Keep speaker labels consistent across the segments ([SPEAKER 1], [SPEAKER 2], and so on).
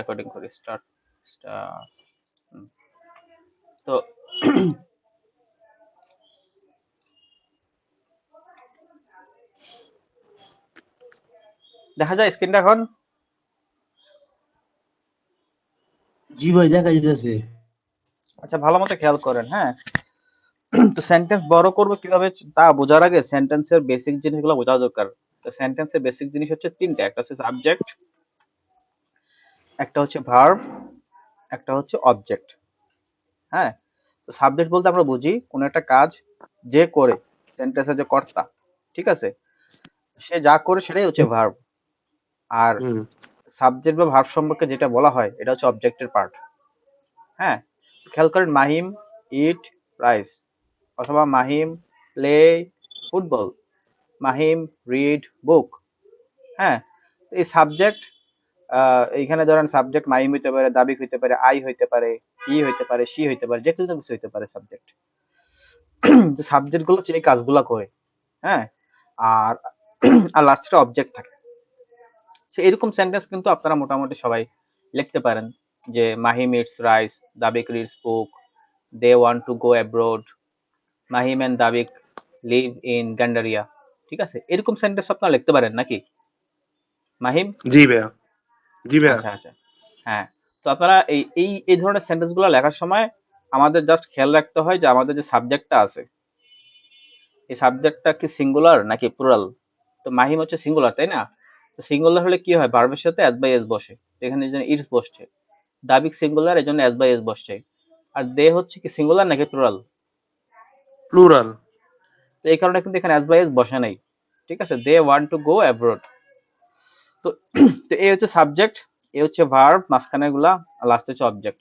[SPEAKER 1] Recording করি start start. তো দেখা যায় স্ক্রিনটা এখন?
[SPEAKER 2] জি ভাই দেখা যাচ্ছে।
[SPEAKER 1] আচ্ছা, ভালো মতো খেয়াল করেন, হ্যাঁ। তো সেন্টেন্স বড় করবো কিভাবে তা বোঝার আগে সেন্টেন্সের বেসিক জিনিসগুলো বোঝা দরকার। তো সেন্টেন্সের বেসিক জিনিস হচ্ছে তিনটা, একটা হচ্ছে সাবজেক্ট, একটা হচ্ছে ভার্ব, একটা হচ্ছে অবজেক্ট। হ্যাঁ, তো সাবজেক্ট বলতে আমরা বুঝি কোন একটা কাজ যে করে, সেন্টেন্সের যে কর্তা, ঠিক আছে, সে যা করে সেটাই হচ্ছে ভার্ব। আর
[SPEAKER 2] হুম
[SPEAKER 1] সাবজেক্ট বা ভার্ব সম্পর্কে যেটা বলা হয় এটা হচ্ছে অবজেক্টের পার্ট। হ্যাঁ, খেয়াল করেন মাহিম ইট রাইস, অথবা Mahim play football, Mahim read বুক। হ্যাঁ, এই সাবজেক্ট, এইখানে ধরেন সাবজেক্ট মাইম হইতে পারে, দাবিক হইতে পারে, আই হইতে পারে, ই হইতে পারে, সি হইতে পারে, যে কোনো কিছু হইতে পারে সাবজেক্ট। সাবজেক্ট গুলো সেই কাজগুলো করে। হ্যাঁ, আর আর লাস্টে অবজেক্ট থাকে। তো এরকম সেন্টেন্স কিন্তু আপনারা মোটামুটি সবাই লিখতে পারেন, যে Mahim eats rice, Dabik reads book, they want to go abroad, Mahim and Dabik live in Gandaria. ঠিক আছে, এরকম সেন্টেন্স আপনারা লিখতে পারেন নাকি মাহিম?
[SPEAKER 2] জি ভাইয়া। জি ভাইয়া।
[SPEAKER 1] আচ্ছা আচ্ছা, হ্যাঁ। তো আপনারা এই এই এই ধরনের সেন্টেন্স গুলো লেখার সময় আমাদের জাস্ট খেয়াল রাখতে হয় যে আমাদের যে সাবজেক্টটা আছে, এই সাবজেক্টটা কি সিঙ্গুলার নাকি প্লুরাল। তো মাহিম হচ্ছে সিঙ্গুলার, তাই না? তো সিঙ্গুলার হলে কি হয়, ভার্বের সাথে এস বাই এস বসে, এখানে এই জন্য ইটস বসছে। দাবিক সিঙ্গুলার, এই জন্য এস বাই এস বসছে। আর দে হচ্ছে কি সিঙ্গুলার নাকি প্লুরাল?
[SPEAKER 2] প্লুরাল।
[SPEAKER 1] তো এই কারণে কিন্তু এখানে এস বাই এস বসে নাই। ঠিক আছে, they want to go abroad. তো তো এই হচ্ছে সাবজেক্ট, এই হচ্ছে ভার্ব, মাঝখানে গুলা, আর লাস্ট হচ্ছে অবজেক্ট।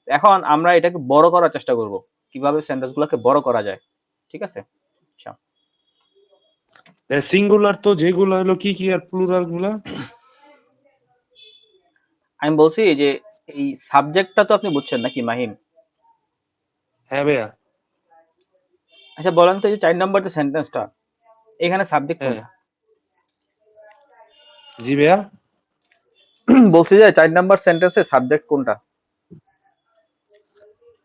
[SPEAKER 1] এখন আমরা এটাকে বড় করার চেষ্টা করব, কিভাবে সেন্টেন্স গুলোকে বড় করা যায়। ঠিক আছে, আচ্ছা।
[SPEAKER 2] সিঙ্গুলার তো যেগুলো হলো কি কি আর প্লুরাল গুলা?
[SPEAKER 1] আমি বলছি যে এই সাবজেক্টটা তো আপনি বুঝছেন নাকি মাহিম?
[SPEAKER 2] হ্যাঁ ভাইয়া।
[SPEAKER 1] আচ্ছা বলেন তো, এই যে 4 নম্বর যে সেন্টেন্সটা, এখানে সাবজেক্ট
[SPEAKER 2] হ্যাঁ।
[SPEAKER 1] কোনটা?
[SPEAKER 2] জি ভাইয়া।
[SPEAKER 1] বলছি যে 4 নম্বর সেন্টেন্সে সাবজেক্ট কোনটা?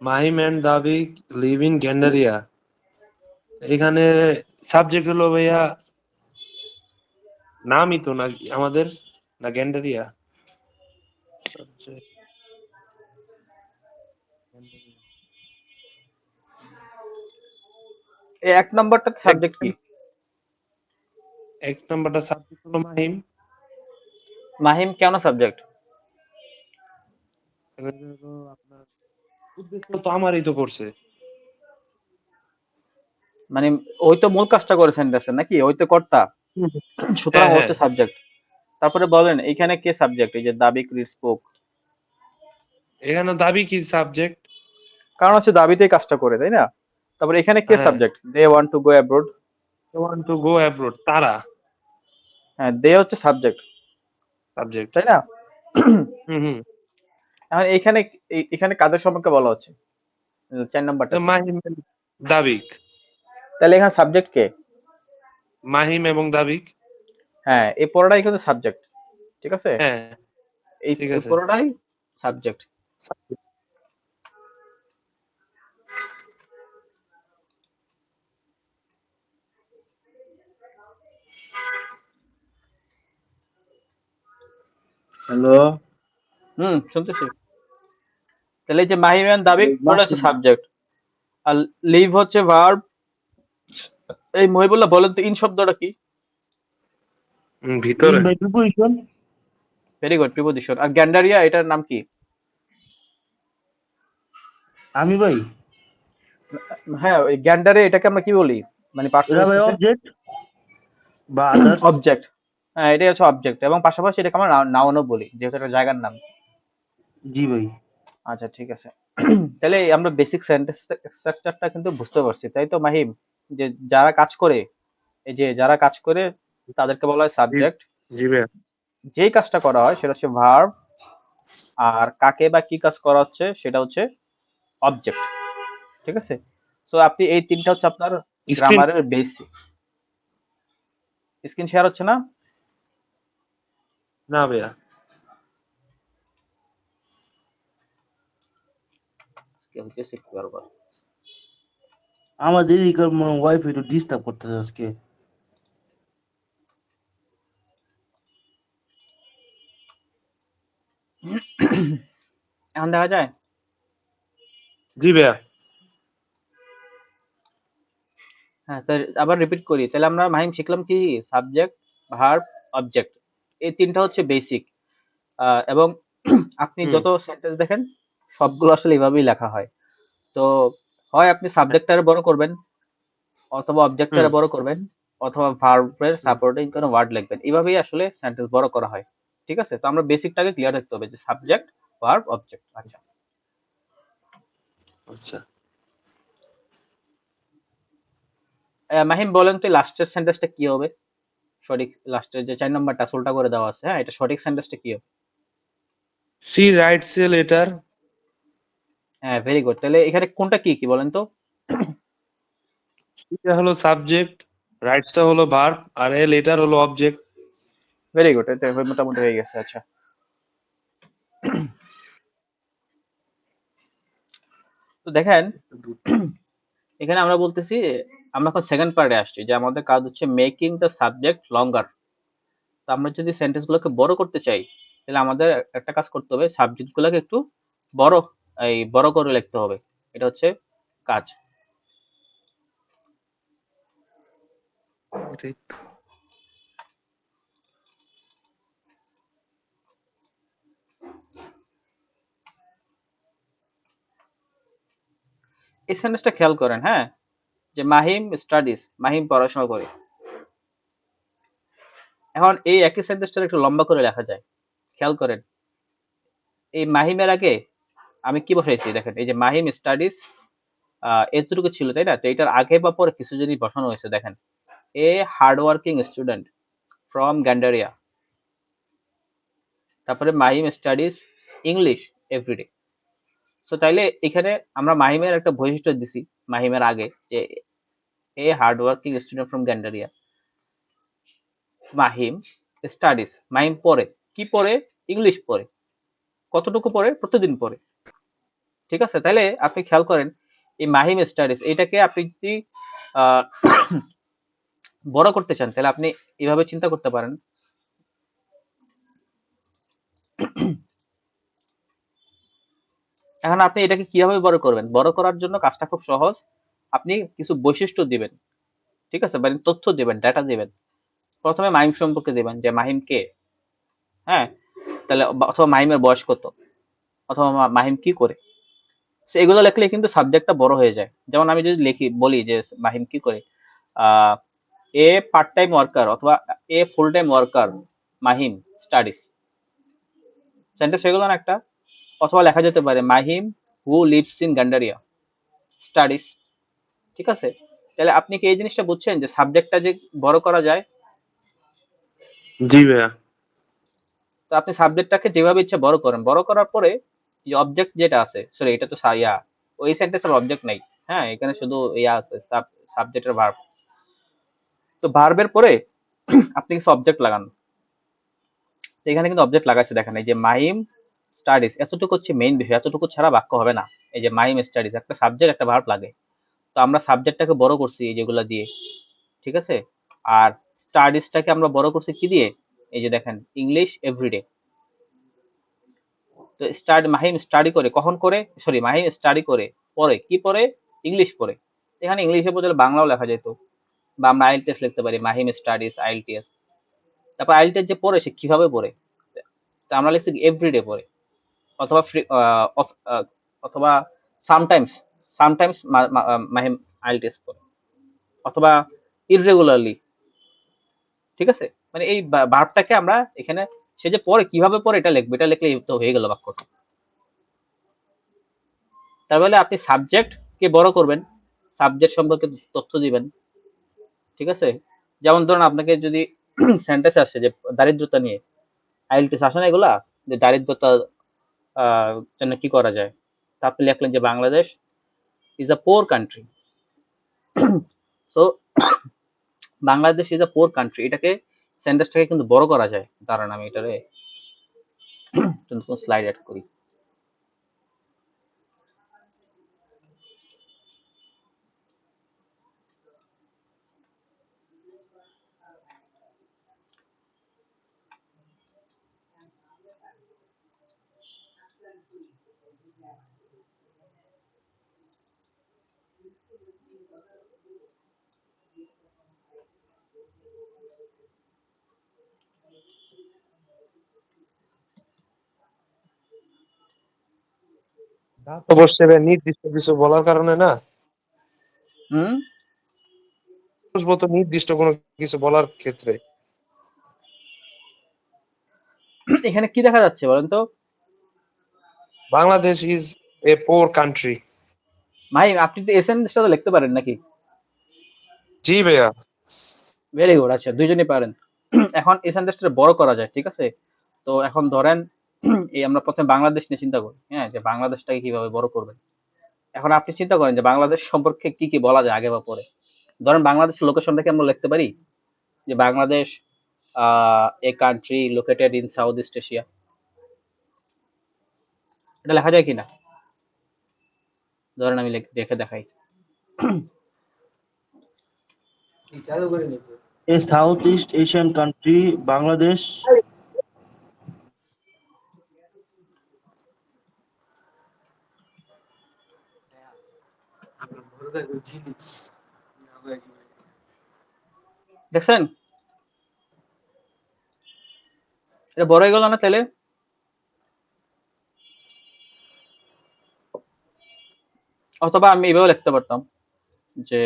[SPEAKER 2] Mahim and Dabik live in Gandaria. এখানে সাবজেক্ট হলো ভাইয়া নামই তো না আমাদের, না গ্যান্ডারিয়া। Subject, গ্যান্ডারিয়া।
[SPEAKER 1] এই 1 নম্বরটা
[SPEAKER 2] এক
[SPEAKER 1] সাবজেক্ট কি?
[SPEAKER 2] এক নাম্বারটা সাবজেক্ট হলো মাহিম।
[SPEAKER 1] মাহিম কেন সাবজেক্ট?
[SPEAKER 2] এখানে হলো আপনার উদ্দেশ্য তো আমারই তো করছে।
[SPEAKER 1] মানে ওই তো মূল কাজটা করে সেন্টেন্সের নাকি, ওই তো কর্তা,
[SPEAKER 2] হুম।
[SPEAKER 1] সুতরাং
[SPEAKER 2] হ্যাঁ
[SPEAKER 1] ও
[SPEAKER 2] হ্যাঁ।
[SPEAKER 1] হচ্ছে সাবজেক্ট। তারপরে বলেন এইখানে কে সাবজেক্ট, এই যে দাবি ক্রিস্পোক?
[SPEAKER 2] এখানে দাবি কি সাবজেক্ট?
[SPEAKER 1] কারণ হচ্ছে দাবিতেই কাজটা করে, তাই না? তারপরে এখানে কে
[SPEAKER 2] হ্যাঁ।
[SPEAKER 1] Subject, they want to go abroad?
[SPEAKER 2] Want to go abroad, তারা
[SPEAKER 1] হ্যাঁ, দে হচ্ছে সাবজেক্ট,
[SPEAKER 2] সাবজেক্ট।
[SPEAKER 1] তাই না?
[SPEAKER 2] হুম হুম।
[SPEAKER 1] এখন এখানে এখানে কাদের সম্পর্কে বলা হচ্ছে 4 নম্বরটাতে?
[SPEAKER 2] মাহিম দাবিক।
[SPEAKER 1] তাহলে এখানে সাবজেক্ট কে?
[SPEAKER 2] মাহিম এবং দাবিক।
[SPEAKER 1] হ্যাঁ, এই পড়াটাই কিন্তু সাবজেক্ট। ঠিক আছে,
[SPEAKER 2] হ্যাঁ
[SPEAKER 1] এই
[SPEAKER 2] ঠিক
[SPEAKER 1] এই
[SPEAKER 2] আছে।
[SPEAKER 1] পড়াটাই সাবজেক্ট।
[SPEAKER 2] হ্যালো।
[SPEAKER 1] শুনতেছি। তাহলে এই যে মাহিমিয়ান দাবিক পড়া হচ্ছে সাবজেক্ট, আর লিভ হচ্ছে ভার্ব। এই মহিবুল্লাহ বলেন তো ইন শব্দটা কি?
[SPEAKER 2] ভিতরে।
[SPEAKER 1] Very good, preposition. আর গ্যান্ডারিয়া এটার নাম কি?
[SPEAKER 2] আমি ভাই,
[SPEAKER 1] হ্যাঁ, ওই গ্যান্ডারে এটাকে আমরা কি বলি, মানে
[SPEAKER 2] এটা ভাই
[SPEAKER 1] পার্সোনাল
[SPEAKER 2] অবজেক্ট বা আদার্স।
[SPEAKER 1] অবজেক্ট। হ্যাঁ, এটাই হচ্ছে অবজেক্ট, এবং পাশাপাশি এটাকে আমরা নাউনও বলি, যেহেতু এটা জায়গার নাম।
[SPEAKER 2] জি ভাই।
[SPEAKER 1] আচ্ছা ঠিক আছে। তাহলে আমরা বেসিক সেন্টেন্স স্ট্রাকচারটা কিন্তু বুঝতে পারছি, তাই তো মাহিম? যে যারা কাজ করে, এই যে যারা কাজ করে তাদেরকে বলা হয়
[SPEAKER 2] জি
[SPEAKER 1] সাবজেক্ট।
[SPEAKER 2] জি ভাই।
[SPEAKER 1] যেই কাজটা করা হয় সেটা হচ্ছে ভার্ব, আর কাকে বা কি কাজ করা হচ্ছে সেটা হচ্ছে অবজেক্ট। ঠিক আছে, সো আপনি এই তিনটা হচ্ছে আপনার
[SPEAKER 2] স্ক্রিন।
[SPEAKER 1] গ্রামারের বেসিক। স্ক্রিন শেয়ার হচ্ছে না?
[SPEAKER 2] না ভাইয়া।
[SPEAKER 1] কি হইতেছে একটু বারবার।
[SPEAKER 2] আমাদের এদিকে ওয়াইফাই একটু ডিস্টার্ব করতেছে আজকে।
[SPEAKER 1] এখন দেখা যায়?
[SPEAKER 2] জি ভাইয়া।
[SPEAKER 1] হ্যাঁ, তো আবার রিপিট করি। তাহলে আমরা মাহিম শিখলাম কি? Subject, verb, object. এই ৩ টা হচ্ছে বেসিক। এবং আপনি
[SPEAKER 2] হুম।
[SPEAKER 1] যত সেন্টেন্স দেখেন সবগুলো আসলে এভাবেই লেখা হয়। তো হয় আপনি সাবজেক্টটারে বড় করবেন, অথবা
[SPEAKER 2] হুম।
[SPEAKER 1] অবজেক্টটারে বড় করবেন, অথবা ভার্বের
[SPEAKER 2] হুম।
[SPEAKER 1] সাপোর্টিং কোনো ওয়ার্ড লিখবেন। এভাবেই আসলে সেন্টেন্স বড় করা হয়। ঠিক আছে? তো আমরা বেসিকটাকে ক্লিয়ার রাখতে হবে যে সাবজেক্ট, ভার্ব, অবজেক্ট। আচ্ছা।
[SPEAKER 2] আচ্ছা।
[SPEAKER 1] মাহিম বলেন তো লাস্টের সেন্টেন্সটা কি হবে? সঠিক লাস্টের যে ৪ নাম্বারটা সোলটা করে দেওয়া আছে, হ্যাঁ? এটা সঠিক সেন্টেন্সটা কি হবে?
[SPEAKER 2] She writes a letter.
[SPEAKER 1] হ্যাঁ, ভেরি গুড। তাহলে এখানে কোনটা কি বলেন তো?
[SPEAKER 2] এটা হলো সাবজেক্ট, রাইটসটা হলো ভার্ব, আর এ লেটার হলো অবজেক্ট।
[SPEAKER 1] Very good. এটা মোটামুটি হয়ে গেছে। আচ্ছা। তো দেখেন, এখানে আমরা বলতেছি, আমরা এখন সেকেন্ড পার্টে আসছি যে আমাদের কাজ হচ্ছে মেকিং দ্য সাবজেক্ট লঙ্গার। তো আমরা যদি সেন্টেন্স গুলোকে বড় করতে চাই, তাহলে আমাদের একটা কাজ করতে হবে, সাবজেক্ট গুলোকে একটু বড় বড় করে লিখতে হবে। এটা হচ্ছে কাজ। এই সেন্টেন্সটা খেয়াল করেন, হ্যাঁ? যে মাহিম স্টাডিজ, মাহিম পড়াশোনা করে। এখন এই একই সেন্টেন্সটা একটু লম্বা করে লেখা যায়। খেয়াল করেন, এই মাহিমের আগে আমি কি বসাইছি দেখেন, এই যে মাহিম স্টাডিজ এতটুকু ছিল, তাই না? তো এটার আগে বা পরে কিছু জিনিস বসানো হয়েছে দেখেন। A hard working student from Gandaria. তারপরে Mahim studies English everyday. So তাইলে এখানে আমরা মাহিমের একটা বৈশিষ্ট্য দিছি মাহিমের আগে, যে a hard working student from Gandaria. Mahim studies, Mahim পড়ে কি পড়ে? ইংলিশ পড়ে। কতটুকু পড়ে? প্রতিদিন পড়ে। ঠিক আছে? তাহলে আপনি খেয়াল করেন, এই মাহিম স্টাডিজ এটাকে আপনি যদি আহ, বড় করতে চান, তাহলে আপনি এভাবে চিন্তা করতে পারেন। এখন আপনি এটাকে কিভাবে বড় করবেন? বড় করার জন্য কাজটা খুব সহজ। আপনি কিছু বৈশিষ্ট্য দিবেন। ঠিক আছে? মানে তথ্য দিবেন, ডাটা দিবেন। প্রথমে মাহিম সম্পর্কে দিবেন যে মাহিম কে, হ্যাঁ? তাহলে অথবা মাহিমের বয়স কত, অথবা মাহিম কি করে। So এগুলো লিখলে কিন্তু সাবজেক্টটা বড় হয়ে যায়। যেমন আমি যদি লিখি বলি যে মাহিম কি করে, uh a part time worker, অথবা a full time worker Mahim studies. Sentence হয়ে গেল না একটা? অথবা লেখা যেতে পারে Mahim who lives in Gandaria studies. ঠিক আছে? তাহলে আপনি কি এই জিনিসটা বুঝছেন যে সাবজেক্টটা যে বড় করা যায়?
[SPEAKER 2] জি ভাইয়া।
[SPEAKER 1] তো আপনি সাবজেক্টটাকে যেভাবে ইচ্ছে বড় করেন, বড় করার পরে যে অবজেক্ট যেটা আছে, সরি এটা তো ওই সেন্টেন্সের অবজেক্ট নাই। হ্যাঁ, এখানে শুধু ইয়া আছে, সাবজেক্টের ভার্ব। তো ভার্বের পরে আপনি কিছু অবজেক্ট লাগান। তো এখানে কিন্তু অবজেক্ট লাগাইছে দেখেন, এই যে মাহিম স্টাডিজ, এতটুকু হচ্ছে মেইন বিষয়, এতটুকু ছাড়া বাক্য হবে না। এই যে মাহিম স্টাডিজ, একটা সাবজেক্ট একটা ভার্ব লাগে। তো আমরা সাবজেক্টটাকে বড় করছি এই যেগুলা দিয়ে। ঠিক আছে? আর স্টাডিজটাকে আমরা বড় করছি কি দিয়ে? এই যে দেখেন, ইংলিশ এভরিডে। তো মাহিম স্টাডি করে, কখন করে? সরি, মাহিম স্টাডি করে পরে কি পরে? ইংলিশ পরে। এখানে ইংলিশের বদলে বাংলাও লেখা যেত, বা আমরা আইএলটিএস লিখতে পারি, মাহিম স্টাডিজ আইএলটিএস। তারপর আইএলটিএস যে পড়ে সে কিভাবে পড়ে? তো আমরা লিখছি এভরিডে পড়ে, অথবা ফ্রি, অথবা সামটাইমস, সামটাইমস মাহিম আইএলটিএস পড়ে, অথবা ইররেগুলারলি। ঠিক আছে? মানে এই ভার্বটাকে আমরা এখানে, সে যে পড়ে কিভাবে পড়ে এটা লিখবে, এটা লিখলেই তো হয়ে গেল বাক্যটা। তাহলে আপনি সাবজেক্ট কে বড় করবেন, সাবজেক্ট সম্পর্কে তথ্য দিবেন। ঠিক আছে? যেমন ধরুন আপনাকে যদি সেন্টেন্স আসে যে দারিদ্রতা নিয়ে, আইএলটিএস আসে না এগুলা, যে দারিদ্রতা জন্য কি করা যায়, তা আপনি লিখলেন যে Bangladesh is a poor country. So Bangladesh is a poor country, এটাকে সেন্টেন্সটাকে কিন্তু বড় করা যায়। দাঁড়ান আমি এটারে নতুন স্লাইড অ্যাড করি।
[SPEAKER 2] তো বসছে ভাই নির্দিষ্ট কিছু বলার কারণে না,
[SPEAKER 1] হুম
[SPEAKER 2] বুঝবো তো নির্দিষ্ট কোনো কিছু বলার ক্ষেত্রে।
[SPEAKER 1] এখানে কি দেখা যাচ্ছে বলেন তো?
[SPEAKER 2] Bangladesh is a poor country.
[SPEAKER 1] ভাই আপনি তো এসএনএসটা তো লিখতে পারেন নাকি?
[SPEAKER 2] জি ভাইয়া।
[SPEAKER 1] ভেরি গুড, আচ্ছা দুইজনই পারেন। এখন এসএনএসটা বড় করা যায়, ঠিক আছে? তো এখন ধরেন এই আমরা প্রথমে বাংলাদেশ নিয়ে চিন্তা করি, হ্যাঁ, যে বাংলাদেশটাকে কিভাবে বড় করবেন। এখন আপনি চিন্তা করেন যে বাংলাদেশ সম্পর্কে কি কি বলা যায় আগে বা পরে। ধরেন বাংলাদেশের লোকেশনটাকে আমরা লিখতে পারি যে Bangladesh a country located in south east Asia. এটা লেখা যায় কিনা? ধরেন আমি দেখে দেখাই।
[SPEAKER 3] A Southeast Asian country, Bangladesh.
[SPEAKER 1] দেখছেন? এটা বড় হয়ে গেল না তাহলে? অথবা আমি এভাবে লিখতে পারতাম যে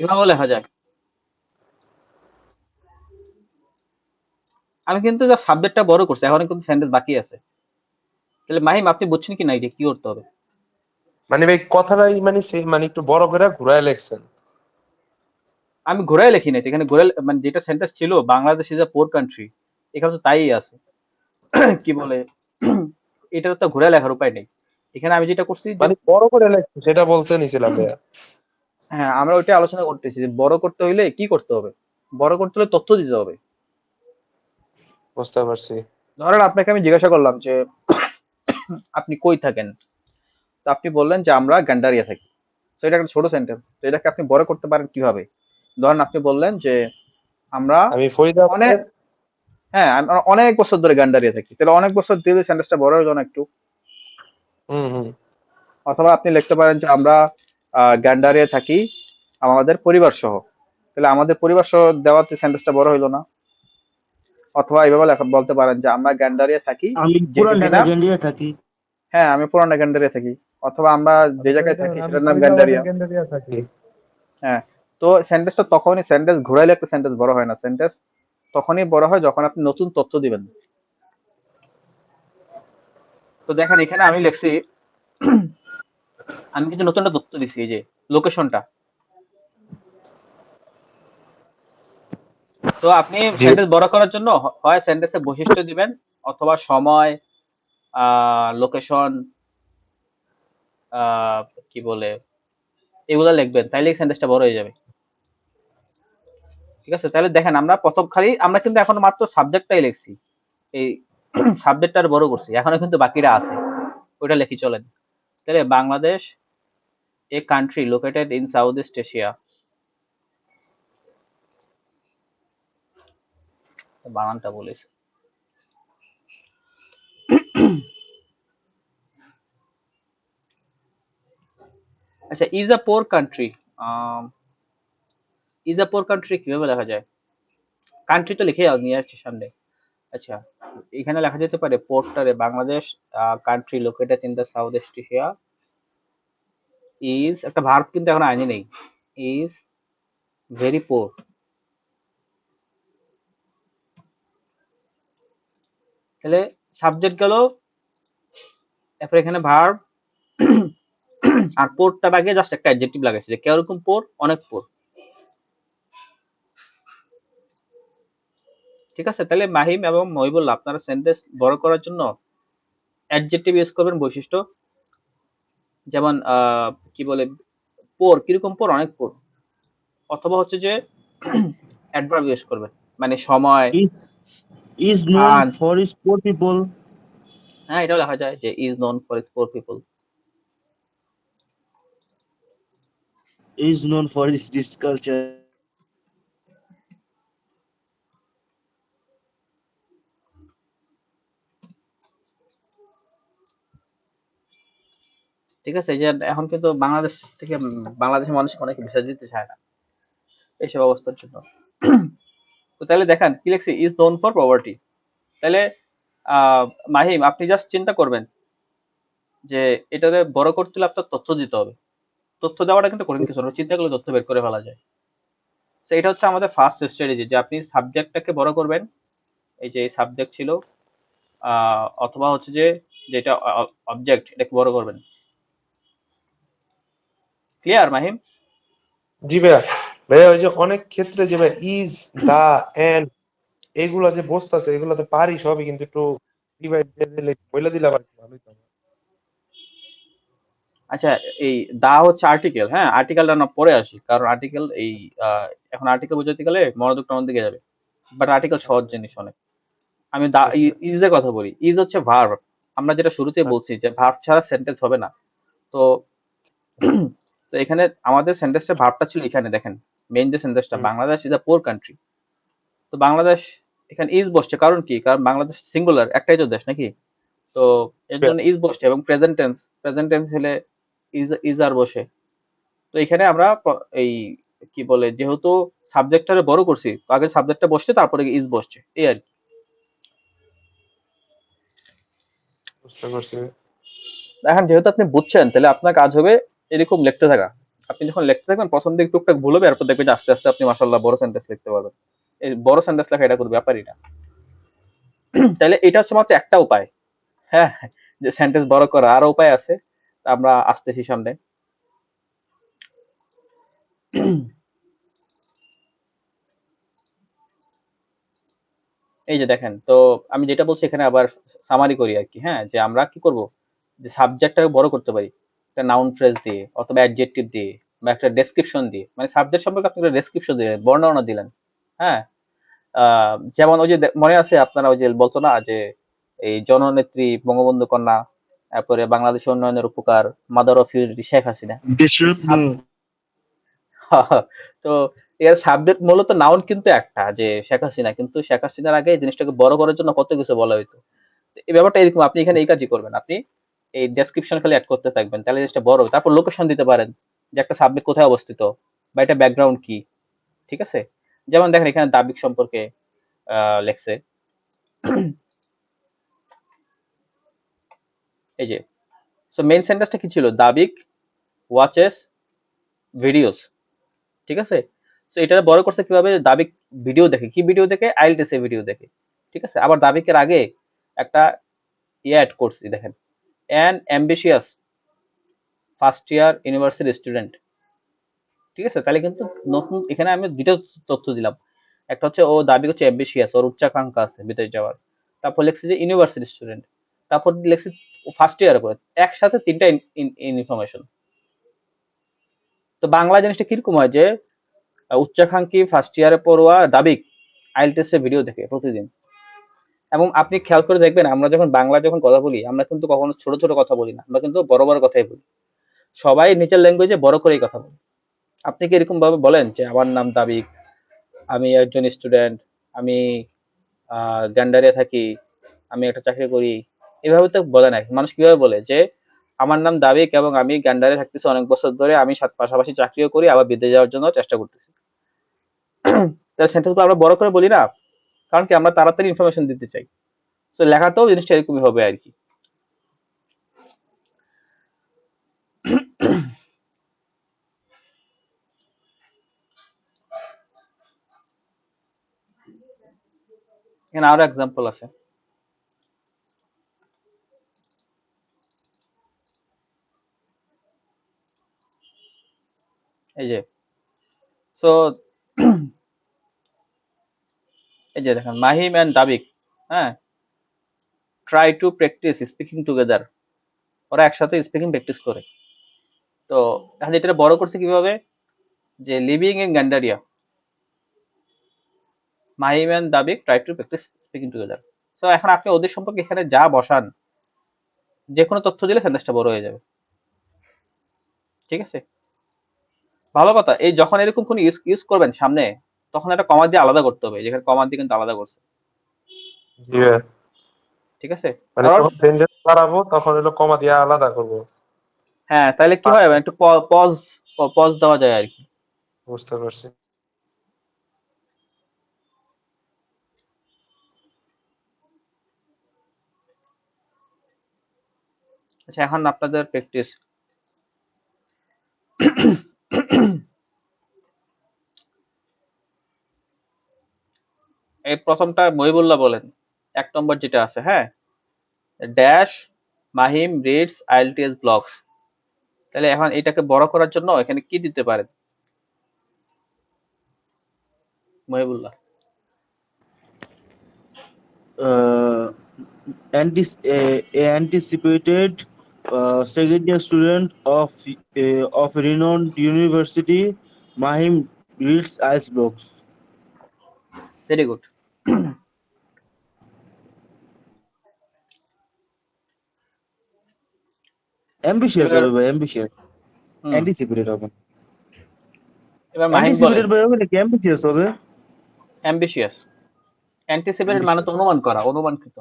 [SPEAKER 1] এভাবেও লেখা যায়। আমি কিন্তু যা সাবজেক্টটা বড় করছি, এখন কিন্তু সেন্টেন্স বাকি আছে। তাহলে মাহিম আপনি বুঝছেন কি না এটা কি করতে হবে?
[SPEAKER 2] মানে ভাই কথাটাই মানে মানে একটু বড় করে ঘুরায় লেখছেন।
[SPEAKER 1] আমি ঘোরায় লিখি নাই, এখানে ঘোরায় মানে যেটা সেন্টেন্স ছিল Bangladesh is a poor country, এখানে তো তাই আছে। কি বলে, এটা তো ঘোরায় লেখার উপায় নেই। এখানে আমি যেটা করছি যে
[SPEAKER 2] মানে বড় করে লেখছেন সেটা বলতে নিছিলাম ভাইয়া।
[SPEAKER 1] হ্যাঁ, আমরা ওইটা আলোচনা করতেছি যে বড় করতে হইলে কি করতে হবে। বড় করতে হলে তথ্য দিতে হবে।
[SPEAKER 2] বুঝতে পারছি।
[SPEAKER 1] ধরেন আপনাকে আমি জিজ্ঞাসা করলাম যে আপনি কই থাকেন, তো আপনি বললেন যে আমরা গান্ডারিয়া থাকি। তো এটা একটা ছোট সেন্টেন্স, তো এটাকে আপনি বড় করতে পারেন কিভাবে? ধরেন আপনি বললেন যে আমরা
[SPEAKER 2] আমি
[SPEAKER 1] অনেক,
[SPEAKER 2] ফরিদাবাদের।
[SPEAKER 1] হ্যাঁ আমরা অনেক বছর ধরে গান্ডারিয়া থাকি, তাহলে অনেক বছর দিলে সেন্টেন্সটা বড় হলো না একটু?
[SPEAKER 2] হুম হুম।
[SPEAKER 1] অথবা আপনি লিখতে পারেন যে আমরা গান্ডারিয়া থাকি আমাদের পরিবার সহ, তাহলে আমাদের পরিবার সহ দেওয়াতে সেন্টেন্সটা বড় হইলো না? অথবা এইভাবে লেখা বলতে পারেন যে আমরা গান্ডারিয়া থাকি
[SPEAKER 3] আমি
[SPEAKER 1] যেটি
[SPEAKER 3] পুরান ঢাকা
[SPEAKER 1] কিনা,
[SPEAKER 3] গেন্ডিয়া থাকি।
[SPEAKER 1] হ্যাঁ আমি পুরানা গান্ডারিয়া থাকি। অথবা আমরা যে জায়গায় থাকি
[SPEAKER 2] আমি
[SPEAKER 1] সেটার নাম
[SPEAKER 2] ফরিদাবাদের
[SPEAKER 1] গান্ডারিয়া।
[SPEAKER 2] কেন্দ্রে থাকি।
[SPEAKER 1] হ্যাঁ, তো সেন্টেন্সটা তখনই, সেন্টেন্স ঘুরাইলে একটা সেন্টেন্স বড় হয় না, সেন্টেন্স তখনই বড় হয় যখন আপনি নতুন তথ্য দিবেন। তো দেখেন এখানে আমি লিখছি, আমি কিছু নতুন একটা তথ্য দিছি, এই যে লোকেশনটা। তো আপনি
[SPEAKER 2] জি।
[SPEAKER 1] সেন্টেন্স বড় করার জন্য হয় সেন্টেন্সের বৈশিষ্ট্য দিবেন, অথবা সময়, লোকেশন, আহ কি বলে, এগুলা লিখবেন, তাইলে সেন্টেন্সটা বড় হয়ে যাবে। ঠিক আছে, তাহলে দেখেন আমরা প্রথম খালি আমরা কিন্তু এখন মাত্র সাবজেক্টটাই লিখছি, এই সাবজেক্টটা আর বড় করছি, এখনো কিন্তু বাকিটা আছে, ওইটা লিখি চলেন। তাহলে Bangladesh a country located in south east Asia. বানানটা বলেছি। আচ্ছা, is a poor country, is a poor country কিভাবে লেখা যায়? কান্ট্রি তো লিখে নিয়ে যাচ্ছি সামনে। আচ্ছা, এখানে লেখা যেতে পারে পোর্টটারে Bangladesh country located in the south east Asia is, একটা ভার্ব কিন্তু এখন আইনি নেই, ইজ ভেরি পোর। তাহলে সাবজেক্ট গেল, তারপর এখানে ভার্ব, আর পোরটার আগে জাস্ট একটা অ্যাডজেক্টিভ লাগাইছে যে কিরকম পোর, অনেক পোর। ঠিক আছে, তাহলে মাহিম এবং মহিবুল্লাহ আপনারা সেন্টেন্স বড় করার জন্য অ্যাডজেক্টিভ ইউজ করবেন, বৈশিষ্ট্য। যেমন কি বলে, পোর কিরকম পোর, অনেক পোর। অথবা হচ্ছে যে অ্যাডভার্ব ইউজ করবেন, মানে সময়,
[SPEAKER 3] Is is known
[SPEAKER 1] স্থান।
[SPEAKER 3] for its poor people.
[SPEAKER 1] হ্যাঁ, এটাও লেখা যায় যে is known for its poor people.
[SPEAKER 3] is known for its rich culture.
[SPEAKER 1] ঠিক আছে, এই যে এখন কিন্তু বাংলাদেশ থেকে বাংলাদেশের মানুষ অনেক ভিসা দিতে চায় না এইসব অবস্থার জন্য। তো তাহলে দেখেন কি লিখছি, ইজ নোন ফর পভার্টি। তাহলে আহ মাহিম আপনি জাস্ট চিন্তা করবেন যে এটাতে বড় করতে হলে আপনার তথ্য দিতে হবে। তথ্য দেওয়াটা কিন্তু কঠিন কিছু না, চিন্তা করলে তথ্য বের করে ফেলা যায়। তো এটা হচ্ছে আমাদের ফার্স্ট স্ট্র্যাটেজি, যে আপনি সাবজেক্টটাকে বড় করবেন। এই যে এই সাবজেক্ট ছিল, অথবা হচ্ছে যে যেটা অবজেক্ট, এটাকে বড় করবেন। ক্লিয়ার মাহিম?
[SPEAKER 2] জি ভাইয়া। ভাইয়া ওই যে অনেক ক্ষেত্রে যে ভাই ইজ, দা, এন্ড এগুলা যে বসতেছে এগুলাতে পারি সবই, কিন্তু একটু ডিভাইড বইলা দিলে আবার একটু ভালোই তো।
[SPEAKER 1] আচ্ছা, এই দা হচ্ছে আর্টিকেল, হ্যাঁ আর্টিকেলটা না পরে আসি, কারণ আর্টিকেল এই এখন আর্টিকেল বোঝাতে গেলে মনোযোগটা অন্য দিকে যাবে। বাট আর্টিকেল সহজ
[SPEAKER 2] আচ্ছা
[SPEAKER 1] জিনিস অনেক। আমি দা
[SPEAKER 2] আচ্ছা
[SPEAKER 1] ইজ এর কথা বলি। ইজ হচ্ছে ভার্ব। আমরা যেটা শুরুতে বলছি যে ভার্ব ছাড়া সেন্টেন্স হবে না। তো তো এখানে আমাদের সেন্টেন্সের ভার্বটা ছিল এখানে দেখেন, মেইন যে সেন্টেন্সটা,
[SPEAKER 2] hmm,
[SPEAKER 1] Bangladesh is a poor country. তো বাংলাদেশ এখানে ইজ বসছে, কারণ কি? কারণ বাংলাদেশ সিঙ্গুলার, একটাই তো দেশ নাকি? তো এর
[SPEAKER 2] ভাইয়া,
[SPEAKER 1] জন্য ইজ বসছে, এবং প্রেজেন্ট টেন্স হলে ইজ আর বসে। তো এখানে আমরা এই কি বলে, যেহেতু সাবজেক্টটা বড় করছি, তো আগে সাবজেক্টটা বসছে তারপরে ইজ বসছে, এই আর কি।
[SPEAKER 2] বুঝতে পারছি।
[SPEAKER 1] এখন যেহেতু আপনি বুঝছেন, তাহলে আপনার কাজ হবে এরকম লিখতে থাকা। আপনি যখন লিখতে থাকবেন প্রথম দিকে টুকটাক ভুল হবে, এরপর দেখবেন যে আস্তে আস্তে আপনি মাশাআল্লাহ বড় সেন্টেন্স লিখতে পারবেন। এই বড় সেন্টেন্স লেখা এটা কোনো ব্যাপারই না। তাহলে এটা হচ্ছে মাত্র একটা উপায়। হ্যাঁ, যে সেন্টেন্স বড় করা, আরো উপায় আছে, তা আমরা আসতেছি সামনে। এই যে দেখেন, তো আমি যেটা বলছি এখানে আবার সামারি করি আর কি। হ্যাঁ, যে আমরা কি করব, যে সাবজেক্টটাকে বড় করতে পারি একটা নাউন ফ্রেজ দিয়ে অথবা অ্যাডজেক্টিভ দিয়ে, বা একটা ডেসক্রিপশন দিয়ে। মানে সাবজেক্ট সম্পর্কে আপনি একটা ডেসক্রিপশন দিলেন, বর্ণনা দিলেন। হ্যাঁ, যেমন ওই যে মনে আছে আপনারা ওই যে বলতো না যে এই জননেত্রী বঙ্গবন্ধু কন্যা, তারপরে বাংলাদেশের উন্নয়নের উপকার, mother of unity Sheikh Hasina. এই
[SPEAKER 3] দেশরত্ন।
[SPEAKER 1] তো এর সাবজেক্ট মূলত নাউন কিন্তু একটা, যে শেখ হাসিনা, কিন্তু শেখ হাসিনার আগে এই জিনিসটাকে বড় করার জন্য কত কিছু বলা হইতো। তো এই ব্যাপারটা এরকম, আপনি এখানে এই কাজই করবেন। আপনি এই ডেসক্রিপশন খালি অ্যাড করতে থাকবেন, তাহলে জিনিসটা বড় হবে। তারপর লোকেশন দিতে পারেন, যে একটা সাবজেক্ট কোথায় অবস্থিত, বা এটা ব্যাকগ্রাউন্ড কি। ঠিক আছে, যেমন দেখেন এখানে দাবিক সম্পর্কে লেখছে। এই যে, সো মেইন সেন্টেন্সটা কি ছিল, দাবিক ওয়াচেস ভিডিওস। ঠিক আছে, তো এটা বড় করতে কিভাবে, দাবিক ভিডিও দেখে, কি ভিডিও দেখে, আইএলটিএস এর ভিডিও দেখে। ঠিক আছে, আবার দাবিকের আগে একটা অ্যাড করছি দেখেন, an ambitious first year university student. ঠিক আছে, তাহলে কিন্তু নতুন এখানে আমি দুটো তথ্য দিলাম। একটা হচ্ছে ও দাবি হচ্ছে অ্যাম্বিশিয়াস, ওর উচ্চাকাঙ্ক্ষা আছে বিদেশ যাওয়ার। তারপর লিখছি যে ইউনিভার্সিটি স্টুডেন্ট। তারপর লিখছি ফার্স্ট ইয়ারের পরে, একসাথে তিনটা ইনফরমেশন। তো বাংলা জিনিসটা কিরকম হয়, যে উচ্চাকাঙ্ক্ষী ফার্স্ট ইয়ারে পড়ুয়া দাবিক আইএলটিএস এর ভিডিও দেখে প্রতিদিন। এবং আপনি খেয়াল করে দেখবেন, আমরা যখন বাংলা যখন কথা বলি, আমরা কিন্তু কখনো ছোট ছোট কথা বলি না, আমরা কিন্তু বড় বড় কথাই বলি। সবাই নিজের ল্যাঙ্গুয়েজে বড় করেই কথা বলে। আপনি কি এরকম ভাবে বলেন যে আমার নাম দাবিক, আমি একজন স্টুডেন্ট, আমি গ্যান্ডারিয়া থাকি, আমি একটা চাকরি করি? এভাবে তো বলে না। মানুষ কিভাবে বলে যে আমার নাম দাবিক এবং আমি গ্যান্ডারে থাকতেছি অনেক বছর ধরে, আমি পাশাপাশি চাকরিও করি, আবার বিদেশে যাওয়ার জন্য চেষ্টা করতেছি। তাহলে সেটা তো আমরা বড় করে বলি না, কারণ কি আমরা তাড়াতাড়ি ইনফরমেশন দিতে চাই। তো লেখাতেও জিনিসটা এরকমই হবে আর কি। এখানে আরো এক্সাম্পল আছে। এই যে, সো এই যে দেখেন মাহিম এন্ড দাবিক, হ্যাঁ, try to practise speaking together. ওরা একসাথে স্পিকিং প্র্যাকটিস করে। তো তাহলে এটা বড় করছে কিভাবে, যে living in Gandaria, Mahim and Dabik try to practise speaking together. So এখন আপনি ওদের সম্পর্কে এখানে যা বসান, যে কোনো তথ্য দিলে সেন্টেন্সটা বড় হয়ে যাবে। ঠিক আছে, ভালো কথা, এই যখন এরকম কোন ইউজ ইউজ করবেন সামনে, তখন একটা কমা দিয়ে আলাদা করতে হবে, যেখানে কমা দিয়ে কিন্তু আলাদা করছে।
[SPEAKER 2] জি ভাইয়া,
[SPEAKER 1] ঠিক আছে?
[SPEAKER 2] মানে
[SPEAKER 1] কারণ
[SPEAKER 2] যখন সেন্টেন্স বাড়াবো তখন হলো কমা দিয়ে আলাদা করবো।
[SPEAKER 1] হ্যাঁ, তাহলে কি হয়, একটু পজ পজ দেওয়া যায় আর কি।
[SPEAKER 2] বুঝতে পারছি।
[SPEAKER 1] আচ্ছা, এখন আপনাদের প্র্যাকটিস। এই প্রথমটা মহিবুল্লাহ বলেন, 1 নম্বর যেটা আছে, হ্যাঁ, dash Mahim reads IELTS blogs. তাহলে এখন এটাকে বড় করার জন্য এখানে কি দিতে পারেন Mohibullah?
[SPEAKER 3] Uh, anticipated second year student of renowned university, Mahim reads ice blocks.
[SPEAKER 1] Very good.
[SPEAKER 3] Ambitious
[SPEAKER 1] এবার
[SPEAKER 3] হবে ভাই, ambitious.
[SPEAKER 1] হুম,
[SPEAKER 3] Anticipated হবে না।
[SPEAKER 1] এবার মাহিম বলেন।
[SPEAKER 3] Anticipated ভাই হবে নাকি ambitious হবে?
[SPEAKER 1] অ্যাম্বিশিয়াস। অ্যান্টিসিপেটেড মানে তো
[SPEAKER 3] Ambitious.
[SPEAKER 1] অনুমান করা, অনুমানকৃত।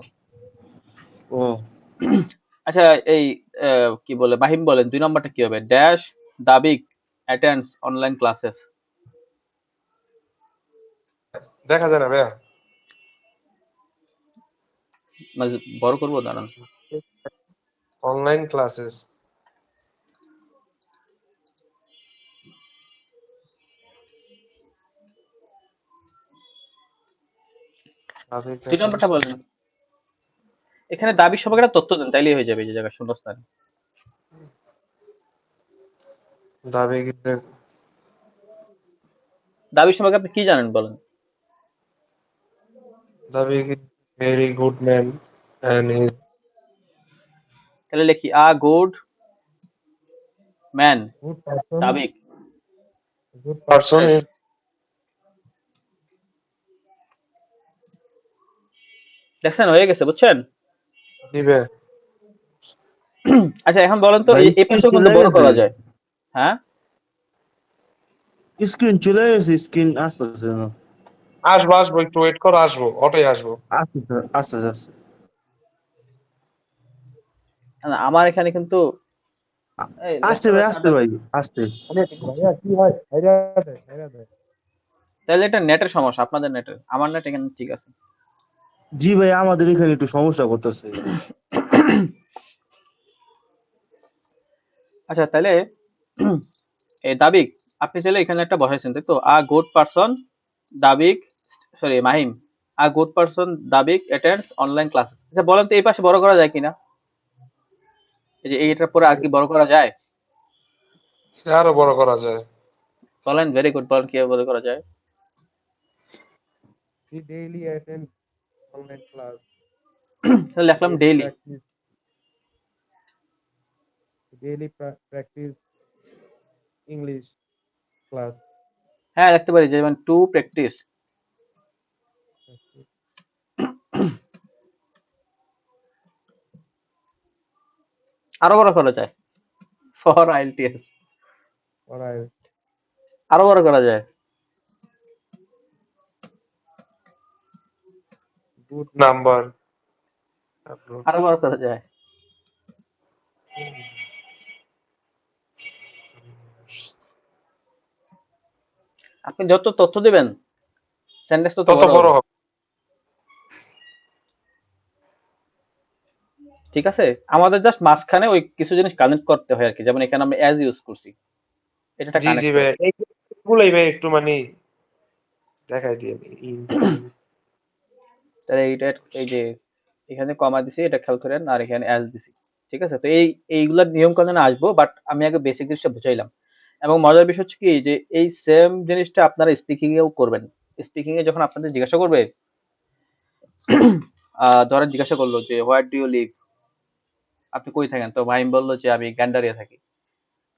[SPEAKER 3] ও,
[SPEAKER 1] আচ্ছা, এই কি বলে, মাহিম বলেন 2 নম্বরটা কি হবে? Dash Dabik attends online classes.
[SPEAKER 2] দেখা যায় না ভাইয়া।
[SPEAKER 1] মানে বড় করবো, দাঁড়ান।
[SPEAKER 2] Online classes.
[SPEAKER 1] 2 নম্বরটা বলেন। এখানে দাবি সম্পর্কে একটা তথ্য দেন, তাইলেই হয়ে যাবে এই যে জায়গায় শূন্যস্থান।
[SPEAKER 2] দাবি কিন্তু
[SPEAKER 1] দাবি সম্পর্কে আপনি কি জানেন বলেন।
[SPEAKER 2] দাবি very good man and his
[SPEAKER 1] তাহলে লিখি a good man
[SPEAKER 2] good person,
[SPEAKER 1] Dabik.
[SPEAKER 2] Good person
[SPEAKER 1] শেষ।
[SPEAKER 2] ইজ
[SPEAKER 1] দেখছেন, হয়ে গেছে, বুঝছেন?
[SPEAKER 2] দিবে।
[SPEAKER 1] আচ্ছা, এখন বলেন তো
[SPEAKER 3] ভাই
[SPEAKER 1] এই
[SPEAKER 3] স্ক্রিন
[SPEAKER 1] পাশেও কিন্তু
[SPEAKER 3] চলে
[SPEAKER 1] বড়
[SPEAKER 3] গেছে,
[SPEAKER 1] করা যায়। হ্যাঁ,
[SPEAKER 3] স্ক্রিন চলে গেছে, স্ক্রিন আসতেছে না।
[SPEAKER 2] আসবো আসবো, একটু ওয়েট করো, আসবো, অটোই আসবো।
[SPEAKER 3] আসতেছে আস্তে আস্তে।
[SPEAKER 1] না, আমার এখানে কিন্তু
[SPEAKER 3] আ-
[SPEAKER 1] এই
[SPEAKER 3] আসতে
[SPEAKER 1] লেফটের
[SPEAKER 3] ভাই, আসতে
[SPEAKER 1] বাটনটা
[SPEAKER 3] ভাই, আসতে।
[SPEAKER 1] ঠিক হচ্ছে।
[SPEAKER 2] ভাইয়া কি হয়, ছাইড়া দেয়, ছাইড়া দেয়।
[SPEAKER 1] তাহলে এটা নেটের সমস্যা, আপনাদের নেটের। আমার নেট এখানে ঠিক আছে।
[SPEAKER 3] জি ভাই, আমাদের এখানে একটু সমস্যা করতেছে।
[SPEAKER 1] আচ্ছা, তাহলে এই দাবিক, আপনি চাইলে এখানে একটা বসাইছেন, তাই তো? A good person Dabik, sorry Mahim, a good person Dabik attends online classes. আচ্ছা, বলেন তো এই পাশে বড় করা যায় কিনা, এই যে এইটার পরে আর কি বড় করা যায়?
[SPEAKER 2] আরো বড় করা যায়।
[SPEAKER 1] বলেন, ভেরি গুড, বলেন কিভাবে বড় করা যায়।
[SPEAKER 2] হি ডেইলি অ্যাটেন্ড অনলাইন ক্লাস,
[SPEAKER 1] তাহলে লিখলাম
[SPEAKER 2] daily
[SPEAKER 1] daily.
[SPEAKER 2] Practice, daily practice English class.
[SPEAKER 1] হ্যাঁ, লিখতে পারি যেমন টু প্র্যাকটিস। আরো বড় করা যায়, ফর আইএলটিএস।
[SPEAKER 2] অলরাইট,
[SPEAKER 1] আরো বড় করা যায়।
[SPEAKER 2] Good number.
[SPEAKER 1] আরো বড় করা যায়। আপনি যত তথ্য দিবেন, সেন্টেন্স তত
[SPEAKER 2] তত
[SPEAKER 1] বড়
[SPEAKER 2] বড়
[SPEAKER 1] হবে।
[SPEAKER 2] হবে।
[SPEAKER 1] ঠিক আছে? আমাদের জাস্ট মাঝখানে ওই কিছু জিনিস কানেক্ট করতে হয় আর কি। যেমন এখানে আমরা অ্যাজ ইউজ করছি, এটা
[SPEAKER 2] জি জি
[SPEAKER 1] কানেক্টেড।
[SPEAKER 2] ভাই, এইগুলোই ভাই একটু মানে দেখাই দিয়ে
[SPEAKER 1] তাহলে এইটা, এই যে এখানে কমা দিছি, এটা খেয়াল করেন, আর এখানে অ্যাজ দিছি। ঠিক আছে? তো এইগুলার নিয়ম কানুনে আসবো, বাট আমি আগে বেসিক জিনিসটা বুঝাইলাম। এবং মজার বিষয় হচ্ছে কি, যে এই সেম জিনিসটা আপনারা স্পিকিং এও করবেন। স্পিকিং এ যখন আপনাদের জিজ্ঞাসা করবে, ধরেন জিজ্ঞাসা করলো যে হোয়াট ডু ইউ লিভ, আপনি কই থাকেন? তো মাহিম বললো যে আমি গ্যান্ডারিয়া থাকি।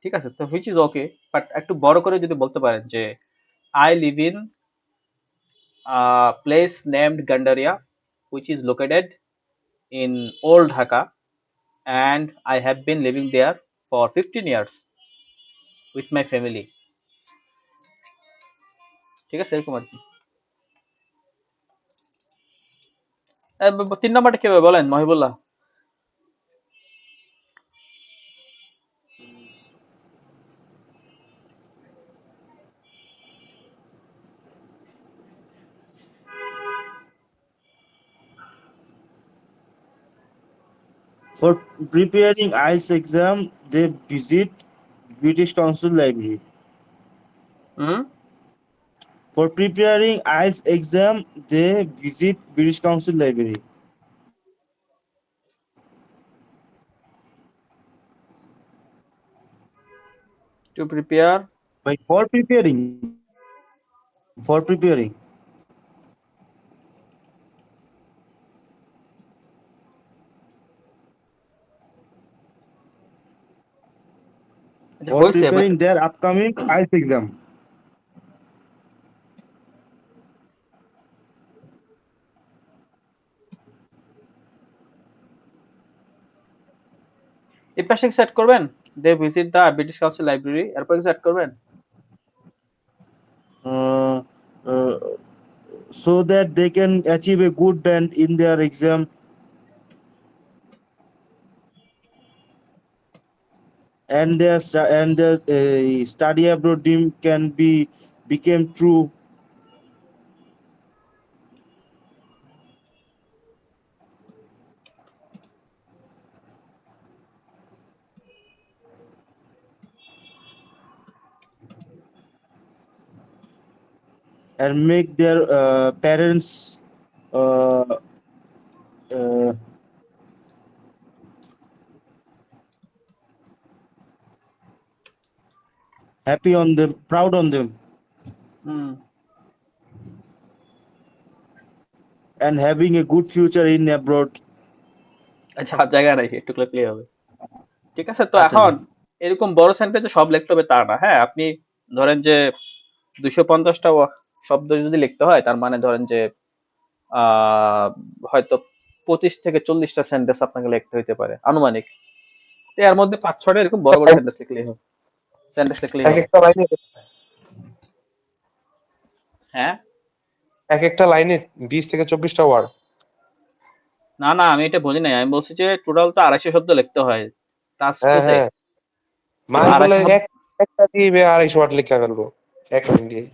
[SPEAKER 1] ঠিক আছে? তো হুইচ ইজ ওকে, বাট একটু বড় করে যদি বলতে পারেন যে I live in place named Gendaria which is located in old Dhaka, and I have been living there for 15 years with my family. ঠিক আছে, এরকম আর কি। 3 নাম্বারটা কি হবে বলেন Mohibullah?
[SPEAKER 3] For preparing IELTS exam, they visit British Council Library.
[SPEAKER 1] Hmm
[SPEAKER 3] For preparing IELTS exam, they visit British Council Library.
[SPEAKER 1] To prepare.
[SPEAKER 3] But for preparing,
[SPEAKER 1] আচ্ছা
[SPEAKER 3] for
[SPEAKER 1] হয়েছে,
[SPEAKER 3] preparing their upcoming IELTS exam.
[SPEAKER 1] এই পাশে সেট করবেন, they visit the British Council library, এরপর set করবেন।
[SPEAKER 3] Uh, uh, so that they can achieve a good band in their exam, and their study abroad dream can be became true. And make their parents uh, uh, happy on them, proud on them,
[SPEAKER 1] hmm
[SPEAKER 3] and having a good future in abroad.
[SPEAKER 1] আচ্ছা, আর জায়গা নাই, একটু clear হবে। ঠিক আছে, তো
[SPEAKER 3] আচ্ছা জি।
[SPEAKER 1] এখন এরকম বড় সেন্টেন্সে সব লিখতে হবে তা না। হ্যাঁ, আপনি ধরেন যে 250টা শব্দ যদি লিখতে হয়, তার মানে ধরেন যে আহ হয়তো 25 থেকে 40টা সেন্টেন্স আপনাকে লিখতে হইতে পারে আনুমানিক। তো এর মধ্যে 5-6টা এরকম বড় বড় সেন্টেন্স লিখলেই
[SPEAKER 2] এক
[SPEAKER 1] হবে।
[SPEAKER 2] একটা লাইনে
[SPEAKER 1] হ্যাঁ,
[SPEAKER 2] এক একটা লাইনে 20 থেকে 24টা ওয়ার্ড।
[SPEAKER 1] না না, আমি এটা বলি নাই, আমি বলছি যে টোটাল তো 250 শব্দ লিখতে হয় টাস্ক
[SPEAKER 2] হ্যাঁ
[SPEAKER 1] টুতে।
[SPEAKER 2] হ্যাঁ,
[SPEAKER 1] তো
[SPEAKER 2] মাহিবুল্লাহ
[SPEAKER 1] 250 শব্দ
[SPEAKER 2] একটা দিয়ে 250 ওয়ার্ড লেখা ফেলবো এক লাইন দিয়ে।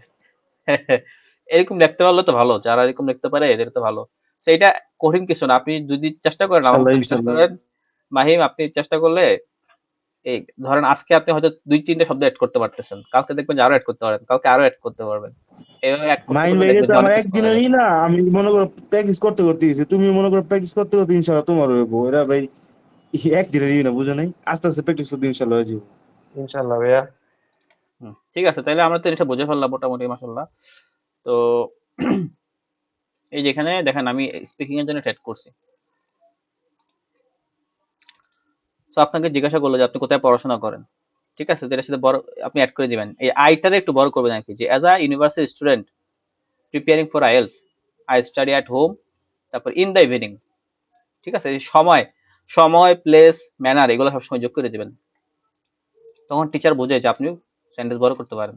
[SPEAKER 1] এরকম লিখতে পারলে তো ভালো, যারা এরকম লিখতে পারে এদের তো ভালো। সেইটা কঠিন কিছু না, আপনি যদি চেষ্টা করেন, আমার
[SPEAKER 3] ইনশাল্লাহ
[SPEAKER 1] মতো বিশ্বাস
[SPEAKER 3] ইনশাল্লাহ।
[SPEAKER 1] করেন মাহিম, আপনি চেষ্টা করলে এই ধরেন আজকে আপনি হয়তো 2-3টে শব্দ এড করতে পারতেছেন, কালকে দেখবেন যে আরো এড করতে পারেন, কালকে আরো এড করতে পারবেন। এইভাবে এড করতে
[SPEAKER 3] মাইন্ড
[SPEAKER 1] করতে
[SPEAKER 3] ব্যাগে
[SPEAKER 1] দেখবেন
[SPEAKER 3] তো
[SPEAKER 1] যে অনেক
[SPEAKER 3] আমার
[SPEAKER 1] কিছু করা যায়।
[SPEAKER 3] একদিনেরই না, আমি মনে করো প্র্যাকটিস করতে করতে গেছি, তুমি মনে করো প্র্যাকটিস করতে করতে ইনশাল্লাহ তোমার হইব এরা ভাই। একদিনেরই না, বুঝো নাই, আস্তে আস্তে প্র্যাকটিস করতে ইনশাল্লাহ হয়ে যাবো।
[SPEAKER 2] ইনশাল্লাহ ভাইয়া।
[SPEAKER 1] ঠিক আছে, তাহলে আমরা তো এটা বুঝে ফেললাম মোটামুটি, মাসাল্লাহ। তো এই যেখানে দেখেন আমি স্পিকিং এর জন্য সেট করছি। তো আপনাকে জিজ্ঞাসা করলো যে আপনি কোথায় পড়াশোনা করেন, ঠিক আছে, তো এটার সাথে বড় আপনি অ্যাড করে দিবেন, এই আইটারে একটু বড় করবেন আর কি, যে as a university student preparing for IELTS, I study at home, তারপর ইন দ্য ইভিনিং। ঠিক আছে, এই সময়, সময়, প্লেস, ম্যানার, এগুলো সবসময় যোগ করে দিবেন, তখন টিচার বোঝে যে আপনি সেন্টেন্স বড় করতে পারেন।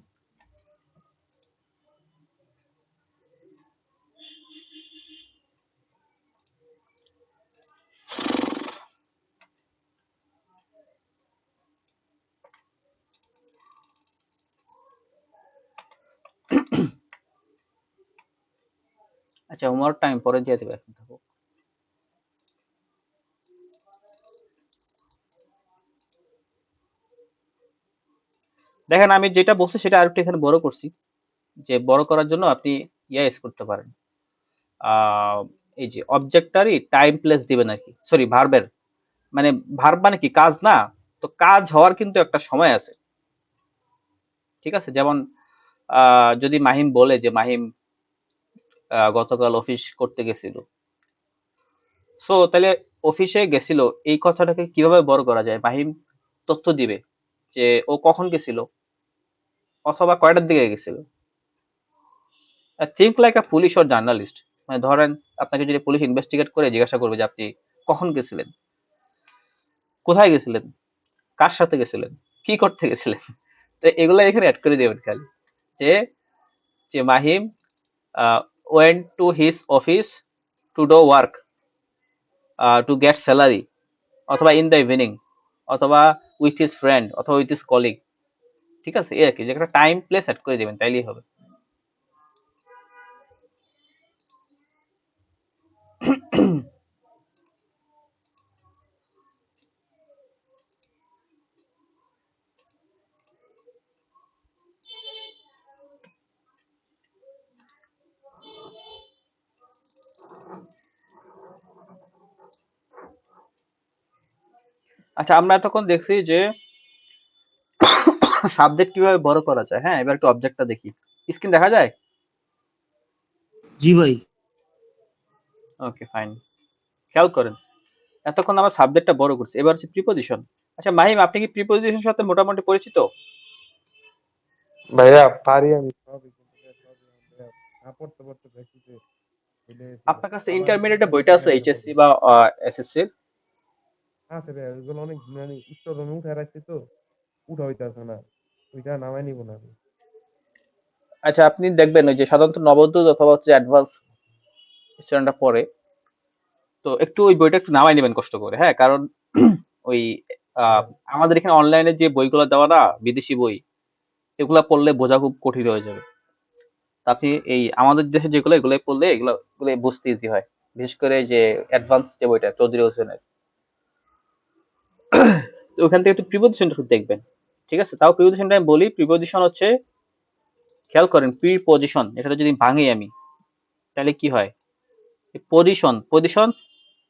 [SPEAKER 1] আচ্ছা, হোমওয়ার্ক টাইম পরে দিয়ে দেবে, এখন থাকো। দেখেন আমি যেটা বলছি সেটা আরেকটু এখানে বড় করছি, যে বড় করার জন্য আপনি ইয়েস করতে পারেন। আহ এই যে অবজেক্টারই টাইম প্লেস দিবেন আর কি, সরি ভার্বের, মানে ভার্ব মানে কি, কাজ না? তো কাজ হওয়ার কিন্তু একটা সময় আছে। ঠিক আছে, যেমন যদি মাহিম বলে যে মাহিম গতকাল অফিস করতে গেছিল, সো তাহলে অফিসে গেছিল, এই কথাটাকে কিভাবে বড় করা যায়? মাহিম তথ্য দিবে যে ও কখন গেছিল অথবা কয়টার দিকে গেছিল। Think like a police or journalist, মানে ধরেন আপনাকে যদি পুলিশ ইনভেস্টিগেট করে জিজ্ঞাসা করবে যে আপনি কখন গেছিলেন, কোথায় গেছিলেন, কার সাথে গেছিলেন, কি করতে গেছিলেন, তো এগুলো এখানে অ্যাড করে দেবেন খালি, যে যে Mahim went to his office to do work to get salary, অথবা in the evening, অথবা with his friend, অথবা with his colleague। ঠিক আছে, এই আর কি, যে একটা টাইম প্লেস সেট করে দিবেন তাইলেই হবে। আচ্ছা, আমরা এতক্ষণ দেখছি যে সাবজেক্ট কিভাবে বড় করা যায়। হ্যাঁ, এবার একটু অবজেক্টটা দেখি। স্ক্রিন দেখা যায়?
[SPEAKER 3] জি ভাই।
[SPEAKER 1] ওকে, ফাইন। খেয়াল করেন, এতক্ষণ আমরা সাবজেক্টটা বড় করছি, এবার হচ্ছে প্রিপোজিশন। আচ্ছা মাহিম, আপনি কি প্রিপোজিশনের সাথে মোটামুটি পরিচিত?
[SPEAKER 2] ভাইয়া পারি আমি সবই, কিন্তু ভাইয়া সবই আমার ভাইয়া না পড়তে পড়তে দেখছি যে ভুলে গেছি ভাই।
[SPEAKER 1] আপনার কাছে
[SPEAKER 2] আবার
[SPEAKER 1] ইন্টারমিডিয়েটের
[SPEAKER 2] রিভাইজ
[SPEAKER 1] বইটা
[SPEAKER 2] করে
[SPEAKER 1] আছে
[SPEAKER 2] আবার
[SPEAKER 1] এইচএসসি
[SPEAKER 2] পড়বো।
[SPEAKER 1] বা এসএসসি?
[SPEAKER 2] আছে ভাইয়া, ওইগুলো অনেক মানে স্টোর রুমে উঠে রাখছি তো, উঠা হইতাছে না, ওইটা নামাই নিব না আমি।
[SPEAKER 1] আচ্ছা, আপনি দেখবেন ওই যে সাধারণত নবোদয় অথবা হচ্ছে অ্যাডভান্স স্টুডেন্টরা পড়ে, তো একটু ওই বইটা একটু নামাই নেবেন কষ্ট করে, হ্যাঁ, কারণ ওই আহ,
[SPEAKER 2] ভাইয়া
[SPEAKER 1] আমাদের এখানে অনলাইনে যে বইগুলো দেওয়া না, বিদেশি বই, এগুলা পড়লে বোঝা খুব কঠিন হয়ে যাবে। তা আপনি এই আমাদের দেশে যেগুলো, এগুলো পড়লে এগুলো বুঝতে ইজি হয়। বিশেষ করে যে অ্যাডভান্স যে বইটা চৌধুরী হোসেনের, তো ওখান থেকে একটু প্রিপোজিশনটা একটু দেখবেন। ঠিক আছে, তাও প্রিপোজিশনটা আমি বলি। প্রিপোজিশন হচ্ছে, খেয়াল করেন, প্রিপোজিশন এটা যদি ভাঙি আমি, তাহলে কি হয়? পজিশন, পজিশন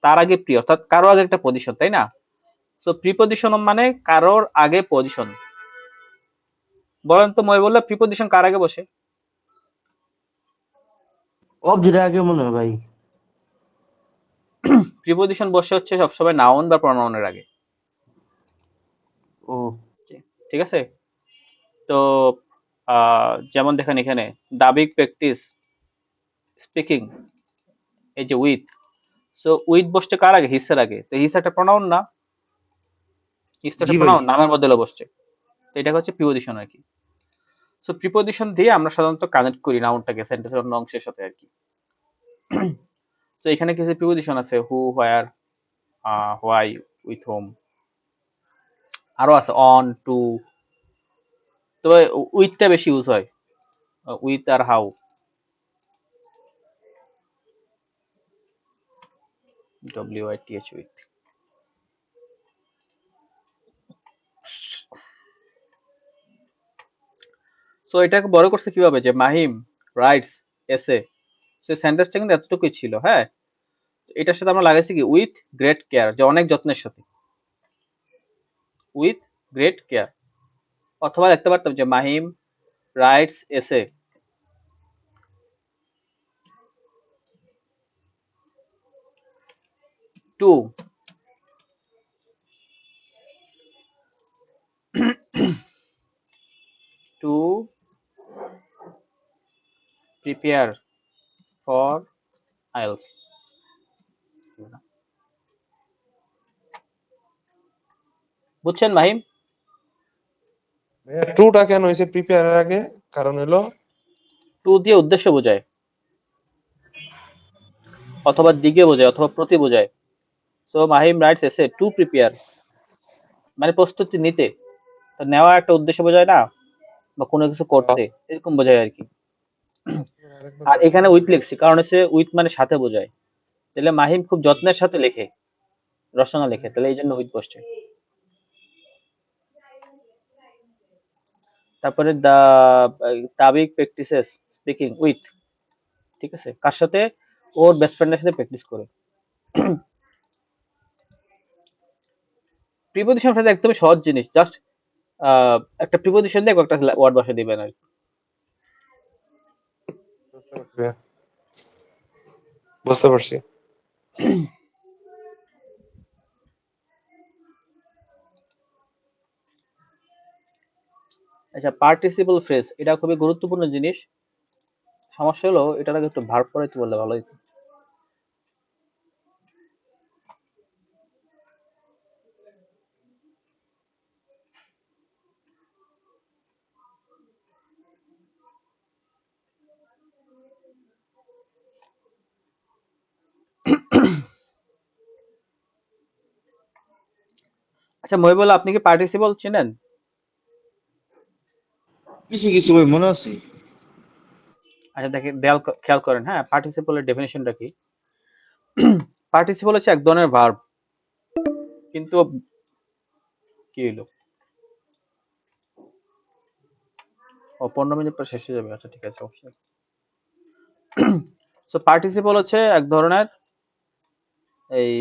[SPEAKER 1] তার আগে প্রি, অর্থাৎ কারো আগে একটা পজিশন, তাই না? তো প্রিপোজিশন মানে কারোর আগে পজিশন। বলেন তো মই, বললে প্রিপোজিশন কার আগে বসে?
[SPEAKER 3] অবজেক্ট আগে মনে হয় ভাই।
[SPEAKER 1] প্রিপোজিশন বসে হচ্ছে সবসময় নাউন বা প্রনাউনের আগে।
[SPEAKER 3] ও
[SPEAKER 1] ঠিক আছে, তো যেমন দেখেন এখানে, দাবিক প্র্যাকটিস স্পিকিং, এই যে উইথ, সো উইথ বসছে কার আগে? হিসের আগে। তো হিস একটা প্রনাউন না? হিস তো
[SPEAKER 3] জি
[SPEAKER 1] একটা
[SPEAKER 3] ভাই।
[SPEAKER 1] প্রনাউন, নামের বদলে বসছে। তো এটা হচ্ছে প্রিপোজিশন আর কি। সো প্রিপোজিশন দিয়ে আমরা সাধারণত কানেক্ট করি নাউনটাকে সেন্টেন্সের অন্য অংশের সাথে আর কি। তো এখানে কিছু প্রিপোজিশন আছে, who, where, why, with home, আরো আছে অন, টু। তবে উইথটা বেশি ইউজ হয়, উইথ আর হাউ। WITH, with. সো এটাকে বড় করছে কিভাবে, যে মাহিম রাইটস এসে, সে সেন্টেন্সটা কিন্তু এতটুকুই ছিল, হ্যাঁ। এটার সাথে আমরা লাগাইছি কি, উইথ গ্রেট কেয়ার, যে অনেক যত্নের সাথে, উইথ গ্রেট কেয়ার। অথবা দেখতে পারতাম যে Mahim writes essay to to prepare for IELTS. বুঝছেন মাহিম?
[SPEAKER 2] ভাইয়া টুটা কেন হয়েছে প্রিপেয়ারের আগে? কারণ হলো
[SPEAKER 1] টু দিয়ে উদ্দেশ্য বোঝায়, অথবা দিকে বোঝায়, অথবা প্রতি বোঝায়। So Mahim writes essay to prepare, মানে প্রস্তুতি নিতে। তো নেওয়া একটা উদ্দেশ্য বোঝায় না, বা কোনো কিছু করতে, এরকম বোঝায় আর কি।
[SPEAKER 2] আরেকবার
[SPEAKER 1] আর
[SPEAKER 2] বলেন
[SPEAKER 1] এখানে
[SPEAKER 2] তো।
[SPEAKER 1] উইথ লিখছি কারণ হচ্ছে উইথ মানে সাথে বোঝায়। তাহলে মাহিম খুব যত্নের সাথে লেখে, রচনা লেখে, তাহলে এই জন্য উইথ বসছে। তারপরে দাবিক প্র্যাকটিসেস স্পিকিং উইথ, ঠিক আছে, কার সাথে? ওর বেস্ট ফ্রেন্ডের সাথে প্র্যাকটিস করে। প্রিপোজিশন ফ্রেজ একদমই সহজ জিনিস, জাস্ট একটা প্রিপোজিশন দিয়ে একটা ওয়ার্ড বসে দিবেন আর কি।
[SPEAKER 2] বুঝতে পারছি ভাইয়া, বুঝতে পারছি।
[SPEAKER 1] আচ্ছা, পার্টিসিপল ফ্রেজ এটা খুবই গুরুত্বপূর্ণ জিনিস। সমস্যা হলো এটার আগে একটু ভার্ব পড়াইতে বললে ভালো হতো। আচ্ছা মহিবুল, আপনি কি পার্টিসিপল চিনেন?
[SPEAKER 3] কিছু কিছু ভাই মনে আছে।
[SPEAKER 1] আচ্ছা দেখেন, খেয়াল করেন, হ্যাঁ, পার্টিসিপলের ডেফিনেশনটা কি। পার্টিসিপল হচ্ছে এক ধরনের ভার্ব, কিন্তু কি হলো, ও 15 মিনিট পর শেষ হয়ে যাবে, আচ্ছা ঠিক আছে অবশ্যই। সো পার্টিসিপল হচ্ছে এক ধরনের এই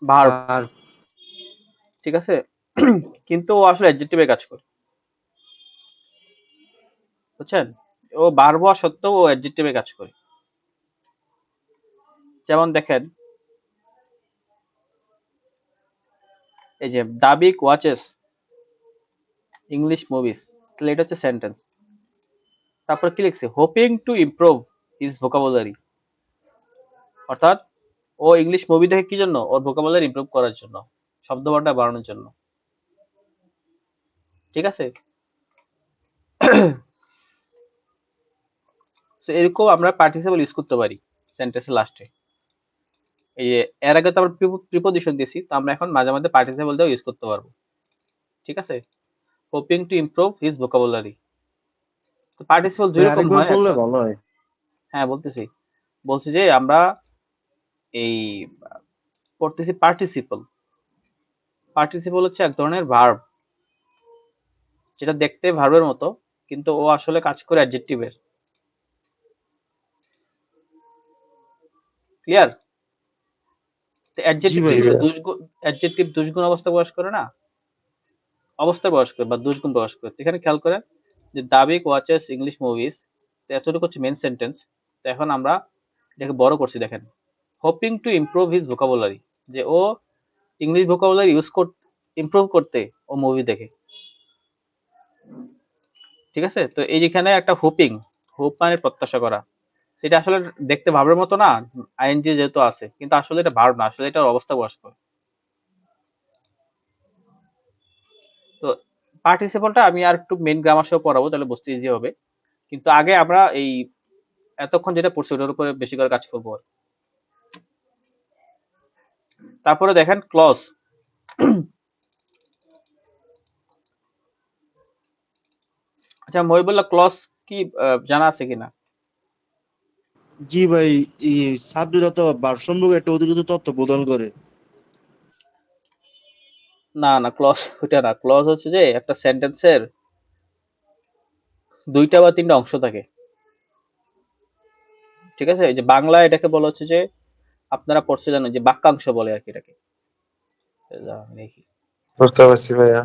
[SPEAKER 1] ভার্ব,
[SPEAKER 3] আর
[SPEAKER 1] ঠিক আছে। কিন্তু ও আসলে অ্যাডজেক্টিভে কাজ করে, বুঝছেন? ও ভার্ব হওয়া সত্ত্বেও ও অ্যাডজেক্টিভে কাজ করে। যেমন দেখেন, এই যে দাবিক ওয়াচেস ইংলিশ মুভিজ, তাহলে এটা হচ্ছে সেন্টেন্স। তারপর কি লিখছে, hoping to improve his vocabulary, অর্থাৎ ও ইংলিশ মুভি দেখে কি জন্য, ওর ভোকাবুলারি ইমপ্রুভ করার জন্য, শব্দ ভান্ডার বাড়ানোর জন্য, ঠিক আছে। তো এরকম আমরা পার্টিসিপল ইউজ করতে পারি সেন্টেন্সের লাস্টে। এই যে এর আগে তো আমরা প্রিপোজিশন দিছি, তো আমরা এখন মাঝে মাঝে পার্টিসিপল দিয়েও ইউজ করতে পারবো, ঠিক আছে। Hoping to improve his vocabulary, তো পার্টিসিপল দুই
[SPEAKER 3] ভাই
[SPEAKER 1] রকম
[SPEAKER 3] আরেকবার
[SPEAKER 1] হয়
[SPEAKER 3] বললে
[SPEAKER 1] একটা।
[SPEAKER 3] ভালো হয়।
[SPEAKER 1] হ্যাঁ বলতেছি, বলছি যে আমরা এই পড়তেছি পার্টিসিপল। পার্টিসিপল হচ্ছে এক ধরনের ভার্ব, যেটা দেখতে ভার্বের মতো, কিন্তু ও আসলে কাজ করে অ্যাডজেক্টিভের। ক্লিয়ার? তো
[SPEAKER 3] জি
[SPEAKER 1] অ্যাডজেক্টিভ
[SPEAKER 3] ভাই।
[SPEAKER 1] কিন্তু
[SPEAKER 2] ভাইয়া।
[SPEAKER 1] অ্যাডজেক্টিভ দুষ্গুণ অবস্থা প্রকাশ করে না, অবস্থায় প্রকাশ করে বা দুষ্গুণ প্রকাশ করে। তো এখানে খেয়াল করেন যে দাবিক ওয়াচেস ইংলিশ মুভিজ, তো এতটুকু হচ্ছে মেন সেন্টেন্স। তো এখন আমরা এটাকে বড় করছি, দেখেন, hoping to improve his vocabulary, যে ও ইংলিশ ভোকাবুলারি ইমপ্রুভ করতে ও মুভি দেখে, ঠিক আছে। তো এই যেখানে একটা হোপিং, হোপ মানে প্রত্যাশা করা, সেটা আসলে দেখতে ভাবের মতো না, আইএনজি যেহেতু আছে, কিন্তু আসলে এটা ভার্ব না, আসলে এটার অবস্থা প্রকাশ করে। তো পার্টিসিপলটা আমি আর একটু মেইন গ্রামার সহ পড়াবো, তাহলে বুঝতে ইজি হবে। কিন্তু আগে আমরা এই এতক্ষণ যেটা পড়ছি ওটার উপরে বেশি করে কাজ করবো। তারপরে দেখেন ক্লজ। আচ্ছা মহিবুল্লাহ, ক্লজ কি জানা আছে কিনা?
[SPEAKER 3] জি ভাই, এই সাবজেক্ট তো ভারসাম্য একটা অতিরিক্ত তথ্য প্রদান করে।
[SPEAKER 1] না না, ক্লজ ওইটা না। ক্লজ হচ্ছে যে একটা সেন্টেন্সের দুইটা বা তিনটা অংশ থাকে, ঠিক আছে। এই যে বাংলা এটাকে বলা হচ্ছে যে, আপনারা পড়ছে জানেন যে বাক্যাংশ বলে আর কি এটাকে। দেখি,
[SPEAKER 2] বুঝতে পারছি ভাইয়া।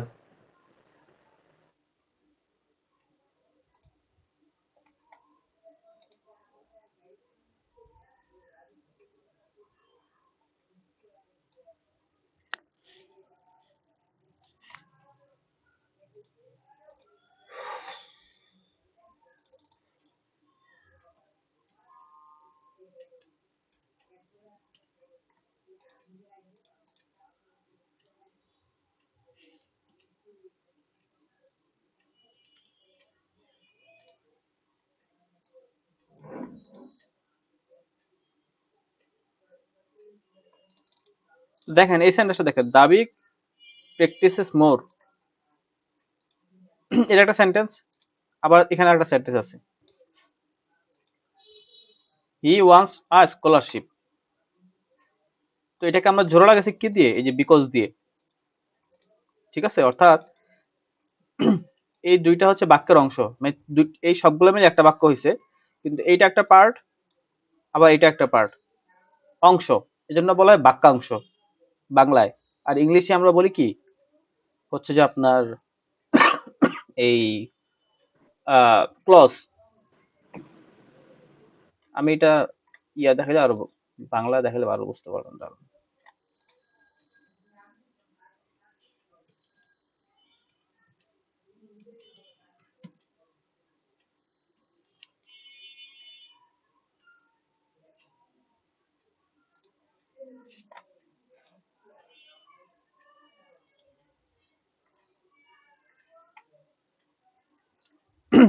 [SPEAKER 1] দেখেন এই সেন্টেন্সটা দেখেন, দাবি প্র্যাকটিসেস মোর, এটা একটা সেন্টেন্স। আবার এখানে একটা সেন্টেন্স আছে, হি ওয়ান্টস আ স্কলারশিপ। তো এটাকে আমরা জোড়া লাগাইছি কি দিয়ে, এই যে বিকজ দিয়ে, ঠিক আছে। অর্থাৎ এই দুইটা হচ্ছে বাক্যের অংশ, মানে এই সবগুলো মিলে একটা বাক্য হয়েছে, কিন্তু এইটা একটা পার্ট, আবার এটা একটা পার্ট, অংশ, এজন্য বলা হয় বাক্যাংশ বাংলায়। আর ইংলিশে আমরা বলি কি, হচ্ছে যে আপনার এই ক্লজ। আমি এটা দেখালে আরো, বাংলা দেখালে আরো বুঝতে পারবেন তাহলে।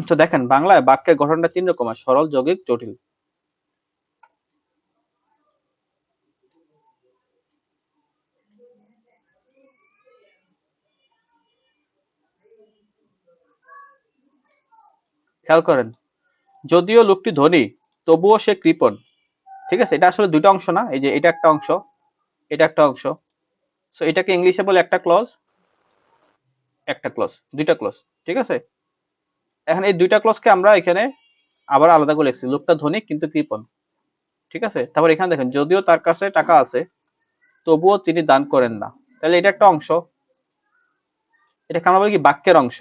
[SPEAKER 1] তো দেখেন বাংলায় বাক্যের গঠনটা 3 রকম হয়, সরল, যৌগিক, জটিল। খেয়াল করেন, যদিও লোকটি ধনী তবুও সে কৃপণ। ঠিক আছে, এটা আসলে দুটো অংশ না, এই যে এটা একটা অংশ, এটা একটা অংশ। সো এটাকে ইংলিশে বলে একটা ক্লজ, একটা ক্লজ, দুইটা ক্লজ। ঠিক আছে, এখন এই দুইটা ক্লজকে আমরা এখানে আবার আলাদা করে লিখছি, লোকটা ধনী কিন্তু কৃপণ। ঠিক আছে, তারপর এখানে দেখেন, যদিও তার কাছে টাকা আছে তবুও তিনি দান করেন না। তাহলে এটা একটা অংশ, এটাকে আমরা বলি কি বাক্যের অংশ।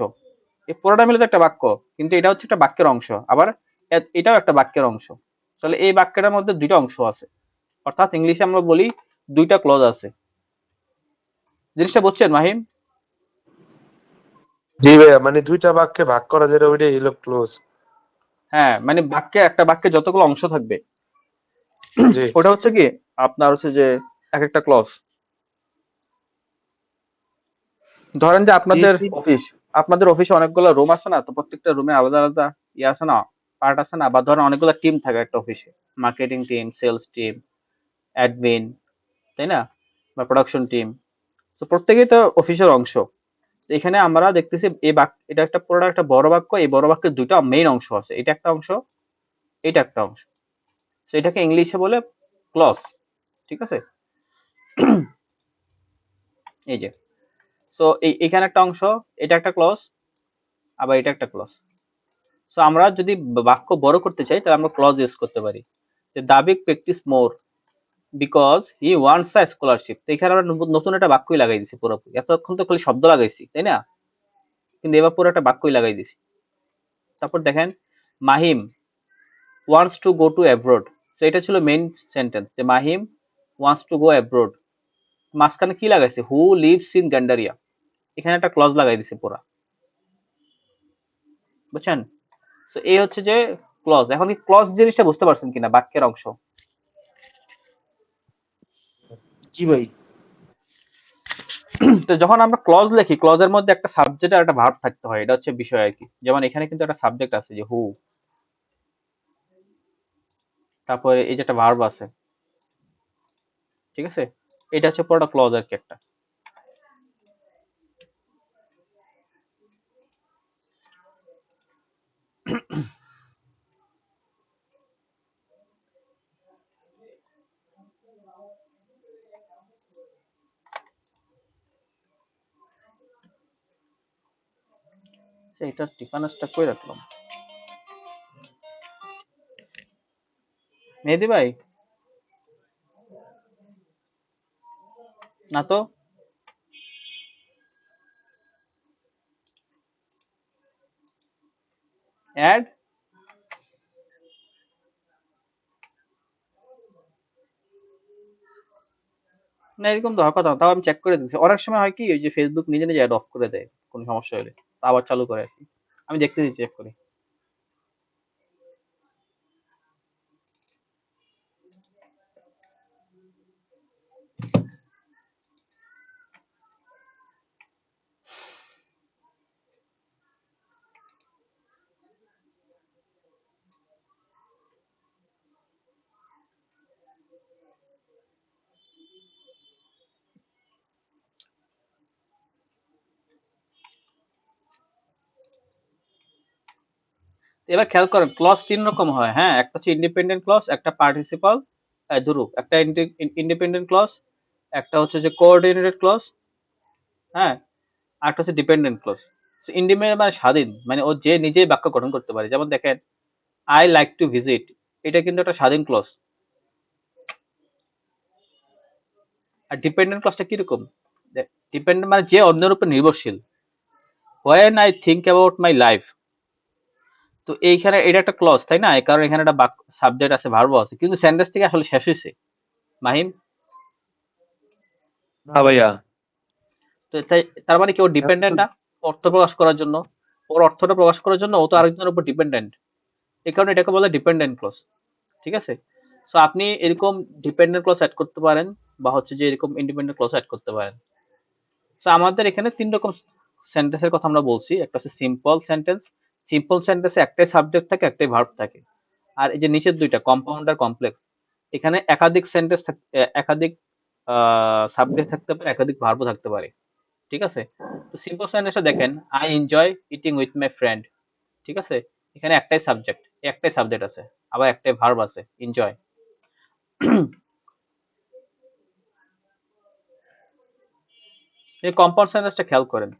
[SPEAKER 1] এই পুরোটা মিলে তো একটা বাক্য, কিন্তু এটা হচ্ছে একটা বাক্যের অংশ, আবার এটাও একটা বাক্যের অংশ। তাহলে এই বাক্যটার মধ্যে দুইটা অংশ আছে, অর্থাৎ ইংলিশে আমরা বলি দুইটা ক্লজ আছে। জিনিসটা বুঝছেন মাহিম?
[SPEAKER 2] জি ভাইয়া, মানে দুইটা বাক্যে ভাগ করা যেটা ওইটাই হলো ক্লোজ।
[SPEAKER 1] হ্যাঁ, মানে একটা বাক্যে যতগুলো অংশ থাকবে
[SPEAKER 2] জি
[SPEAKER 1] ওটা হচ্ছে কি আপনার হচ্ছে যে এক একটা ক্লজ। ধরেন যে আপনাদের অফিসে অনেকগুলো রুম আছে না, তো প্রত্যেকটা রুমে আলাদা আলাদা ইয়ে আছে না, পার্ট আছে না, বা ধরেন অনেকগুলো টিম থাকে একটা অফিসে, marketing team, sales team, admin, তাই না, বা প্রোডাকশন টিম। তো প্রত্যেকেই তো অফিসের অংশ। তো এখানে আমরা দেখতেছি এটা একটা পুরো একটা বড় বাক্য, এই বড় বাক্যের দুইটা মেইন অংশ আছে, এটা একটা অংশ, এটা একটা অংশ। তো এটাকে ইংলিশে বলে ক্লজ। ঠিক আছে, এই যে, তো এখানে একটা অংশ, এটা একটা ক্লজ, আবার এটা একটা ক্লজ। সো আমরা যদি বাক্য বড় করতে চাই তাহলে আমরা ক্লজ ইউজ করতে পারি, যে Dabik practise more because he wants a scholarship. তো এখানে আমরা নতুন একটা বাক্যই লাগাই দিছি পুরোপুরি, এতক্ষণ তো খালি শব্দ লাগাইছি তাই না, কিন্তু এবার পুরো একটা বাক্যই লাগাই দিছি। তারপর দেখেন, Mahim wants to go to abroad. তো এটা ছিল মেইন সেন্টেন্স, যে Mahim wants to go abroad. মাঝখানে কি লাগাইছে, হু লিভস ইন গ্যান্ডারিয়া, এখানে একটা ক্লজ লাগাই দিছে পুরা। বুঝছেন? তো এই হচ্ছে যে ক্লজ। এখন কি ক্লজ জিনিসটা বুঝতে পারছেন কিনা, বাক্যের অংশ?
[SPEAKER 3] জি ভাই।
[SPEAKER 1] তো যখন আমরা ক্লজ লিখি, ক্লজের মধ্যে একটা সাবজেক্ট আর একটা ভার্ব থাকতে হয়, এটা হচ্ছে বিষয় আর কি। যেমন এখানে কিন্তু একটা সাবজেক্ট আছে যে হু, তারপরে এই যে একটা ভার্ব আছে। ঠিক আছে, এটা হচ্ছে পুরোটা ক্লজ আর কি একটা। এটা টিফানাসটা কই রাখলাম, মেহেদি ভাই? না তো, অ্যাড, না এরকম তো হওয়ার কথা না। তাও আমি চেক করে দিচ্ছি, অনেক সময় হয় কি ওই যে ফেসবুক নিজে নিজে অ্যাড অফ করে দেয় কোনো সমস্যা হলে, তা আবার চালু করে আর কি। আমি দেখতে দিচ্ছি, চেক করি। এবার খেয়াল করেন, ক্লজ 3 রকম হয়। হ্যাঁ, একটা হচ্ছে ইন্ডিপেন্ডেন্ট ক্লজ, একটা পার্টিসিপাল, ধরু একটা ইন্ডিপেন্ডেন্ট ক্লজ, একটা হচ্ছে যে কোঅর্ডিনেটেড ক্লজ, হ্যাঁ, আর একটা হচ্ছে ডিপেন্ডেন্ট ক্লজ। ইন্ডিপেন্ডেন্ট মানে স্বাধীন, মানে ও যে নিজেই বাক্য গঠন করতে পারে। যেমন দেখেন, আই লাইক টু ভিজিট, এটা কিন্তু একটা স্বাধীন ক্লজ। আর ডিপেন্ডেন্ট ক্লজটা কিরকম, ডিপেন্ডেন্ট মানে যে অন্যের উপর নির্ভরশীল। When I think about my life, তো এইখানে এটা একটা ক্লজ তাই না, এই কারণে এখানে একটা সাবজেক্ট আছে, ভার্ব আছে, কিন্তু সেন্টেন্স থেকে আসলে শেষ হয়েছে। মাহিম,
[SPEAKER 2] না ভাইয়া।
[SPEAKER 1] তো তার মানে কি ও ডিপেন্ডেন্ট না, অর্থ প্রকাশ করার জন্য, ওর অর্থটা প্রকাশ করার জন্য ও তো আরেকজনের উপর ডিপেন্ডেন্ট, এই কারণে এটাকে বলে ডিপেন্ডেন্ট ক্লজ। ঠিক আছে, সো আপনি এরকম ডিপেন্ডেন্ট ক্লজ অ্যাড করতে পারেন, বা হচ্ছে যে এরকম ইন্ডিপেন্ডেন্ট ক্লজ অ্যাড করতে পারেন। সো আমাদের এখানে 3 রকম সেন্টেন্সের কথা আমরা বলছি, একটা হচ্ছে সিম্পল সেন্টেন্স, সিম্পল সেন্টেন্সে একটাই সাবজেক্ট থাকে, একটাই ভার্ব থাকে। আর এই যে নিচের দুইটা কম্পাউন্ড আর কমপ্লেক্স, এখানে একাধিক সেন্টেন্স একাধিক সাবজেক্ট থাকতে পারে, একাধিক ভার্বও থাকতে পারে। ঠিক আছে? তো সিম্পল সেন্টেন্সটা দেখেন, I enjoy eating with my friend. ঠিক আছে? এখানে একটাই সাবজেক্ট আছে, আবার একটাই ভার্ব আছে, এনজয়। এই কম্পাউন্ড সেন্টেন্সটা খেয়াল করেন।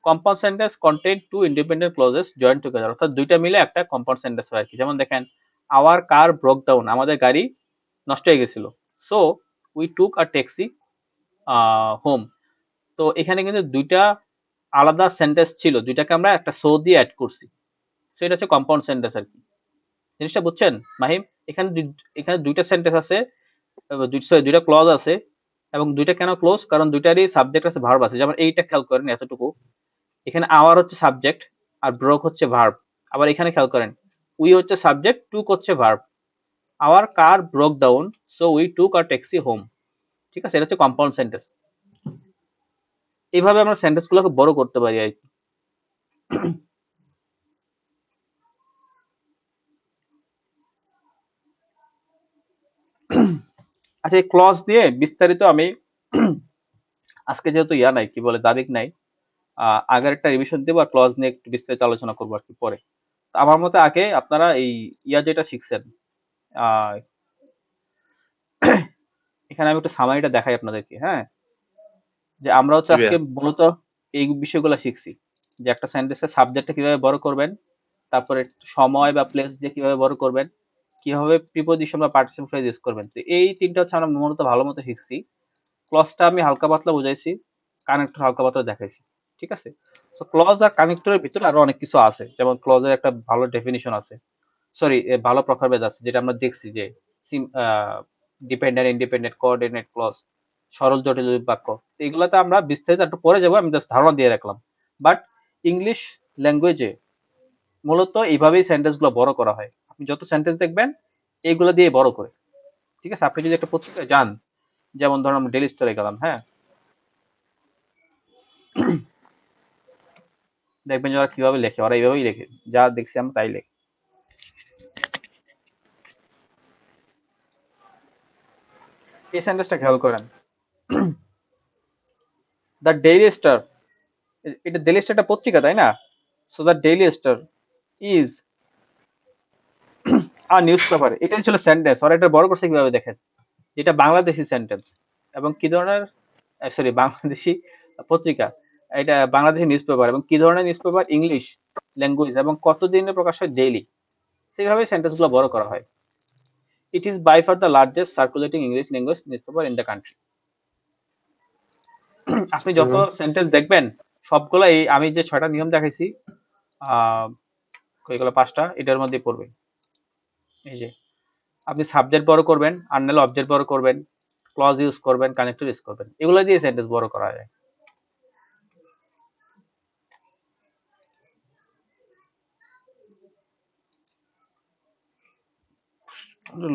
[SPEAKER 1] Compound sentence contain two independent clauses join together, অর্থাৎ দুইটা মিলে একটা কম্পাউন্ড সেন্টেন্স হয় আর কি। যেমন দেখেন, আওয়ার কার ব্রোক ডাউন, আমাদের গাড়ি নষ্ট হয়ে গেছিল। So we took a taxi home. তো এখানে কিন্তু দুইটা আলাদা সেন্টেন্স ছিল, দুইটাকে আমরা একটা সো দিয়ে অ্যাড করছি। সো এটা হচ্ছে কম্পাউন্ড সেন্টেন্স আর কি। জিনিসটা বুঝছেন মাহিম? এখানে এখানে দুইটা সেন্টেন্স আছে, দুইটা ক্লজ আছে, এবং দুইটা কেন ক্লোজ? কারণ দুইটারই সাবজেক্ট আছে, ভার্ব আছে। যেমন এইটা খেয়াল করেন, এতটুকু এখানে আওয়ার হচ্ছে সাবজেক্ট আর ব্রোক হচ্ছে ভার্ব। আবার এখানে খেয়াল করেন, উই হচ্ছে সাবজেক্ট, টুক হচ্ছে verb. Our car broke down, so we took a taxi home. ঠিক আছে? এটা হচ্ছে কম্পাউন্ড সেন্টেন্স। এইভাবে আমরা সেন্টেন্স গুলোকে বড় করতে পারি আর কি। আচ্ছা, এই ক্লজ দিয়ে বিস্তারিত আমি আজকে যেহেতু নাই, কি বলে, তারিখ নাই, আগের একটা রিভিশন দেবো আর ক্লজ নিয়ে একটু বিস্তারিত আলোচনা করবো আর কি পরে। তো আমার মতে আগে আপনারা এই যেটা শিখছেন, আহ এখানে আমি একটু সামারিটা দেখাই আপনাদেরকে। হ্যাঁ, যে আমরা হচ্ছে
[SPEAKER 2] জি ভাইয়া।
[SPEAKER 1] আজকে মূলত এই বিষয়গুলো শিখছি, যে একটা সেন্টেন্সের সাবজেক্টটা কিভাবে বড় করবেন, তারপরে সময় বা প্লেস দিয়ে কিভাবে বড় করবেন, কিভাবে প্রিপোজিশন বা পার্টিসিপেল ফ্রেজ ইউজ করবেন। তো এই তিনটা হচ্ছে আমরা মূলত ভালো মতো শিখছি। ক্লজটা আমি হালকা পাতলা বুঝাইছি, কানেক্টর হালকা পাতলা দেখাইছি। ঠিক আছে? সো ক্লজ আর কানেক্টরের ভিতরে আরো অনেক কিছু আছে, যেমন ক্লজের একটা ভালো ডেফিনিশন আছে, সরি ভালো প্রকারভেদ আছে, যেটা আমরা দেখছি যে ডিপেন্ডেন্ট, ইন্ডিপেন্ডেন্ট, কোঅর্ডিনেট ক্লজ, সরল জটিল বাক্য। তো এগুলোতে আমরা বিস্তারিত একটু পরে যাবো, আমি জাস্ট ধারণা দিয়ে রাখলাম। বাট ইংলিশ ল্যাঙ্গুয়েজে মূলত এইভাবেই সেন্টেন্স গুলো বড় করা হয়। আপনি যত সেন্টেন্স দেখবেন এইগুলো দিয়ে বড় করে। ঠিক আছে? আপনি যদি একটা পত্রিকায় যান, যেমন ধরুন আমরা ডেলি স্টারে গেলাম, হ্যাঁ, দেখবেন যে ওরা কিভাবে লেখে, ওরা এইভাবেই লেখে, যা দেখছি আমরা তাই লেখে। এই সেন্টেন্সটা খেয়াল করেন, দ্য ডেইলি স্টার, এটা ডেইলি স্টার একটা পত্রিকা, তাই না? So the daily star is a newspaper, এটাই ছিল সেন্টেন্স। ওরা এটা বড় করছে কিভাবে দেখেন, যেটা বাংলাদেশি সেন্টেন্স এবং কি ধরনের, সরি বাংলাদেশি পত্রিকা, এটা বাংলাদেশি নিউজ পেপার, এবং কি ধরনের নিউজ পেপার, ইংলিশ ল্যাঙ্গুয়েজ, এবং কতদিনে প্রকাশ হয়, ডেইলি। সেইভাবে সেন্টেন্স গুলো বড় করা হয়। It is by far the largest circulating English language newspaper in the country. আপনি
[SPEAKER 2] জি
[SPEAKER 1] যত
[SPEAKER 2] ভাই।
[SPEAKER 1] সেন্টেন্স দেখবেন সবগুলো এই আমি যে 6টা নিয়ম দেখাইছি, আহ ওইগুলো 5টা এটার মধ্যে পড়বে। এই যে আপনি সাবজেক্ট বড় করবেন, আর নাহলে অবজেক্ট বড় করবেন, ক্লজ ইউজ করবেন, কানেক্টর ইউজ করবেন, এগুলো দিয়ে সেন্টেন্স বড় করা যায়।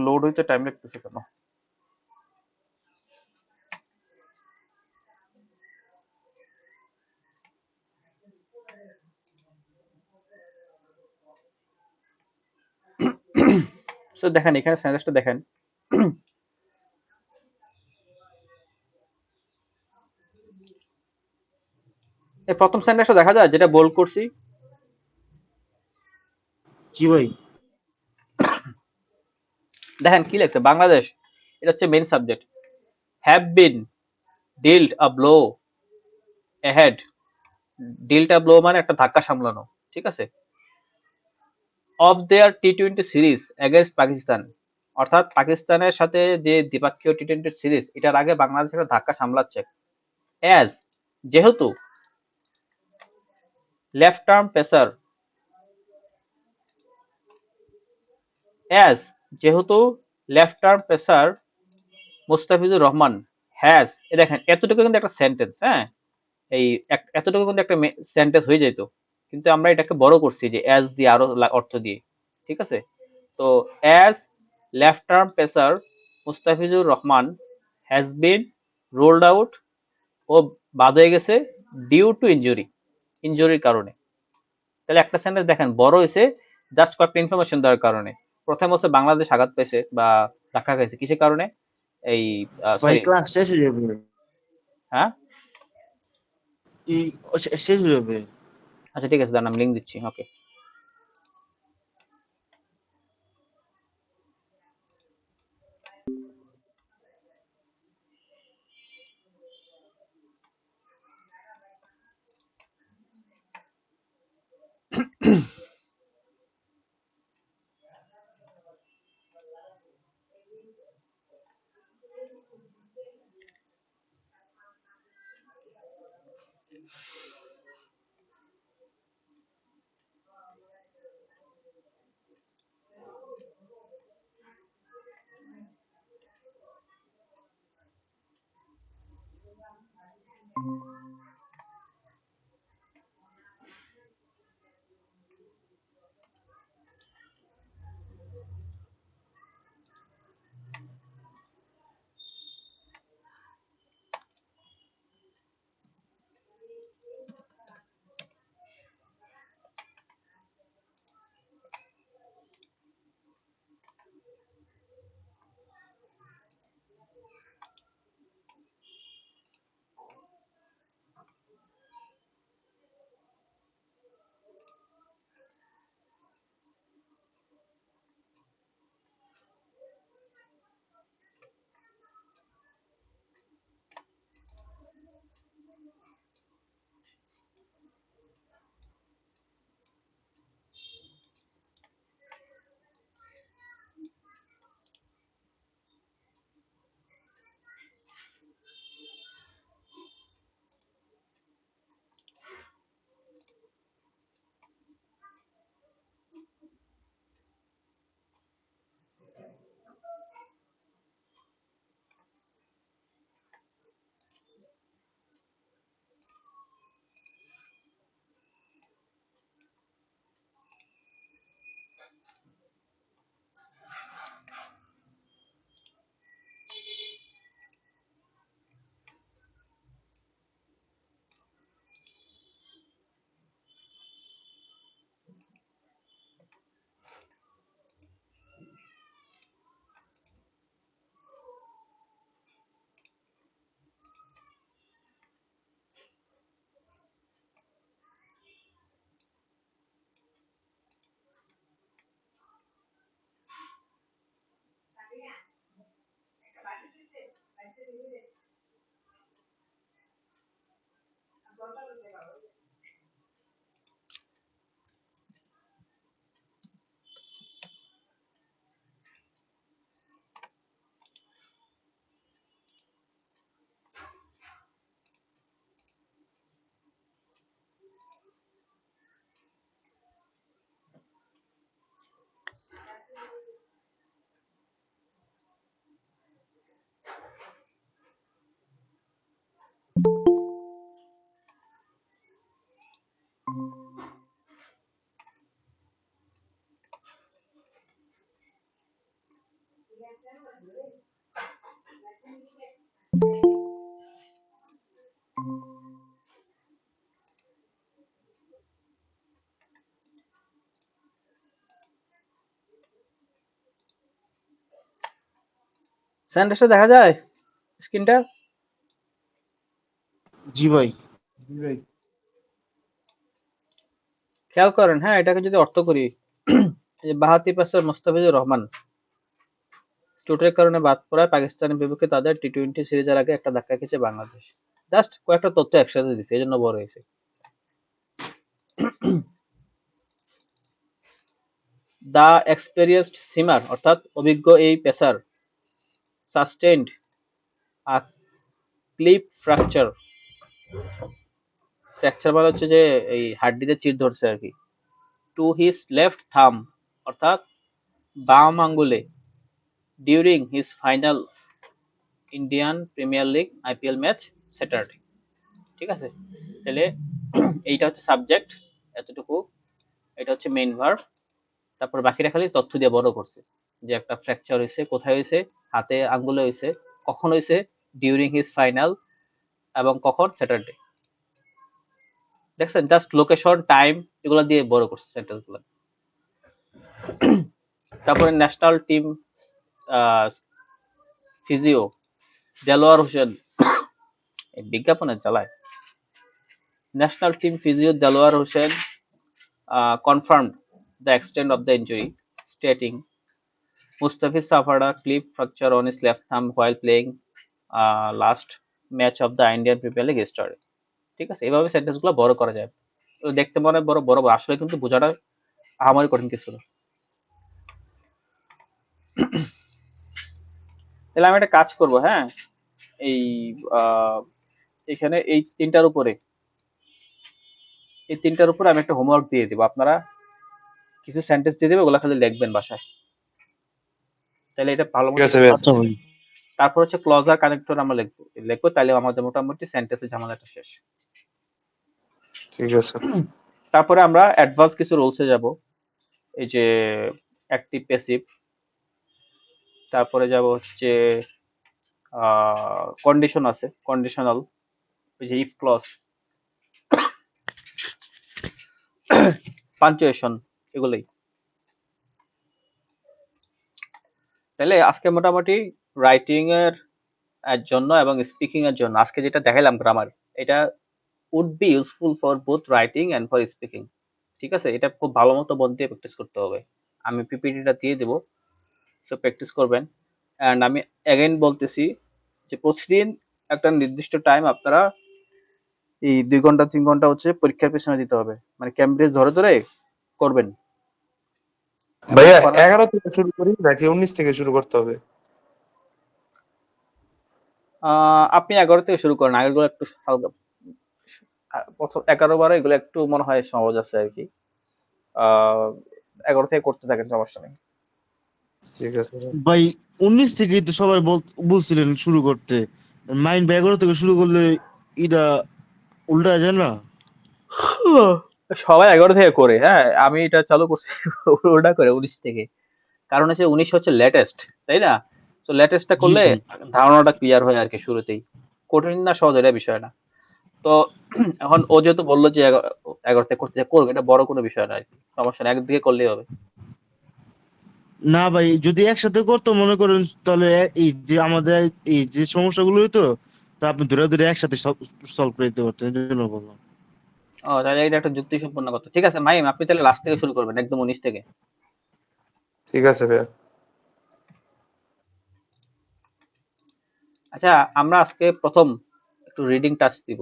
[SPEAKER 1] লোড হইতে টাইম লাগতেছে কেন? তো দেখেন এখানে সেন্টেন্সটা দেখেন, এই প্রথম সেন্টেন্সটা দেখা যায় যেটা বোল্ড করছি।
[SPEAKER 3] কি ভাই?
[SPEAKER 1] দেখেন কি লেখছে, বাংলাদেশ, এটা হচ্ছে main subject, have been dealt a blow ahead. Dealt a blow মানে একটা ধাক্কা সামলানো। ঠিক আছে? অফ দেয়ার টি-20 সিরিজ এগেইনস্ট পাকিস্তান, অর্থাৎ পাকিস্তানের সাথে যে দ্বিপাক্ষিক টি-20 সিরিজ, এটার আগে বাংলাদেশ একটা ধাক্কা সামলাচ্ছে। অ্যাজ, যেহেতু, লেফট আর্ম পেসার, অ্যাজ যেহেতু left arm pacer Mustafizur Rahman has, এ দেখেন এতটুকু কিন্তু একটা সেন্টেন্স, হ্যাঁ, এই এতটুকু কিন্তু একটা সেন্টেন্স হয়ে যেত, কিন্তু আমরা এটাকে বড় করছি যে অ্যাজ দিয়ে, আরো অর্থ দিয়ে। ঠিক আছে? তো as left arm pacer Mustafizur Rahman has been ruled out, ও বাদ হয়ে গেছে ডিউ টু ইনজুরি, ইনজুরির কারণে। তাহলে একটা সেন্টেন্স দেখেন বড় হয়েছে জাস্ট কয়েকটা ইনফরমেশন দেওয়ার কারণে। প্রথমে হচ্ছে বাংলাদেশ আঘাত পেয়েছে বা ধাক্কা খাইছে কিসের কারণে? এই
[SPEAKER 3] ভাই
[SPEAKER 1] সরি,
[SPEAKER 3] ক্লাস শেষ হয়ে যাবে।
[SPEAKER 1] হ্যাঁ
[SPEAKER 3] এই শেষ হয়ে যাবে।
[SPEAKER 1] আচ্ছা ঠিক আছে, দাঁড়ান আমি লিঙ্ক দিচ্ছি। ওকে, সেন্টেন্সটা দেখা যায় স্ক্রিনটা?
[SPEAKER 3] জি ভাই। জি ভাই।
[SPEAKER 1] খেয়াল করেন, হ্যাঁ এটাকে যদি অর্থ করি, এই যে বাহাতি পেসার মোস্তাফিজুর রহমান চোটের কারণে বাদ পড়ায় পাকিস্তানের বিপক্ষে তাদের টি-20 সিরিজের আগে একটা ধাক্কা খেয়েছে বাংলাদেশ। জাস্ট কয়েকটা তথ্য একসাথে দিছে, এই জন্য বড় হয়েছে। দ্য এক্সপেরিয়েন্সড সিমার অর্থাৎ অভিজ্ঞ এই পেসার সাস্টেইনড আ ক্লিপ ফ্র্যাকচার। ফ্র্যাকচার মানে হচ্ছে যে এই হাড্ডিতে চির ধরছে আর কি। টু হিজ লেফট থাম অর্থাৎ বাম আঙ্গুলে during his final Indian premier league IPL match Saturday. ঠিক আছে, তাহলে এইটা হচ্ছে সাবজেক্ট এতটুকু, এটা হচ্ছে মেইন ভার্ব। তারপর বাকিটা খালি তথ্য দিয়ে বড় করছে যে একটা ফ্র্যাকচার হয়েছে, কোথায় হয়েছে, হাতে আঙ্গুলে হয়েছে, কখন হয়েছে, ডিউরিং হিজ ফাইনাল, এবং কখন, স্যাটারডে। দেখছেন, জাস্ট লোকেশন, টাইম এগুলো দিয়ে বড় করছে সেন্টেন্স গুলো। তারপরে national team physio Delwar Hossain, এই বিজ্ঞাপনের জ্বালায়। National team physio Delwar Hossain confirmed the extent of the injury, stating Mustafiz suffered a clip fracture on his left thumb while playing last match of the Indian Premier League yesterday. ঠিক আছে, এইভাবে sentence গুলো বড় করা যায়। তো দেখতে মনে বড় বড়, আসলে কিন্তু বোঝাটা আহামরি কঠিন কিছু না। তাহলে আমি একটা কাজ করব, হ্যাঁ, এই আহ, এখানে এই তিনটার উপরে আমি একটা হোমওয়ার্ক দিয়ে দিব, আপনারা কিছু সেন্টেন্স দিয়ে দেবে, ওগুলা খালি লিখবেন বাসায়, তাহলে এটা ভালো
[SPEAKER 2] ঠিক
[SPEAKER 1] মতো
[SPEAKER 2] আছে
[SPEAKER 1] বুঝতে
[SPEAKER 2] ভাইয়া,
[SPEAKER 3] আচ্ছা
[SPEAKER 1] পারবেন।
[SPEAKER 3] ভাই।
[SPEAKER 1] তারপর হচ্ছে ক্লজার কানেক্টর আমরা লিখবো, তাহলে আমাদের মোটামুটি সেন্টেন্সের ঝামেলাটা শেষ।
[SPEAKER 2] ঠিক আছে।
[SPEAKER 1] তারপরে আমরা অ্যাডভান্স কিছু রুলসে যাব, এই যে অ্যাক্টিভ প্যাসিভ, তারপরে যাব হচ্ছে কন্ডিশন আছে, কন্ডিশনাল, ওই যে ইফ ক্লজ, পাঞ্চুয়েশন, এগুলোই। তাহলে আজকে মোটামুটি রাইটিং এর জন্য এবং স্পিকিং এর জন্য আজকে যেটা দেখালাম গ্রামার, এটা would be useful for both writing and for speaking। ঠিক আছে, এটা খুব ভালো মতো মন দিয়ে প্র্যাকটিস করতে হবে। আমি পিপিটিটা দিয়ে দেবো, সো প্র্যাকটিস করবেন। অ্যান্ড আমি অ্যাগেইন বলতেছি যে প্রতিদিন একটা নির্দিষ্ট টাইম আপনারা এই 2 ঘন্টা 3 ঘন্টা হচ্ছে পরীক্ষার পেছনে দিতে হবে, মানে ক্যামব্রিজ ধরে ধরে করবেন। এবং
[SPEAKER 2] ভাইয়া
[SPEAKER 1] করার
[SPEAKER 2] 11 থেকে শুরু করি নাকি 19 থেকে শুরু করতে হবে?
[SPEAKER 1] আপনি 11 থেকে শুরু করেন, আগেরগুলো একটু হালকা, প্রথম 11 12 এগুলো একটু মনে হয় সহজ আছে আর কি। 11 থেকে করতে থাকেন, সমস্যা নেই।
[SPEAKER 2] ঠিক আছে ভাই।
[SPEAKER 3] ভাই 19 থেকেই তো সবাই বলছিলেন শুরু করতে। মাইন্ড ভাই 11 থেকে শুরু করলে এটা উল্টা যায় না?
[SPEAKER 1] সবাই 11 থেকে করে, হ্যাঁ, আমি এটা চালু করছি ওটা করে 19 থেকে। কারণ হচ্ছে 19 হচ্ছে লেটেস্ট, তাই না? তো লেটেস্টটা
[SPEAKER 3] জি
[SPEAKER 1] করলে
[SPEAKER 3] ভাই।
[SPEAKER 1] ধারণাটা ক্লিয়ার হয় আর কি শুরুতেই। কঠিন না সহজ এটা বিষয় না। তো এখন ও যেহেতু বললো যে 11 থেকে করতে করবে, এটা বড় কোনো বিষয় না আর কি, সমস্যা না, একদিকে করলেই হবে।
[SPEAKER 3] না ভাই, যদি একসাথে করতো মনে করেন তাহলে এই যে আমাদের এই যে সমস্যাগুলো হইতো, তা আপনি ধরে ধরে একসাথে সলভ করে দিতে পারতেন, এই জন্য বললাম।
[SPEAKER 1] ও তাহলে এটা একটা যুক্তিসম্পন্ন কথা। ঠিক আছে মাহিম, আপনি তাহলে লাস্ট থেকে শুরু করবেন, একদম 19 থেকে।
[SPEAKER 2] ঠিক আছে ভাইয়া।
[SPEAKER 1] আচ্ছা, আমরা আজকে প্রথম একটু রিডিং টাচ দিব।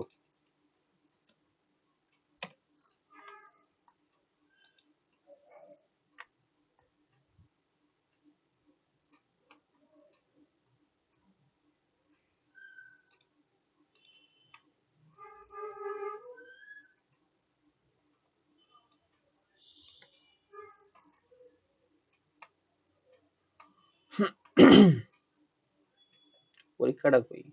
[SPEAKER 1] পরীক্ষাটা কই?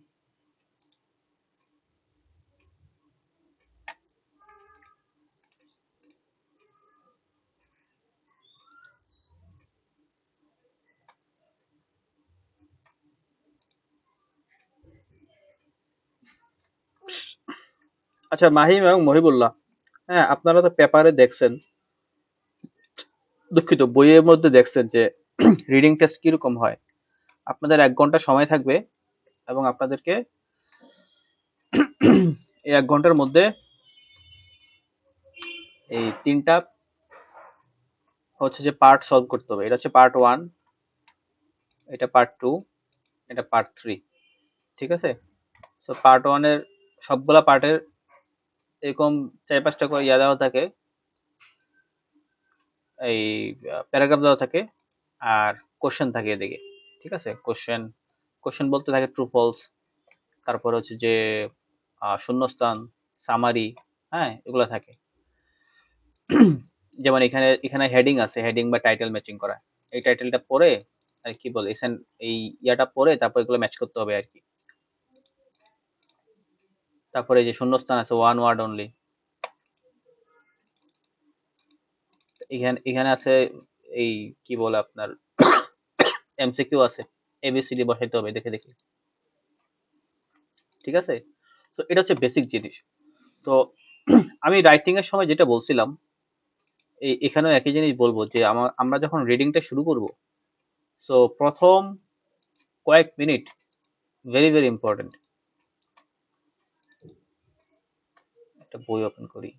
[SPEAKER 1] আচ্ছা মাহিম এবং মহিবুল্লাহ, হ্যাঁ, আপনারা তো পেপারে দেখছেন, দুঃখিত, বইয়ের মধ্যে দেখছেন যে রিডিং টেস্ট কিরকম হয়। আপনাদের 1 ঘন্টা সময় থাকবে এবং আপনাদেরকে এই 1 ঘন্টার মধ্যে এই 3টা হচ্ছে যে পার্ট সলভ করতে হবে। এটা হচ্ছে পার্ট 1, এটা পার্ট 2, এটা পার্ট 3। ঠিক আছে, তো পার্ট 1 এর সবগুলা পার্টের এরকম 4-5টা করে ইয়া দেওয়া থাকে, এই প্যারাগ্রাফ দেওয়া থাকে, আর কোশ্চেন থাকে এদিকে। ঠিক আছে, কোশ্চেন কোশ্চেন বলতে থাকে ট্রু ফলস, তারপর হচ্ছে যে শূন্যস্থান, সামারি, হ্যাঁ, এগুলো থাকে। যেমন এখানে এখানে হেডিং আছে, হেডিং বা টাইটেল ম্যাচিং করা, এই টাইটেলটা পড়ে আর কি বলে এই ইয়াটা পড়ে তারপর এগুলো ম্যাচ করতে হবে আর কি। তারপরে এই যে শূন্যস্থান আছে, ওয়ান ওয়ার্ড অনলি, এখানে এখানে আছে এই কি বলে আপনার এমসিকিউ আছে, এবিসিডি বসাইতে হবে দেখে দেখে। ঠিক আছে, তো এটা হচ্ছে বেসিক জিনিস। তো আমি রাইটিং এর সময় যেটা বলছিলাম, এখানেও একই জিনিস বলবো যে আমরা যখন রিডিংটা শুরু করব, সো প্রথম কয়েক মিনিট ভেরি ভেরি ইম্পর্টেন্ট। একটা বই ওপেন করি।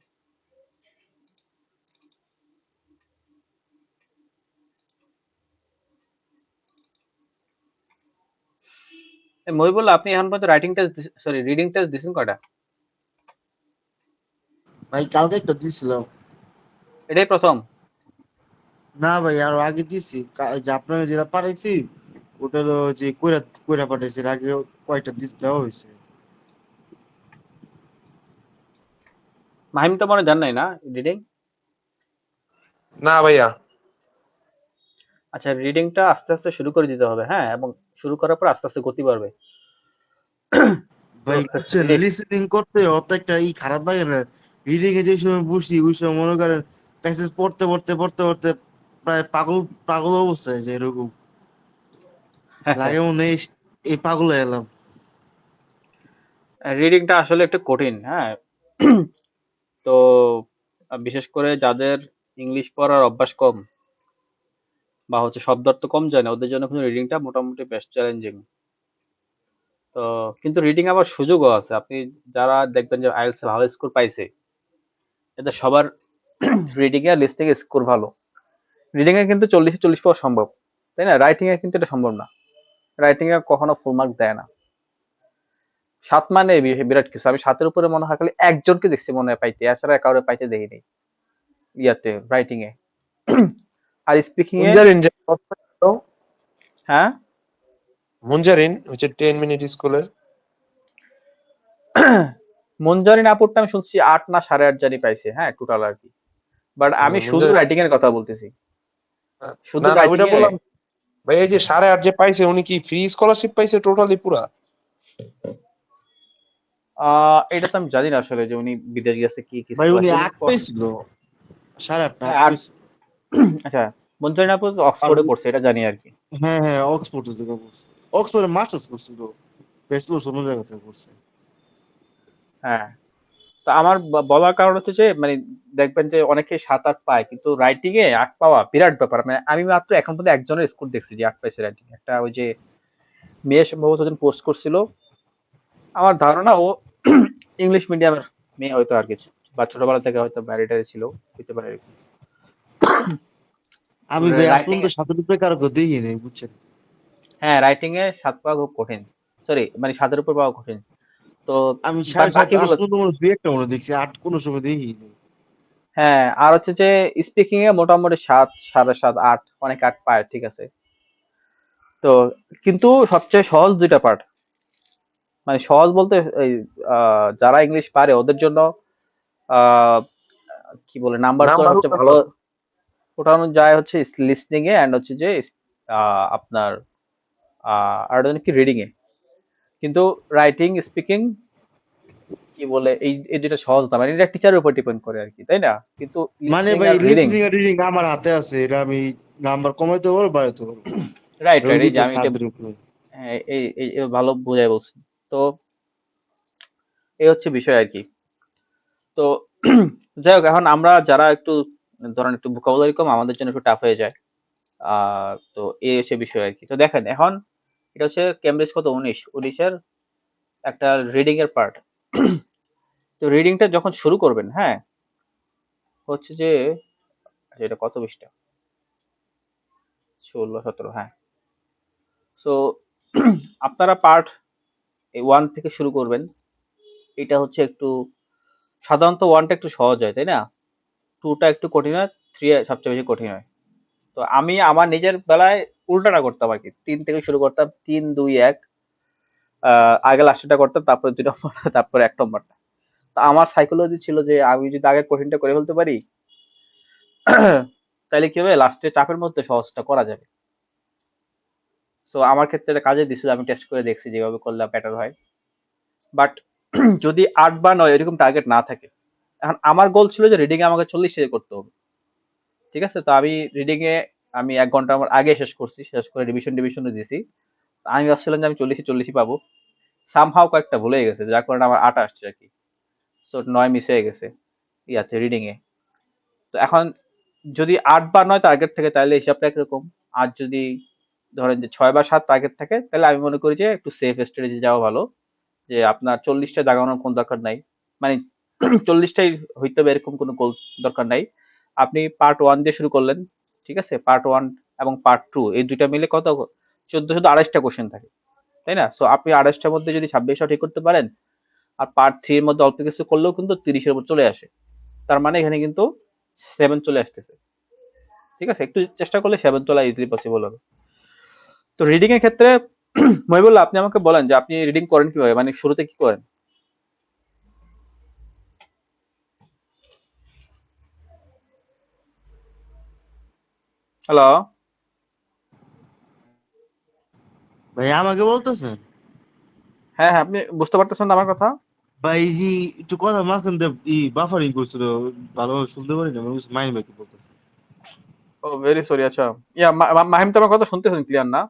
[SPEAKER 1] মহিবুল্লাহ, আপনি এখন পর্যন্ত writing test, sorry, reading test দিছেন কয়টা?
[SPEAKER 3] ভাই কালকে একটা দিছিলাম।
[SPEAKER 1] এটাই প্রথম?
[SPEAKER 3] না ভাই আরো আগে দিছি, যে আপনাকে যেটা পাঠাইছি ওটা হলো যে কইরা কইরা পাঠাইছি, এর আগে কয়টা দেওয়া হয়েছে।
[SPEAKER 1] মাহিম তো মনে জান নাই না রিডিং?
[SPEAKER 2] না ভাইয়া।
[SPEAKER 1] আচ্ছা, রিডিংটা আস্তে আস্তে শুরু করে দিতে হবে, হ্যাঁ, এবং শুরু করার পর আস্তে আস্তে গতি বাড়বে। তো
[SPEAKER 3] ভাই বুঝছেন,
[SPEAKER 1] রি-
[SPEAKER 3] লিসেনিং করতে অত একটা খারাপ লাগে না। রিডিং এ যে সময় বসি ওই সময় মনে করেন প্যাসেজ পড়তে পড়তে পড়তে পড়তে প্রায় পাগল পাগল অবস্থায় যে এরকম লাগে, মনে হয় এই পাগল হয়ে গেলাম।
[SPEAKER 1] রিডিংটা আসলে একটু কঠিন, হ্যাঁ। তো বিশেষ করে যাদের ইংলিশ পড়ার অভ্যাস কম, বা হচ্ছে শব্দার্থ কম জানে, ওদের জন্য কিন্তু রিডিংটা মোটামুটি বেশ চ্যালেঞ্জিং। তো কিন্তু রিডিং আবার সুযোগও আছে। আপনি যারা দেখবেন যে আইএলটিএস এ ভালো স্কোর পাইছে, এদের সবার reading a listening A score ভালো। রিডিং এ কিন্তু 40-40 পাওয়া সম্ভব, তাই না? রাইটিং এ কিন্তু এটা সম্ভব না। রাইটিং এ কখনো ফুল মার্ক দেয় না। 7 মানে বিরাট কিছু। আমি 7 এর উপরে মনে হয় খালি একজনকে দেখছি মনে হয় পাইতে, এছাড়া কাউরে পাইতে দেখিনি ইয়াতে, রাইটিং এ। আর স্পিকিং এ,
[SPEAKER 2] মুঞ্জারিন যে
[SPEAKER 1] হ্যাঁ,
[SPEAKER 2] মুঞ্জারিন হচ্ছে 10 মিনিট স্কুলের।
[SPEAKER 1] মঞ্জারিন আপুরটা আমি শুনছি 8 না 8.5 জানি পাইছে, হ্যাঁ, টোটাল আর কি। বাট আমি শুধু
[SPEAKER 2] মুঞ্জারিন,
[SPEAKER 1] রাইটিং এর কথা বলতেছি, শুধু
[SPEAKER 2] না না
[SPEAKER 1] রাইটিং
[SPEAKER 2] ওইটা
[SPEAKER 1] এ।
[SPEAKER 2] বললাম ভাই। এই যে 8.5 যে পাইছে উনি কি ফ্রি স্কলারশিপ পাইছে টোটালি পুরা?
[SPEAKER 1] এটা তো আমি জানি না আসলে যে উনি বিদেশ গেছে কি কি
[SPEAKER 3] ভাই উনি
[SPEAKER 1] স্কলারশিপ।
[SPEAKER 3] 8 পেয়েছিল, 8.5
[SPEAKER 1] হ্যাঁ,
[SPEAKER 3] 8
[SPEAKER 1] আর
[SPEAKER 3] পেয়েছিল।
[SPEAKER 1] আচ্ছা, মঞ্জুরিন আপু তো
[SPEAKER 3] আর
[SPEAKER 1] অক্সফোর্ডে পড়ছে, এটা জানি আর কি।
[SPEAKER 3] হ্যাঁ হ্যাঁ, অক্সফোর্ড থেকে পড়ছে। অক্সফোর্ডে মাস্টার্স করছিল, ব্যাচেলর অন্য জায়গা থেকে করছে।
[SPEAKER 1] হ্যাঁ, তো আমার বলার কারণ হচ্ছে যে মানে দেখবেন যে অনেকে 7-8 পায়, কিন্তু রাইটিং এ 8 পাওয়া বিরাট ব্যাপার। মানে আমি মাত্র এখন পর্যন্ত একজনের স্কোর দেখছি যে 8 পাইছে রাইটিং। একটা ওই যে মেয়ে সম্ভবত ওজন পোস্ট করছিল, আমার ধারণা ও ইংলিশ মিডিয়ামের মেয়ে হয়তো আর কিছু, বা ছোটবেলা থেকে হয়তো ব্যারিটারি ছিল, হইতে পারে এরকম।
[SPEAKER 3] আমি ভাই আজ
[SPEAKER 1] রাইটিং
[SPEAKER 3] পর্যন্ত
[SPEAKER 1] এ,
[SPEAKER 3] 7 কারো কেউ দেখি নাই, বুঝছেন।
[SPEAKER 1] হ্যাঁ, রাইটিং এ 7 পাওয়া খুব কঠিন। সরি, মানে 7 এর উপর পাওয়া কঠিন। তো
[SPEAKER 3] আমি
[SPEAKER 1] বাট
[SPEAKER 3] 7.5 আজ
[SPEAKER 1] বাকিগুলো,
[SPEAKER 3] পর্যন্ত মনে হয় দুই একটা মনে হয় দেখছি, 8 কোনো সময় দেখি নাই।
[SPEAKER 1] হ্যাঁ, আর হচ্ছে যে স্পিকিং এ মোটামুটি 7, 7.5, 8, অনেক 8 পায়, ঠিক আছে। তো কিন্তু সবচেয়ে সহজ দুইটা পার্ট, মানে সহজ বলতে এই যারা ইংলিশ পারে ওদের জন্য আহ কি বলে, নাম্বারগুলো
[SPEAKER 2] নাম্বার
[SPEAKER 1] সবচেয়ে ভালো ওঠানো যায় হচ্ছে লিসনিং এ, এন্ড হচ্ছে যে আপনার আর একটা কি, রিডিং এ। কিন্তু রাইটিং, স্পিকিং, কি বলে, এই দুটো সহজ না, মানে এটা টিচারের উপর ডিপেন্ড করে আর কি, তাই না? কিন্তু
[SPEAKER 3] মানে
[SPEAKER 1] লিসনিং
[SPEAKER 3] ভাই
[SPEAKER 1] are reading,
[SPEAKER 3] listening are reading আমার হাতে আছে, এটা আমি নাম্বার কমাইতে পারবো বাড়াইতে পারবো।
[SPEAKER 1] রাইট
[SPEAKER 3] ওই
[SPEAKER 1] রাইট, এই যে
[SPEAKER 3] দুইটা
[SPEAKER 1] আমি এটা,
[SPEAKER 3] স্যারদের উপরে।
[SPEAKER 1] হ্যাঁ, এই ভালো বোঝাই বলছি। তো এই হচ্ছে বিষয় আর কি। তো যাই হোক, এখন আমরা যারা একটু ধরেন একটু ভোকাবুলারি কম, আমাদের জন্য একটু টাফ হয়ে যায়। তো এই হচ্ছে বিষয় আর কি। তো দেখেন এখন, এটা হচ্ছে কেমব্রিজ কত, 19 এর একটা রিডিং এর পার্ট। তো রিডিংটা যখন শুরু করবেন, হ্যাঁ, হচ্ছে যে আচ্ছা, এটা কত পৃষ্ঠা? 16-17, হ্যাঁ। সো আপনারা পার্ট 1 থেকে শুরু করবেন। এটা হচ্ছে একটু, সাধারণত 1টা একটু সহজ হয়, তাই না? 2টা একটু কঠিন হয়, 3 সবচেয়ে বেশি কঠিন হয়। তো আমি আমার নিজের বেলায় উল্টাটা করতাম আর কি, 3 থেকে শুরু করতাম, 3-2-1, আগে লাস্টেরটা করতাম, তারপরে 2 নম্বর, তারপরে 1 নম্বরটা। তো আমার সাইকোলজি ছিল যে আমি যদি আগে কঠিনটা করে ফেলতে পারি, তাহলে কি হবে, লাস্টে চাপের মধ্যে সহজটা করা যাবে। তো আমার ক্ষেত্রে এটা কাজে দিছিল, আমি টেস্ট করে দেখছি যেভাবে করলে বেটার হয়। বাট যদি 8 বা 9 এরকম টার্গেট না থাকে, এখন আমার গোল ছিল যে রিডিং এ আমাকে 40 করতে হবে, ঠিক আছে। তো আমি রিডিং এ আমি 1 ঘন্টা আমার আগে শেষ করছি, শেষ করে রিভিশনে দিছি। আমি ভাবছিলাম যে আমি 40-40 পাবো। সামহাও কয়েকটা ভুলে গেছে, যার কারণে আমার 8 আসছে আর কি। সো 9 মিস হয়ে গেছে ইয়াতে রিডিং এ। তো এখন যদি 8 বা 9 টার্গেট থাকে তাহলে হিসাবটা একরকম। আর যদি ধরেন যে 6 বা 7 টার্গেট থাকে তাহলে আমি মনে করি যে একটু সেফ স্ট্র্যাটেজি যাওয়া ভালো। যে আপনার 40টা দাগানোর কোন দরকার নাই। মানে 40টাই হইতে হবে এরকম কোনো গোল দরকার নাই। আপনি পার্ট 1 দিয়ে শুরু করলেন। ঠিক আছে? পার্ট 1 এবং পার্ট 2 এই দুইটা মিলে কত 14 28টা কোশ্চেন থাকে। তাই না? সো আপনি 28টার মধ্যে যদি 26টা ঠিক করতে পারেন আর পার্ট 3 এর মধ্যে অল্প কিছু করলেও কিন্তু 30 এর উপর চলে আসে। তার মানে এখানে কিন্তু 7 চলে আসতেছে। ঠিক আছে? একটু চেষ্টা করলে 7 তোলা ইজিলি পসিবল হবে। তো রিডিং এর ক্ষেত্রে মহিবুল্লাহ আপনি আমাকে বলেন যে আপনি রিডিং করেন কিভাবে? মানে শুরুতে কি করেন? হ্যালো?
[SPEAKER 3] ভাই আমাকে বলতেছেন?
[SPEAKER 1] হ্যাঁ, হ্যাঁ, আপনি বুঝতে পারতেছেন তো আমার কথা?
[SPEAKER 3] ভাই এই যে একটু কথা মাঝখান দিয়ে বাফারিং করছিল, ভালোভাবে শুনতে পারি না, মনে হচ্ছে মাইন ভাই কি বলতেছে।
[SPEAKER 1] ও ভেরি সরি আচ্ছা। মাহিম তো আমার কথা শুনতেছেন ক্লিয়ার না?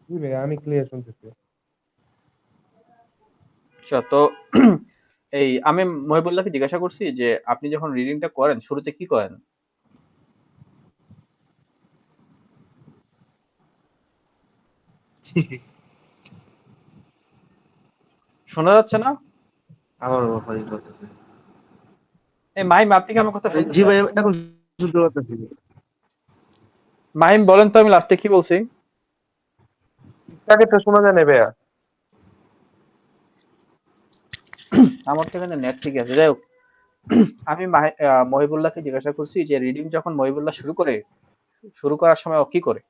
[SPEAKER 2] জি ভাই, আমি ক্লিয়ার শুনতেছি।
[SPEAKER 1] আচ্ছা তো এই আমি মহিবুল্লাহকে জিজ্ঞাসা করছি যে আপনি যখন রিডিংটা করেন শুরুতে কি করেন? শোনা যাচ্ছে না?
[SPEAKER 3] আবার বাফারিং করতেছে।
[SPEAKER 1] এই মাহিম আপনি কি আমার কথা
[SPEAKER 3] জি
[SPEAKER 1] শুনতেছেন?
[SPEAKER 3] ভাই, এখন শুনতে পারতেছি।
[SPEAKER 1] মাহিম বলেন তো আমি লাস্টে কি বলছি?
[SPEAKER 2] তাকে তো শোনা যায় না ভাইয়া।
[SPEAKER 1] আমার তো এখানে নেট ঠিক আছে। যাই হোক, আমি মহিবুল্লাহকে জিজ্ঞাসা করছি যে রিডিং যখন মহিবুল্লাহ শুরু করে, শুরু করার সময় ও কি করে?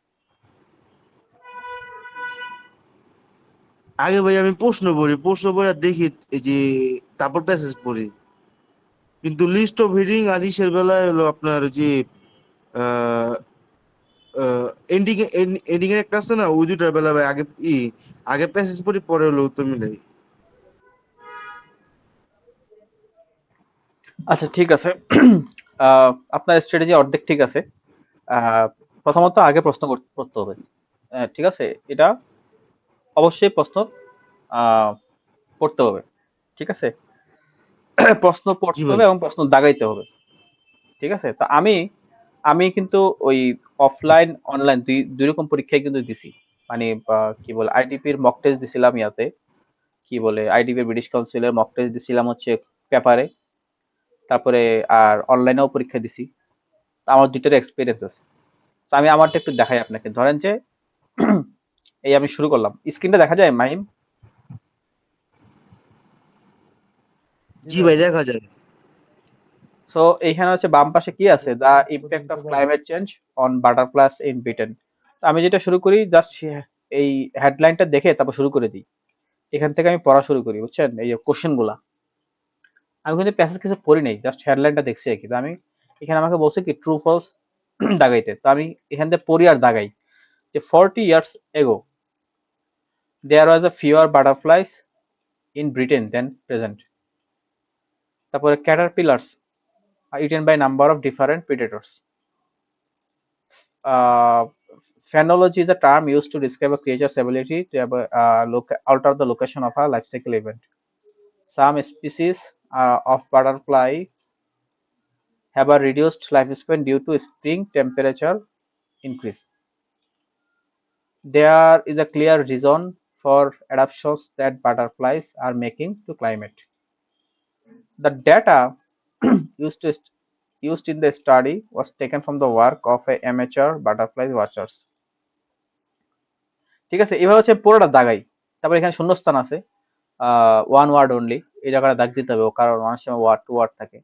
[SPEAKER 3] আগে ভাই আমি প্রশ্ন পড়ি, প্রশ্ন পড়ে দেখি এই যে, তারপর প্যাসেজ পড়ি। কিন্তু লিস্ট অফ হিডিং আর ইসের বেলায় হলো আপনার যে এন্ডিং, এন্ডিং এর একটা আছে না, ওই দুটার বেলা ভাই আগে আগে প্যাসেজ পড়ি, পরে হলো উত্তর মিলাই।
[SPEAKER 1] আচ্ছা ঠিক আছে। আপনার স্ট্র্যাটেজি অর্ধেক ঠিক আছে। আহ, প্রথমত আগে প্রশ্ন করতে হবে। ঠিক আছে? এটা অবশ্যই প্রশ্ন আহ, পড়তে হবে। ঠিক আছে? প্রশ্ন
[SPEAKER 3] জি
[SPEAKER 1] পড়তে
[SPEAKER 3] ভাই।
[SPEAKER 1] হবে এবং প্রশ্ন দাগাইতে হবে। ঠিক আছে? তো আমি আমি কিন্তু ওই অফলাইন অনলাইন দুই রকম পরীক্ষায় কিন্তু দিছি। মানে কি বলে আইডিপির মক টেস্ট দিছিলাম ইয়াতে, কি বলে আইডিপি ব্রিটিশ কাউন্সিলের মক টেস্ট দিছিলাম হচ্ছে পেপারে, তারপরে আর অনলাইনেও পরীক্ষা দিছি। তো আমার দুইটার এক্সপিরিয়েন্স আছে। তো আমি আমারটা একটু দেখাই আপনাকে। ধরেন যে এই আমি শুরু করলাম। স্ক্রিনটা দেখা যায় মাহিম?
[SPEAKER 2] জি
[SPEAKER 3] জি
[SPEAKER 2] ভাইয়া।
[SPEAKER 3] ভাই, দেখা যায়।
[SPEAKER 1] সো এইখানে হচ্ছে বাম পাশে কি আছে? The impact of climate change on butterflies in Britain. তো আমি যেটা শুরু করি জাস্ট এই হেডলাইনটা দেখে তারপর শুরু করে দিই। এখান থেকে আমি পড়া শুরু করি, বুঝছেন? এই যে কোশ্চেন গুলা আমি কিন্তু প্যাসেজ কিছু পড়ি নাই, জাস্ট হেডলাইনটা দেখছি আর কি। তো আমি এখানে আমাকে বলছে কি ট্রু ফলস দাগাইতে। তো আমি এখান থেকে পড়ি আর দাগাই যে 40 years ago there was a fewer butterflies in Britain than present. তারপরে caterpillars are eaten by number of different predators. Uh, Phenology is a term used to describe a creature's ability to alter the location of a life cycle event. Some species of butterfly have a reduced lifespan due to spring temperature increase. There is a clear reason for adaptations that butterflies are making to climate. The data used to used in the study was taken from the work of a amateur butterfly watchers. ঠিক আছে? এভাবে হচ্ছে পুরোটা দাগাই। তারপর এখানে শূন্যস্থান আছে। One word only. এই জায়গাটা দাগ দিতে হবে কারণ অনেক সময় ওয়ার্ড টু ওয়ার্ড থাকে।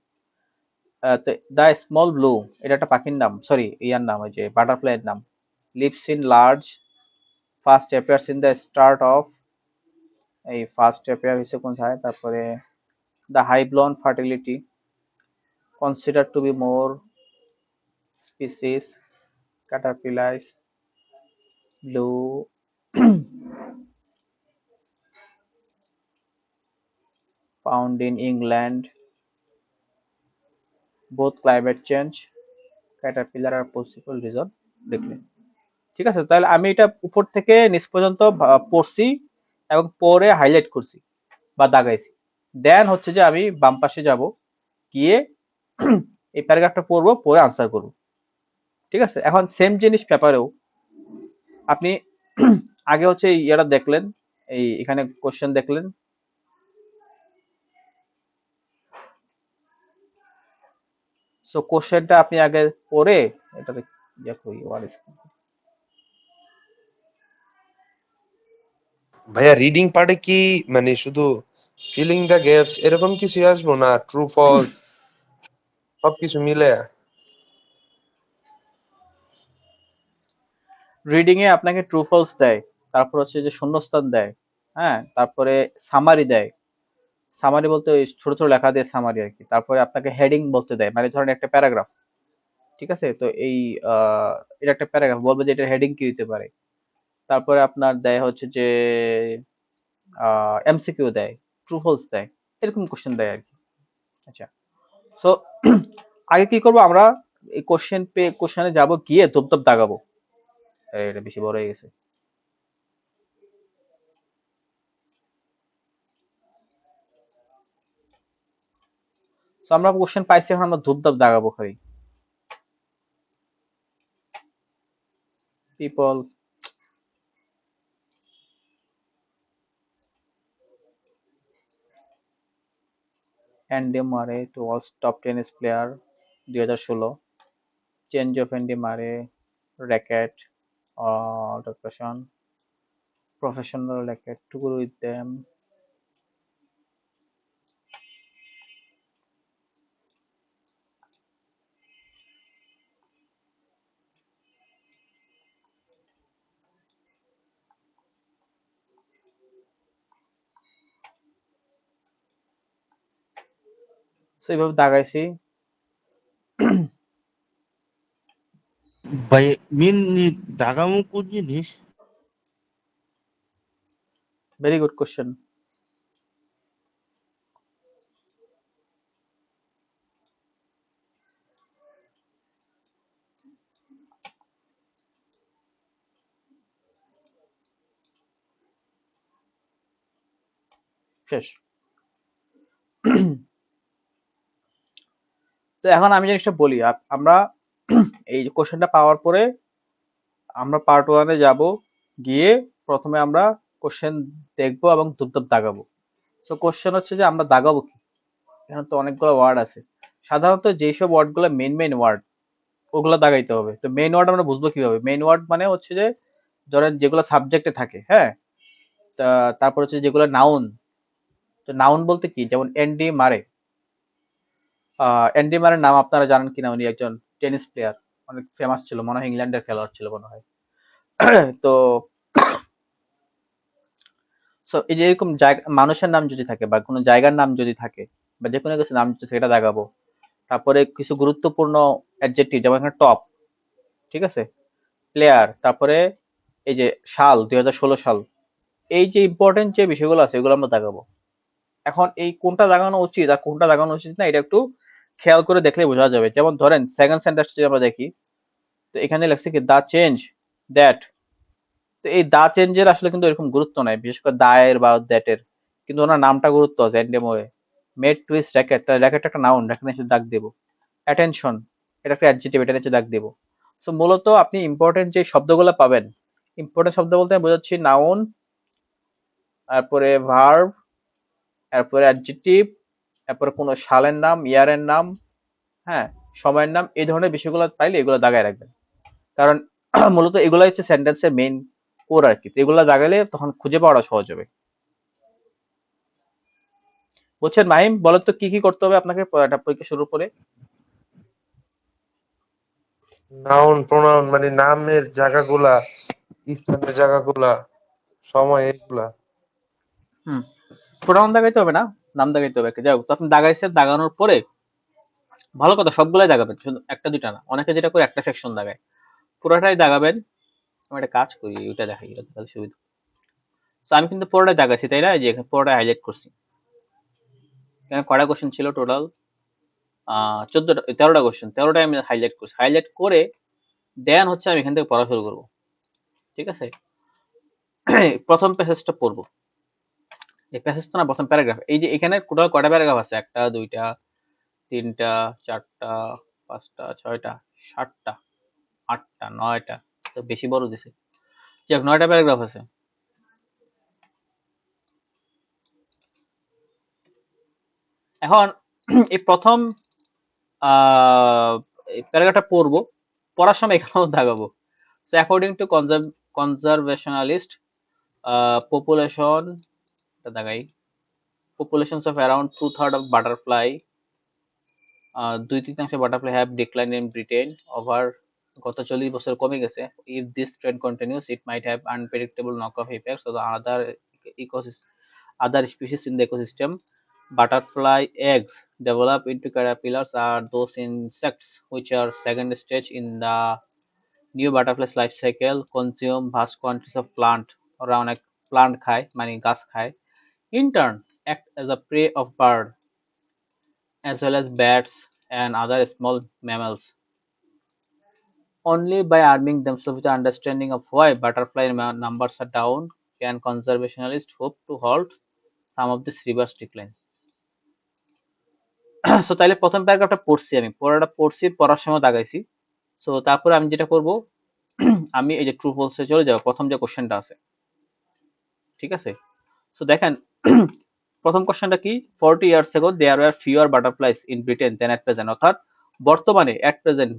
[SPEAKER 1] দ্য স্মল ব্লু এটা একটা পাখির নাম, সরি ইয়ার নাম, ওই যে বাটারফ্লাইয়ের নাম। Lives in large, first appears in the start of, এই ফার্স্ট অ্যাপিয়ার হচ্ছে কোথায়, তারপরে the high blown fertility consider to be more species caterpillars blue found in England, both climate change caterpillar are possible reason দেখলেন। ঠিক আছে? তাহলে আমি এটা উপর থেকে নিচ পর্যন্ত পড়ছি এবং পরে হাইলাইট করছি বা দাগাইছি। দেন হচ্ছে যে আমি বাম পাশে যাব, গিয়ে এই প্যারাগ্রাফটা পড়বো, পড়ে আনসার করবো। ঠিক আছে? এখন সেম জিনিস পেপারেও আপনি আগে হচ্ছে ইয়াটা দেখলেন, এই এখানে কোশ্চেন দেখলেন, সো কোশ্চেনটা আপনি আগে পড়ে এটাতে দেখো what is-
[SPEAKER 2] ভাইয়া রিডিং পার্টে কি মানে শুধু ফিলিং দ্য গ্যাপস এরকম কিছু আসবো, না ট্রু ফলস সবকিছু মিলে?
[SPEAKER 1] রিডিং এ আপনাকে ট্রু ফলস দেয়, তারপর হচ্ছে যে শূন্যস্থান দেয়, হ্যাঁ, তারপরে সামারি দেয়। সামারি বলতে ওই ছোট ছোট লেখা দিয়ে সামারি আর কি। তারপরে আপনাকে হেডিং বলতে দেয়, মানে ধরেন একটা প্যারাগ্রাফ, ঠিক আছে? তো এই এটা একটা প্যারাগ্রাফ, বলবে যে এটার হেডিং কি হতে পারে। তারপরে আপনার দেয় হচ্ছে যে এমসিকিউ দেয়, ট্রু ফলস দেয়, এরকম কোশ্চেন দেয় আর কি। আচ্ছা, সো আগে কি করব আমরা, এই কোশ্চেনে যাব, গিয়ে ধুপধাপ দাগাবো। এটা বেশি বড় হয়ে গেছে। তো আমরা কোশ্চেন পাইছি, এখন আমরা ধুপধাপ দাগাবো খালি। People Andy Murray to was top tennis player 2016, change of Andy Murray, racket, professional racket to grow with them. So এইভাবে দাগাইছি।
[SPEAKER 3] ভাই মেন দাগামু কোন জিনিস?
[SPEAKER 1] Very good question. শেষ। তো এখন আমি জিনিসটা বলি, আমরা এই কোশ্চেনটা পাওয়ার পরে আমরা পার্ট ওয়ানে যাব, গিয়ে প্রথমে আমরা কোশ্চেন দেখবো এবং ধুপধাপ দাগাবো। তো কোশ্চেন হচ্ছে যে আমরা দাগাবো কি, এখানে তো অনেকগুলো ওয়ার্ড আছে। সাধারণত যেসব ওয়ার্ড গুলো মেইন ওয়ার্ড, ওগুলো দাগাইতে হবে। তো মেইন ওয়ার্ড আমরা বুঝবো কিভাবে? মেইন ওয়ার্ড মানে হচ্ছে যে ধরেন যেগুলো সাবজেক্টে থাকে, হ্যাঁ, তারপর হচ্ছে যেগুলো নাউন। তো নাউন বলতে কি, যেমন এনডি মারে। এনডি মারের নাম আপনারা জানেন কিনা, উনি একজন টেনিস প্লেয়ার, অনেক ফেমাস ছিল, মনে হয় ইংল্যান্ডের খেলোয়াড় ছিল মনে হয়। তো এই যে এরকম জায়গা, মানুষের নাম যদি থাকে বা কোনো জায়গার নাম যদি থাকে বা যে কোনো কিছু নাম যদি থাকে, এটা দাগাবো। তারপরে কিছু গুরুত্বপূর্ণ অ্যাডজেক্টিভ, যেমন এখানে টপ, ঠিক আছে, প্লেয়ার, তারপরে এই যে সাল 2016 সাল, এই যে ইম্পর্টেন্ট যে বিষয়গুলো আছে এগুলো আমরা দাগাবো। এখন এই কোনটা দাগানো উচিত আর কোনটা দাগানো উচিত না, এটা একটু খেয়াল করে দেখলে বোঝা যাবে। যেমন ধরেন সেকেন্ড সেন্টেন্স যদি আমরা দেখি, তো এখানে লেখছে কি দা চেঞ্জ দ্যাট। তো এই দা চেঞ্জের আসলে কিন্তু এরকম গুরুত্ব নাই, বিশেষ করে দা এর বা দ্যাট এর, কিন্তু ওনার নামটা গুরুত্ব আছে এন্ডেমোরে। মেড টুইস্ট র্যাকেট, তাহলে র্যাকেট একটা নাউন, র্যাকেট এসে দাগ দেবো। অ্যাটেনশন, এটা একটা অ্যাডজেক্টিভ, এটা নিচে দাগ দেবো। সো মূলত আপনি ইম্পর্টেন্ট যে শব্দগুলো পাবেন, ইম্পর্টেন্ট শব্দ বলতে আমি বোঝাচ্ছি নাউন, তারপরে ভার্ব, তারপরে অ্যাডজেক্টিভ, তারপরে কোনো সালের নাম, ইয়ারের নাম, হ্যাঁ, সময়ের নাম, এই ধরনের বিষয়গুলো পাইলে এগুলো দাগায় রাখবেন। কারণ মূলত এগুলো হচ্ছে সেন্টেন্সের মেইন কোর আর কি। তো এগুলো দাগালে তখন খুঁজে পাওয়াটা সহজ হবে। বুঝছেন মাহিম? বলেন তো কি কি করতে হবে আপনাকে একটা পরীক্ষা শুরুর পরে?
[SPEAKER 2] নাউন প্রোনাউন মানে নামের জায়গাগুলা, স্থানের জায়গাগুলা, সময়, এগুলা।
[SPEAKER 1] হুম, প্রোনাউন দাগাইতে হবে না, নাম দাগাইতে হবে। যাই হোক, তো আপনি দাগাইছেন, দাগানোর পরে ভালো কথা সবগুলাই দাগাবেন, শুধু একটা দুইটা না। অনেকে যেটা করে একটা সেকশন দাগায়, পুরোটাই দাগাবেন। আমি একটা কাজ করি, ওইটা দেখাই, এটা তাহলে সুবিধা। তো আমি কিন্তু পুরোটাই দাগাইছি, তাই না? এই যে এখানে পুরোটাই হাইলাইট করছি। এখানে কয়টা কোশ্চেন ছিল টোটাল? 14টা, 13টা কোশ্চেন, 13টাই আমি হাইলাইট করছি। হাইলাইট করে দেন হচ্ছে আমি এখান থেকে পড়া শুরু করবো। ঠিক আছে? প্রথম প্যাসেজটা পড়বো। এই প্যাসেজ তো না, প্রথম প্যারাগ্রাফ। এই যে এখানে টোটাল কয়টা প্যারাগ্রাফ আছে? একটা, দুইটা, তিনটা, চারটা, পাঁচটা, ছয়টা, সাতটা, আটটা, নয়টা। তো বেশি বড় দিছে। যাক, 9টা প্যারাগ্রাফ আছে। এখন এই প্রথম এই প্যারাগ্রাফটা পড়বো, পড়ার সময় এখানেও দাগাবো। So according to conservationalist, population, দাগাই, populations of around two-thirds of butterfly, 2/3 butterfly have declined in Britain over গত 40 বছর কমে গেছে। If this trend continues, it might have unpredictable knock-off effects on the other species in the ecosystem. Butterfly eggs develop into caterpillars are those insects which are second stage in the new butterfly's life cycle, consume vast quantities of plant around a plant খায় মানে গাছ খায়, in turn act as a prey of bird as well as bats and other small mammals. Only by arming themselves with the understanding of why butterfly numbers are down can conservationists hope to halt some of this reverse decline. So তাইলে প্রথম প্যারাগ্রাফটা পড়ছি, আমি পড়াটা পড়ছি, পড়ার সময় দাগাইছি। So তারপরে আমি যেটা করব, আমি এই যে ট্রু ফলসে চলে যাব, প্রথম যে কোশ্চেনটা আছে, ঠিক আছে? সো দেখেন, প্রথম কোশ্চেনটা কি? 40 years ago there were fewer butterflies in Britain than at present, অর্থাৎ বর্তমানে এট প্রেজেন্ট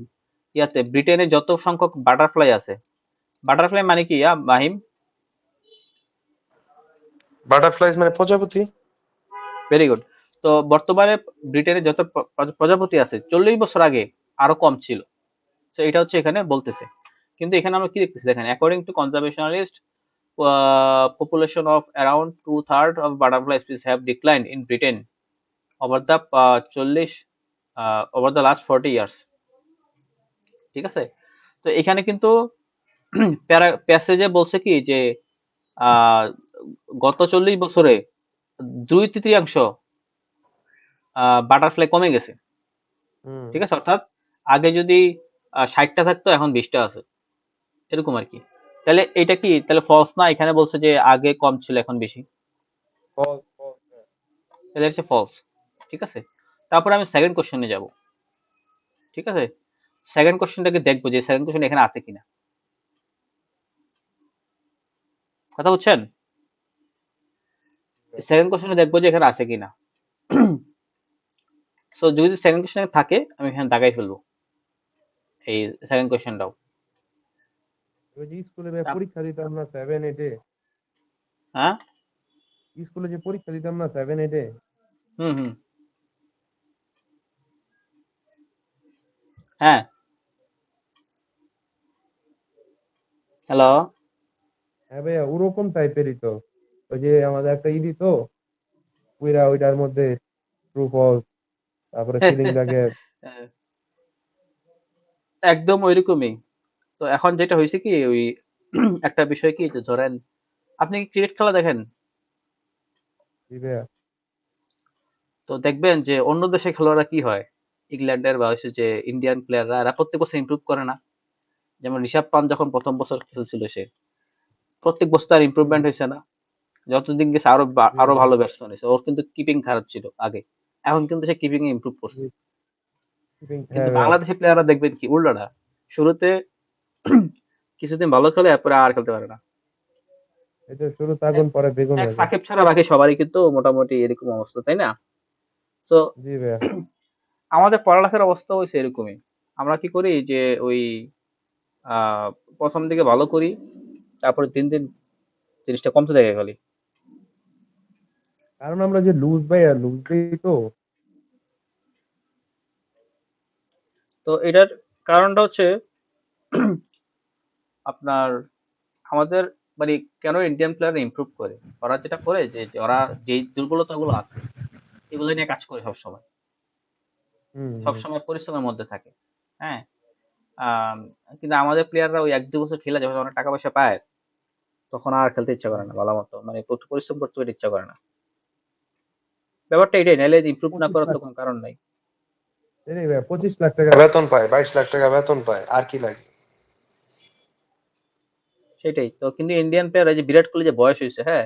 [SPEAKER 1] ইয়াতে ব্রিটেনে যত সংখ্যক বাটারফ্লাই আছে, বাটারফ্লাই মানে কি মাহিম?
[SPEAKER 2] বাটারফ্লাইজ মানে প্রজাপতি।
[SPEAKER 1] Very good. তো বর্তমানে ব্রিটেনে যত প্রজাপতি আছে 40 বছর আগে আরো কম ছিল। তো এটা হচ্ছে এখানে বলতেছে। কিন্তু এখানে আমরা কি দেখতেছি দেখেন, according to conservationalist, population of around two-thirds of butterfly species have declined in Britain over the 40 over the last 40 years, ঠিক আছে? তো এখানে কিন্তু প্যাসেজে বলছে কি যে আহ, গত 40 বছরে 2/3 বাটারফ্লাই কমে গেছে,
[SPEAKER 2] হুম।
[SPEAKER 1] ঠিক আছে? অর্থাৎ আগে যদি 60টা থাকতো, এখন 20টা আছে, এরকম আর কি। তাহলে এটা কি তাহলে ফলস না? এখানে বলছে যে আগে কম ছিল এখন বেশি,
[SPEAKER 2] False, false, হ্যাঁ।
[SPEAKER 1] তাহলে হচ্ছে ফলস, ঠিক আছে? তারপরে আমি সেকেন্ড কোশ্চেনে যাব, ঠিক আছে? সেকেন্ড কোশ্চেনটাকে দেখবো যে সেকেন্ড কোশ্চেন এখানে আছে কিনা, কথা বুঝছেন? সেকেন্ড কোশ্চেনে দেখবো যে এখানে আছে কিনা। সো যদি সেকেন্ড কোশ্চেনে থাকে, আমি এখানে দাগাই ফেলবো এই সেকেন্ড কোশ্চেনটাও।
[SPEAKER 2] ওই যে স্কুলে পরীক্ষা দিতাম না 7-8-এ,
[SPEAKER 1] হ্যাঁ,
[SPEAKER 2] স্কুলে যে পরীক্ষা দিতাম না 7-8-এ,
[SPEAKER 1] হুম হুম, হ্যাঁ, হ্যালো।
[SPEAKER 2] হ্যাঁ ভাইয়া ওরকম টাইপেরই তো। ওই যে আমাদের একটা দিত, ওইটার মধ্যে ট্রু ফলস, তারপরে ফিলিং লাগে।
[SPEAKER 1] একদম ওইরকমই। তো এখন যেটা হয়েছে কি, ওই একটা বিষয় কি, যে ধরেন আপনি কি ক্রিকেট খেলা দেখেন?
[SPEAKER 2] জি ভাইয়া।
[SPEAKER 1] তো দেখবেন যে অন্য দেশের খেলোয়াড়রা কি হয়, ইংল্যান্ডের বা হচ্ছে যে ইন্ডিয়ান প্লেয়াররা, এরা প্রত্যেক বছর ইমপ্রুভ করে না? যেমন ঋষভ পান্ট যখন প্রথম বছর খেলছিল, সে প্রত্যেক বছর তার
[SPEAKER 2] হুম,
[SPEAKER 1] ইমপ্রুভমেন্ট হয়েছে না? যতদিন গেছে আরো
[SPEAKER 2] জি
[SPEAKER 1] আরো
[SPEAKER 2] ভাইয়া।
[SPEAKER 1] ভালো ব্যাটসম্যান হয়েছে। ওর কিন্তু কিপিং খারাপ ছিল আগে, এখন কিন্তু সে কিপিং এ ইমপ্রুভ করছে। কিন্তু
[SPEAKER 2] হ্যাঁ ভাইয়া,
[SPEAKER 1] বাংলাদেশের প্লেয়াররা দেখবেন কি উল্টাটা, শুরুতে কিছুদিন ভালো খেলে, এরপরে আর খেলতে পারে না।
[SPEAKER 2] এটা শুরু আগুন পরে বেগুন
[SPEAKER 1] এক
[SPEAKER 2] হয়ে যায়।
[SPEAKER 1] সাকিব ছাড়া বাকি সবারই কিন্তু মোটামুটি এরকম অবস্থা, তাই না? তো
[SPEAKER 2] জি ভাইয়া।
[SPEAKER 1] আমাদের পড়ালেখার অবস্থা হয়েছে এরকমই। আমরা কি করি যে ওই আহ প্রথম দিকে ভালো করি, তারপরে দিন দিন জিনিসটা কমতে থাকে খালি।
[SPEAKER 2] কারণ আমরা যে লুজ ভাইয়া, লুজ দিই তো।
[SPEAKER 1] তো এটার কারণটা হচ্ছে আপনার, আমাদের মানে কেন ইন্ডিয়ান প্লেয়ার ইমপ্রুভ করে, ওরা যেটা করে যে ওরা যে দুর্বলতাগুলো আছে এগুলো নিয়ে কাজ করে সবসময়,
[SPEAKER 2] হুম হুম।
[SPEAKER 1] সবসময় পরিশ্রমের মধ্যে থাকে। হ্যাঁ, আম, কিন্তু আমাদের প্লেয়াররা ওই 1-2 বছর খেলে যখন অনেক টাকা পয়সা পায়, তখন আর খেলতে ইচ্ছা করে না ভালো মতো, মানে পরিশ্রম করতে ইচ্ছা করে না। ব্যাপারটা এটাই, নাহলে ইমপ্রুভ না
[SPEAKER 2] 25
[SPEAKER 1] করার তো
[SPEAKER 2] লাখ
[SPEAKER 1] কোনো কারণ নাই।
[SPEAKER 2] এই ভাইয়া, 25 লাখ টাকা বেতন পায়, 22 লাখ টাকা বেতন পায়, আর কি লাগে?
[SPEAKER 1] সেটাই তো। কিন্তু ইন্ডিয়ান প্লেয়ার, এই যে বিরাট কোহলি যে বয়স হয়েছে, হ্যাঁ,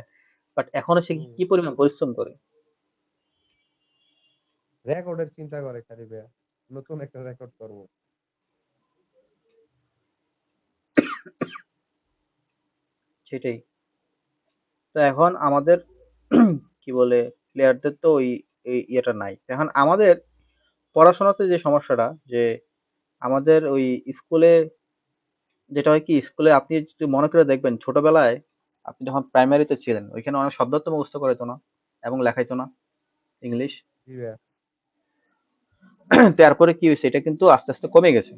[SPEAKER 1] বাট এখনো সে কি পরিমাণ পরিশ্রম করে।
[SPEAKER 2] রেকর্ডের চিন্তা করে খালি ভাইয়া, নতুন একটা রেকর্ড করবো।
[SPEAKER 1] সেটাই। তো এখন আমাদের কি বলে প্লেয়ারদের তো ওই এই ইয়েটা নাই। এখন আমাদের পড়াশোনাতে যে সমস্যাটা যে আমাদের ওই স্কুলে যেটা হয় কি স্কুলে আপনি যদি মনে করে দেখবেন ছোটবেলায় আপনি যখন প্রাইমারিতে ছিলেন ওইখানে অনেক শব্দ তো মুখস্থ করাইতো না এবং লেখাইতো না ইংলিশ।
[SPEAKER 2] জি ভাইয়া।
[SPEAKER 1] তারপরে কি হয়েছে এটা কিন্তু আস্তে আস্তে কমে গেছে।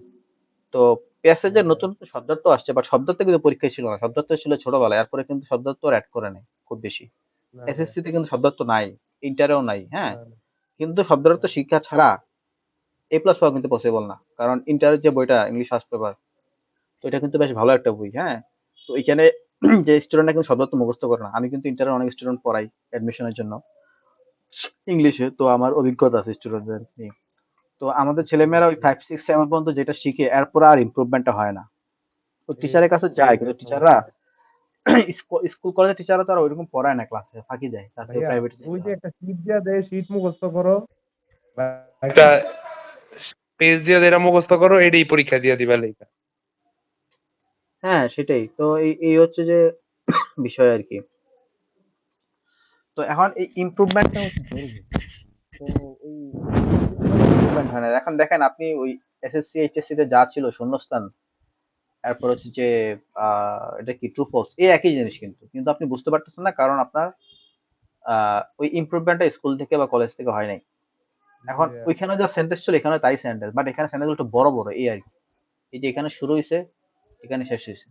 [SPEAKER 1] তো প্যাসেজের
[SPEAKER 2] হ্যাঁ,
[SPEAKER 1] নতুন শব্দার্থ আসছে বাট শব্দার্থ কিন্তু পরীক্ষায় ছিল না, শব্দার্থ ছিল ছোটবেলায়, এরপরে কিন্তু শব্দার্থ অ্যাড করে নেই খুব বেশি।
[SPEAKER 2] না ভাইয়া,
[SPEAKER 1] এসএসসি তে কিন্তু শব্দার্থ নাই, ইন্টারেও নাই, হ্যাঁ।
[SPEAKER 2] না, না,
[SPEAKER 1] কিন্তু শব্দার্থ
[SPEAKER 2] না।
[SPEAKER 1] শিক্ষা ছাড়া এ প্লাস পাওয়া কিন্তু পসিবল না, কারণ ইন্টারের যে বইটা ইংলিশ ফার্স্ট পেপার, তো এটা কিন্তু বেশ ভালো একটা বই, হ্যাঁ। তো এখানে যে স্টুডেন্টরা কিন্তু শব্দার্থ মুখস্থ করে না, আমি কিন্তু ইন্টারের অনেক স্টুডেন্ট পড়াই অ্যাডমিশনের জন্য ইংলিশে, তো আমার অভিজ্ঞতা আছে স্টুডেন্টদের নিয়ে। তো আমাদের
[SPEAKER 2] বুঝতে
[SPEAKER 1] ছেলেমেয়েরা ওই
[SPEAKER 2] পারছি।
[SPEAKER 1] 5, 6, 7 পর্যন্ত যেটা শিখে এরপর আর ইমপ্রুভমেন্টটা হয় না। তো টিচারের কাছে
[SPEAKER 2] এইটাই
[SPEAKER 1] যায় কিন্তু
[SPEAKER 2] ভাইয়া
[SPEAKER 1] টিচাররা
[SPEAKER 2] সমস্যা।
[SPEAKER 1] স্কুল কলেজের টিচাররা তো আর ওইরকম পড়ায় না, ক্লাসে ফাঁকি দেয়, তারপরে
[SPEAKER 2] ভাইয়া
[SPEAKER 1] প্রাইভেটে
[SPEAKER 2] ওই
[SPEAKER 1] যেতে
[SPEAKER 2] যে
[SPEAKER 1] হয়।
[SPEAKER 2] একটা শীট দিয়া দেয়, শীট মুখস্থ করো বা একটা পেজ দিয়ে দেয়, এটা মুখস্থ করো, এটাই পরীক্ষা দিয়ে দিবা লেখা।
[SPEAKER 1] হ্যাঁ সেটাই তো, এই এই হচ্ছে যে বিষয় আর কি। তো এখন এই ইমপ্রুভমেন্টটা হচ্ছে জরুরি। তো ওই ইমপ্রুভমেন্ট হয় না। এখন দেখেন আপনি ওই এসএসসি এইচএসসি তে যা ছিল শূন্যস্থান, তারপর হচ্ছে যে এটা কি ট্রু ফলস, এই একই জিনিস কিন্তু কিন্তু আপনি বুঝতে পারতেছেন না, কারণ আপনার ওই ইমপ্রুভমেন্টটা স্কুল থেকে বা কলেজ থেকে হয় নাই।
[SPEAKER 2] জি
[SPEAKER 1] এখন
[SPEAKER 2] ভাইয়া।
[SPEAKER 1] ওইখানে যা সেন্টেন্স ছিল এখানে তাই সেন্টেন্স, বাট এখানে সেন্টেন্স একটু বড় বড় এই আর কি। এই যে এখানে শুরু হয়েছে, এখানে শেষ হয়েছে,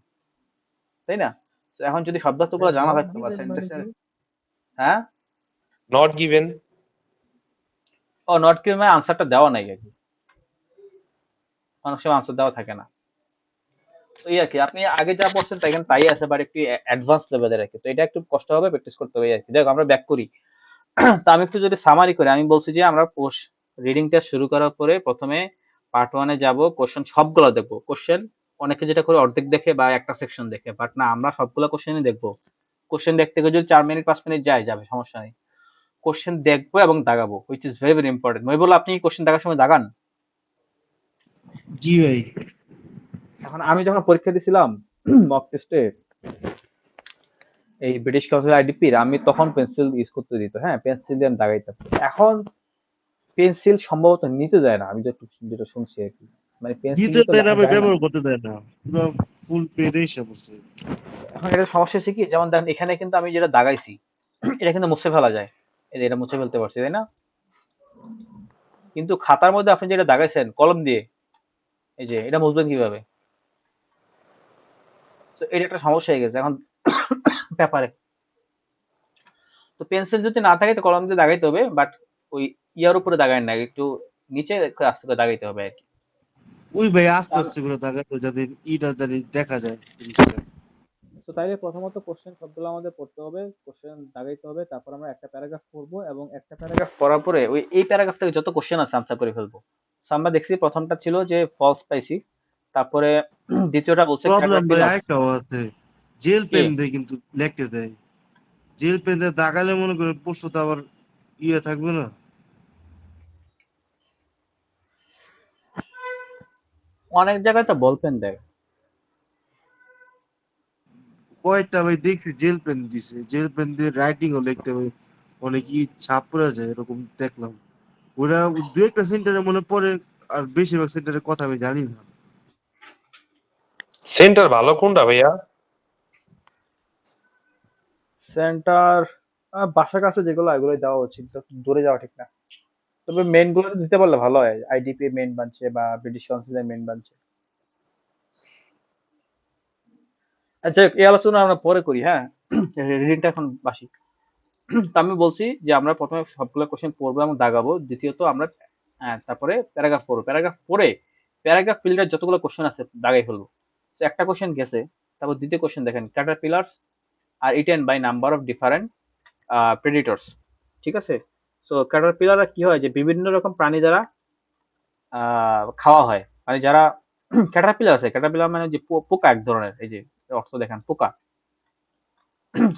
[SPEAKER 1] তাই না? তো এখন যদি শব্দার্থগুলো জানা
[SPEAKER 2] নট
[SPEAKER 1] থাকতো বা
[SPEAKER 2] গিভেন মানে
[SPEAKER 1] সেন্টেন্সের,
[SPEAKER 2] কি?
[SPEAKER 1] হ্যাঁ,
[SPEAKER 2] নট গিভেন।
[SPEAKER 1] ও নট কি মানে আনসারটা দেওয়া নাই আর কি, অনেক সময় আনসার দেওয়া থাকে না। তো এই আর কি, আপনি আগে যা পড়ছেন তাই এখানে তাই আছে, বাট একটু অ্যাডভান্স লেভেলের আর কি। তো এটা একটু কষ্ট হবে, প্র্যাকটিস করতে হবে এই আর কি। যাই হোক, আমরা ব্যাক করি। তো আমি একটু যদি সামারি করি, আমি বলছি যে আমরা রিডিং টেস্ট শুরু করার পরে প্রথমে পার্ট ওয়ানে যাব, কোশ্চেন সবগুলো দেখবো। কোশ্চেন অনেকে যেটা করে অর্ধেক দেখে বা একটা সেকশন দেখে, বাট না, আমরা সবগুলো কোশ্চেনই দেখবো। কোশ্চেন দেখতে গিয়ে যদি 4 মিনিট 5 মিনিট যায় যাবে, সমস্যা নেই। কোশ্চেন দেখবো এবং দাগাবো, which is very very important. Mohibul, আপনি কোশ্চেন দেখার সময় দাগান?
[SPEAKER 3] জি ভাই।
[SPEAKER 1] এখন আমি যখন পরীক্ষা দিছিলাম মক টেস্টে এই ব্রিটিশ কাউন্সিল আইডিপির, আমি তখন পেন্সিল ইউজ করতে দিত, হ্যাঁ, পেন্সিল দিয়ে আমি দাগাইতাম। এখন পেন্সিল সম্ভবত নিতে দেয় না, আমি যেটা শুনছি আর কি। মানে পেন্সিল
[SPEAKER 3] দিতে
[SPEAKER 1] দিয়ে তো
[SPEAKER 3] দেয় না
[SPEAKER 1] লেখা
[SPEAKER 3] ভাই,
[SPEAKER 1] যায় না।
[SPEAKER 3] ব্যবহার করতে দেয় না, পুরো ফুল পেড এসে বসে।
[SPEAKER 1] এখন এটা সমস্যা হচ্ছে কি, যেমন দেখেন এখানে কিন্তু আমি যেটা দাগাইছি এটা কিন্তু মুছে ফেলা যায়, এই যে এটা মুছে ফেলতে পারছি, তাই না? কিন্তু খাতার মধ্যে আপনি যেটা দাগাইছেন কলম দিয়ে, এই যে এটা মুছবেন কিভাবে? তো এটা একটা সমস্যা হয়ে গেছে এখন পেপারে। তো পেন্সিল যদি না থাকে তো কলম দিয়ে দাগাইতে হবে, বাট ওই ইয়ার উপরে দাগায় না, একটু নিচে একটু আস্তে করে দাগাইতে হবে আর কি।
[SPEAKER 3] ওই ভাই আস্তে
[SPEAKER 1] তো
[SPEAKER 3] আস্তে করে তাকাতো যাতে ইটা জানি দেখা যায় জিনিসটা।
[SPEAKER 1] তো তাইলে প্রথমত কোশ্চেন সবগুলো আমাদের পড়তে হবে, কোশ্চেন দাগাইতে হবে, তারপর আমরা একটা প্যারাগ্রাফ পড়বো এবং একটা প্যারাগ্রাফ পড়ার পরে ওই এই প্যারাগ্রাফ থেকে যত কোশ্চেন আছে আনসার করে ফেলবো। তো আমরা দেখছি প্রথমটা ছিল যে ফলস পাইছি, তারপরে দ্বিতীয়টা বলছে
[SPEAKER 3] প্রবলেম ভাই
[SPEAKER 1] ক্যাটারপিলার্স।
[SPEAKER 3] আরেকটাও আছে, জেল
[SPEAKER 1] কে?
[SPEAKER 3] পেন দিয়ে কিন্তু লিখতে দেয়। জেল পেন দিয়ে দাগালে মনে করেন প্রশ্ন তো আবার ইয়ে থাকবে না।
[SPEAKER 1] অনেক জায়গায় তো বল পেন দেয়।
[SPEAKER 3] কয়েকটা ভাই দেখছি জেল পেন দিছে, জেল পেন দিয়ে রাইটিং ও লিখতে হবে, অনেক কি ছাপ পড়ে যায় এরকম দেখলাম। ওরা দু একটা সেন্টারে মনে পড়ে, আর বেশিরভাগ সেন্টারের কথা আমি জানি না।
[SPEAKER 2] সেন্টার ভালো কোনটা ভাইয়া?
[SPEAKER 1] সেন্টার বাসার কাছে যেগুলো এগুলো দেওয়া উচিত, তো দূরে যাওয়া ঠিক না। তবে মেইন গুলো দিতে পারলে ভালো হয়, আইডিপি মেইন বানছে বা ব্রিটিশ কাউন্সিলের মেইন বানছে। আচ্ছা, এই আলোচনা আমরা পরে করি, হ্যাঁ। রিডিংটা এখন বাসি। তো আমি বলছি যে আমরা প্রথমে সবগুলো কোশ্চেন পড়বো এবং দাগাবো, দ্বিতীয়ত আমরা তারপরে প্যারাগ্রাফ পড়বো, প্যারাগ্রাফ পড়ে প্যারাগ্রাফ ফিল্ডের যতগুলো কোশ্চেন আছে দাগাই ফেলবো। তো একটা কোশ্চেন গেছে, তারপর দ্বিতীয় কোশ্চেন দেখেন, caterpillars are eaten by number of different predators, ঠিক আছে? সো ক্যাটারপিলার কি হয় যে বিভিন্ন রকম প্রাণী দ্বারা খাওয়া হয়, মানে যারা ক্যাটারপিলার আছে, ক্যাটারপিলার মানে যে পোকা এক ধরনের, এই যে অর্থ দেখেন পোকা।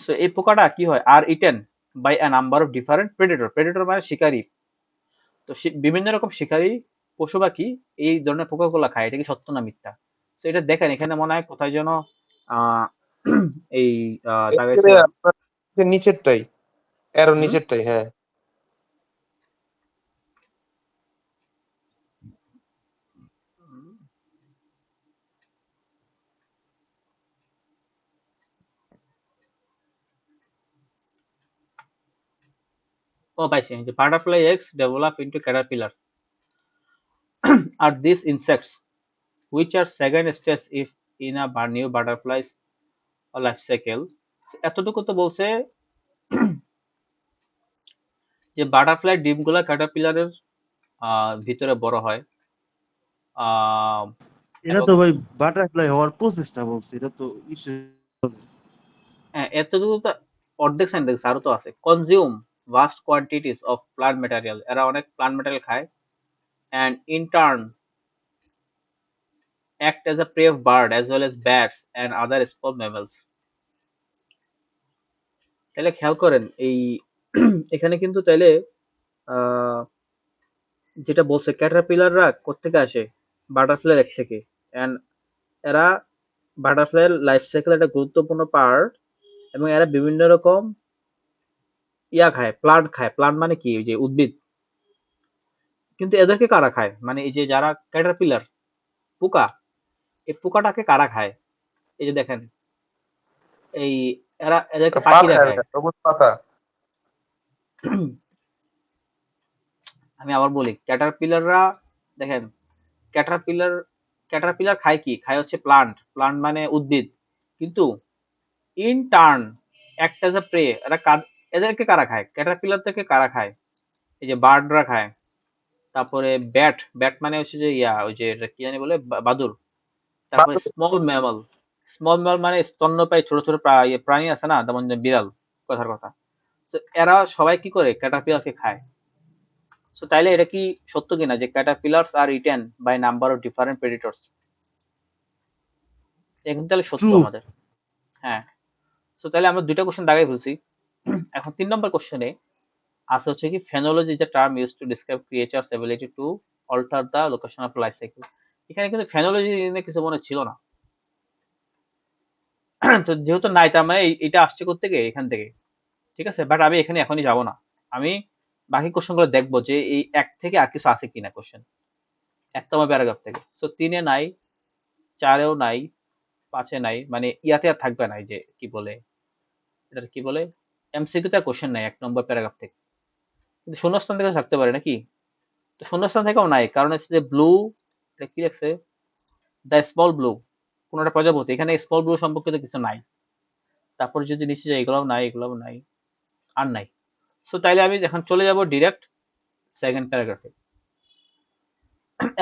[SPEAKER 1] সো এই পোকাটা কি হয় are eaten by a number of different predator. Predator মানে শিকারী। তো বিভিন্ন রকম শিকারী পশু পাখি এই ধরনের পোকাগুলো খায়। এটা কি সত্য না মিথ্যা? তো এটা দেখেন এখানে মনে হয় কোথায় যেন আহ এই
[SPEAKER 2] একেবারে
[SPEAKER 1] দাগাইছিলাম।
[SPEAKER 2] আপনার নিচেরটাই, এরো
[SPEAKER 1] হুম?
[SPEAKER 2] নিচেরটাই, হ্যাঁ।
[SPEAKER 1] ও পাইছি যে butterfly eggs develop into caterpillar are these insects which are second stage if in a new butterflies life cycle. এতটুকু তো বলছে যে বাটারফ্লাই ডিমগুলা ক্যাটারপিলারের ভিতরে বড় হয় আহ,
[SPEAKER 3] এটা
[SPEAKER 1] এবং
[SPEAKER 3] তো ভাই বাটারফ্লাই হওয়ার প্রসেসটা বলছে, এটা তো
[SPEAKER 1] এতটুকু তো অর্ধেক সেন্টেন্স আরো তো আছে consume vast quantities of plant material এরা অনেক প্লান্ট ম্যাটেরিয়াল খায় and in turn act as a prey of bird as well as bats and other small mammals. তাহলে খেয়াল করেন এই এখানে কিন্তু তাইলে আহ, যেটা বলছে ক্যাটারপিলাররা কোত্থেকে আসে বাটারফ্লাই এর থেকে এন্ড এরা বাটারফ্লাইয়ের লাইফ সাইকেল একটা গুরুত্বপূর্ণ পার্ট এবং এরা বিভিন্ন রকম খায় প্লান্ট মানে কি ওই যে উদ্ভিদ কিন্তু এদেরকে কারা খায় মানে এই যে যারা ক্যাটারপিলার পোকা এই পোকাটাকে কারা খায় এই যে দেখেন এই এদেরকে
[SPEAKER 2] পাত
[SPEAKER 1] পাখিরা
[SPEAKER 2] খায়
[SPEAKER 1] খায়
[SPEAKER 2] ওটা, সবুজ পাতা।
[SPEAKER 1] আমি আবার বলি ক্যাটারপিলাররা দেখেন ক্যাটারপিলার ক্যাটারপিলার খায় কি খায় হচ্ছে প্লান্ট প্লান্ট মানে উদ্ভিদ কিন্তু in turn act as a prey এদেরকে কারা খায় ক্যাটারপিলার থেকে কারা খায় এই যে বার্ডরা খায় তারপরে ব্যাট ব্যাট মানে হচ্ছে যে ওই যে এটা কি জানি বলে বাদুড় তারপরে
[SPEAKER 2] বাদুড়।
[SPEAKER 1] স্মল ম্যামল মানে স্তন্যপায়ী ছোট ছোট প্রাণী আছে না যেমন যে বিড়াল কথার কথা তো এরা সবাই কি করে ক্যাটারপিলারকে খায় সো তাইলে এটা কি সত্য কিনা যে caterpillars are eaten by number of different predators এটা কিন্তু তাহলে সত্য
[SPEAKER 3] ট্রু।
[SPEAKER 1] আমাদের হ্যাঁ সো তাহলে আমরা দুইটা কোশ্চেন দাগাই ফেলছি এখন 3 নম্বর কোশ্চেনে আছে হচ্ছে কি phenology is a term use to describe creatures ability to alter the location of life cycle এখানে কিন্তু ফেনোলজি নিয়ে কিছু মনে ছিল না তো যেহেতু নাই তার মানে এটা আসছে কোত্থেকে এখান থেকে ঠিক আছে বাট আমি এখানে এখনই যাব না আমি বাকি কোশ্চেন গুলো দেখবো যে এই এক থেকে আর কিছু আছে কিনা কোশ্চেন 1তম প্যারাগ্রাফ থেকে সো 3-এ নাই 4-এও নাই 5-এ নাই মানে ইয়াতে আর থাকবে না এই যে কি বলে এটা কি বলে এমসিকিউ তে কোশ্চেন নাই 1 নম্বর প্যারাগ্রাফ থেকে কিন্তু শূন্যস্থান থেকে থাকতে পারে নাকি তো শূন্যস্থান থেকেও নাই কারণ হচ্ছে যে ব্লু এটা কি লিখছে দ্য স্মল ব্লু কোন একটা প্রজাপতি এখানে স্মল ব্লু সম্পর্কিত কিছু নাই তারপর যদি নিচে যাই এগুলোও নাই আর নাই সো তাইলে আমি এখন চলে যাব ডিরেক্ট সেকেন্ড প্যারাগ্রাফে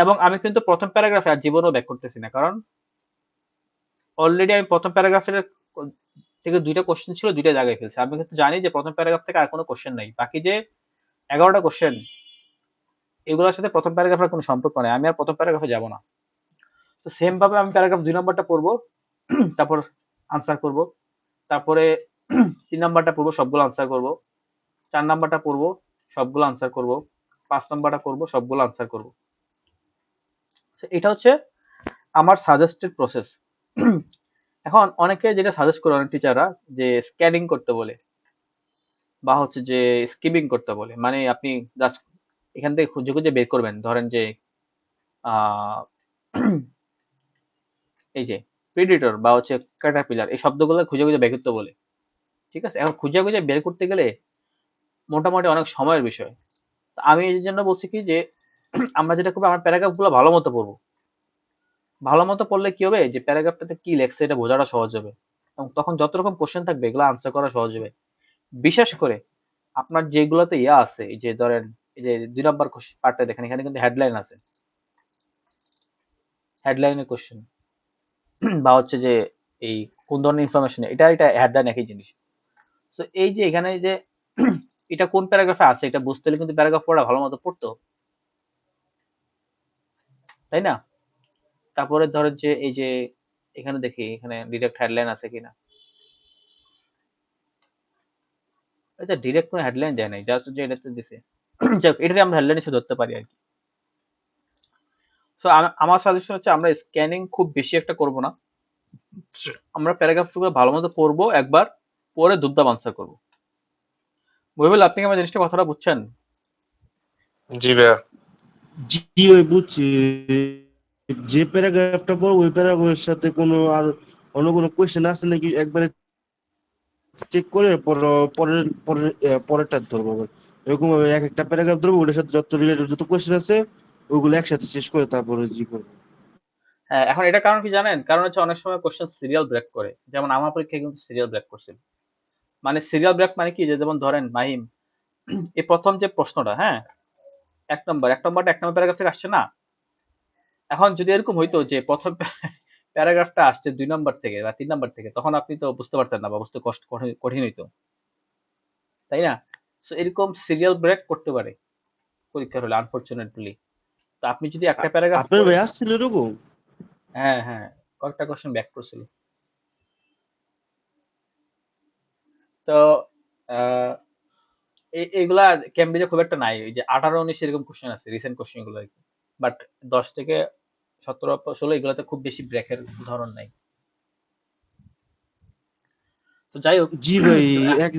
[SPEAKER 1] এবং আমি কিন্তু প্রথম প্যারাগ্রাফে আর জীবনও ব্যাক করতেছি না কারণ অলরেডি আমি প্রথম প্যারাগ্রাফের থেকে দুইটা কোশ্চেন ছিল দুইটা জায়গায় ফেলছি আমি কিন্তু জানি যে প্রথম প্যারাগ্রাফ থেকে আর কোনো কোশ্চেন নাই বাকি যে 11টা কোশ্চেন এগুলোর সাথে প্রথম প্যারাগ্রাফের কোনো সম্পর্ক নেই আমি আর প্রথম প্যারাগ্রাফে যাব না তো সেম ভাবে আমি প্যারাগ্রাফ 2 নম্বরটা পড়বো তারপর আনসার করব তারপরে 3 নম্বরটা পড়বো সবগুলো আনসার করব 4 নম্বরটা পড়বো সবগুলো আনসার করব 5 নম্বরটা পড়বো সবগুলো আনসার করব এটা হচ্ছে আমার সাজেস্টেড প্রসেস এখন অনেকে যেটা সাজেস্ট করে অনেক টিচাররা যে স্ক্যানিং করতে বলে বা হচ্ছে যে স্কিমিং করতে বলে মানে আপনি জাস্ট এখান থেকে খুঁজে খুঁজে বের করবেন ধরেন যে আহ এই যে প্রেডিটর বা হচ্ছে ক্যাটারপিলার এই শব্দগুলো খুঁজে খুঁজে বের করতে বলে ঠিক আছে এখন খুঁজে খুঁজে বের করতে গেলে মোটামুটি অনেক সময়ের বিষয় তো আমি এই জন্য বলছি কি যে আমরা যেটা করবো আমার প্যারাগ্রাফ গুলো ভালো মতো পড়বো ভালো মতো পড়লে কি হবে যে প্যারাগ্রাফটাতে কি লেখছে এটা বোঝাটা সহজ হবে এবং তখন যত রকম কোশ্চেন থাকবে এগুলো আনসার করা সহজ হবে বিশেষ করে আপনার যেগুলোতে আছে এই যে ধরেন এই যে 2 নম্বর পার্টটা দেখেন এখানে কিন্তু হেডলাইন আছে হেডলাইনের কোশ্চেন বা হচ্ছে যে এই কোন ধরনের ইনফরমেশন এটা হেডলাইন একই জিনিস তো এই যে এখানে যে এটা কোন প্যারাগ্রাফে আছে এটা বুঝতে হলে কিন্তু প্যারাগ্রাফ পড়া ভালো মতো পড়তো তাই না তারপরে ধরেন যে এই যে এখানে দেখি এখানে ডিরেক্ট হেডলাইন আছে কিনা এটা ডিরেক্ট কোনো হেডলাইন দেয় নাই, জাস্ট যে এটাতে দিছে। যাক, এটাকে আমরা হেডলাইন হিসেবে ধরতে পারি আর কি। তো আমার সাজেশন হচ্ছে আমরা স্ক্যানিং খুব বেশি একটা করব না, আমরা প্যারাগ্রাফগুলো ভালো মতো পড়বো একবার, পরে দুবদাব আনসার করবো। বইবেল, আপনি কি আমার জিনিসটা কথাটা বুঝছেন?
[SPEAKER 2] জি ভাইয়া।
[SPEAKER 3] জি ওই বুঝছি, যে প্যারাগ্রাফটা পড়বো ওই প্যারাগ্রাফের সাথে কোনো আর অন্য কোনো কোয়েশ্চেন আছে নাকি একবারে চেক করে পরের পরের পরেরটা ধরবো আবার। এরকম ভাবে এক একটা প্যারাগ্রাফ ধরবো, ওটার সাথে যত রিলেটেড যত কোয়েশ্চেন আছে ওগুলো একসাথে শেষ করে তারপরে জি করবো।
[SPEAKER 1] হ্যাঁ, এখন এটা কারণ কি জানেন? কারণ হচ্ছে অনেক সময় কোশ্চেন সিরিয়াল ব্রেক করে, যেমন আমার পরীক্ষায় কিন্তু সিরিয়াল ব্রেক করছিল। মানে সিরিয়াল ব্রেক মানে কি, যে যেমন ধরেন মাহিম, এই প্রথম যে প্রশ্নটা, হ্যাঁ, এক নম্বরটা 1 নম্বর প্যারাগ্রাফ থেকে আসছে না। এখন যদি এরকম হইতো যে প্রথম প্যারাগ্রাফটা আসছে 2 নম্বর থেকে বা 3 নম্বর থেকে, তখন আপনি তো বুঝতে পারতেন না বা বুঝতে কঠিন হইতো, তাই না? সো এরকম সিরিয়াল ব্রেক করতে পারে পরীক্ষার হলে, আনফরচুনেটলি। তো আপনি যদি একটা প্যারাগ্রাফ
[SPEAKER 3] আপনার ভাই
[SPEAKER 1] পড়েন,
[SPEAKER 3] আসছিল এরকম?
[SPEAKER 1] হ্যাঁ হ্যাঁ, কয়েকটা কোশ্চেন ব্যাক করছিল। তো আহ, এইগুলা ক্যামব্রিজে খুব একটা নাই, ওই যে 18-19 এরকম কোশ্চেন আছে, রিসেন্ট কোশ্চেন গুলো আর কি। বাট 10 থেকে 17-16 এগুলাতে খুব বেশি ব্রেকের ধরন নাই। তো যাই হোক।
[SPEAKER 3] জি ভাই,
[SPEAKER 1] তো
[SPEAKER 3] এক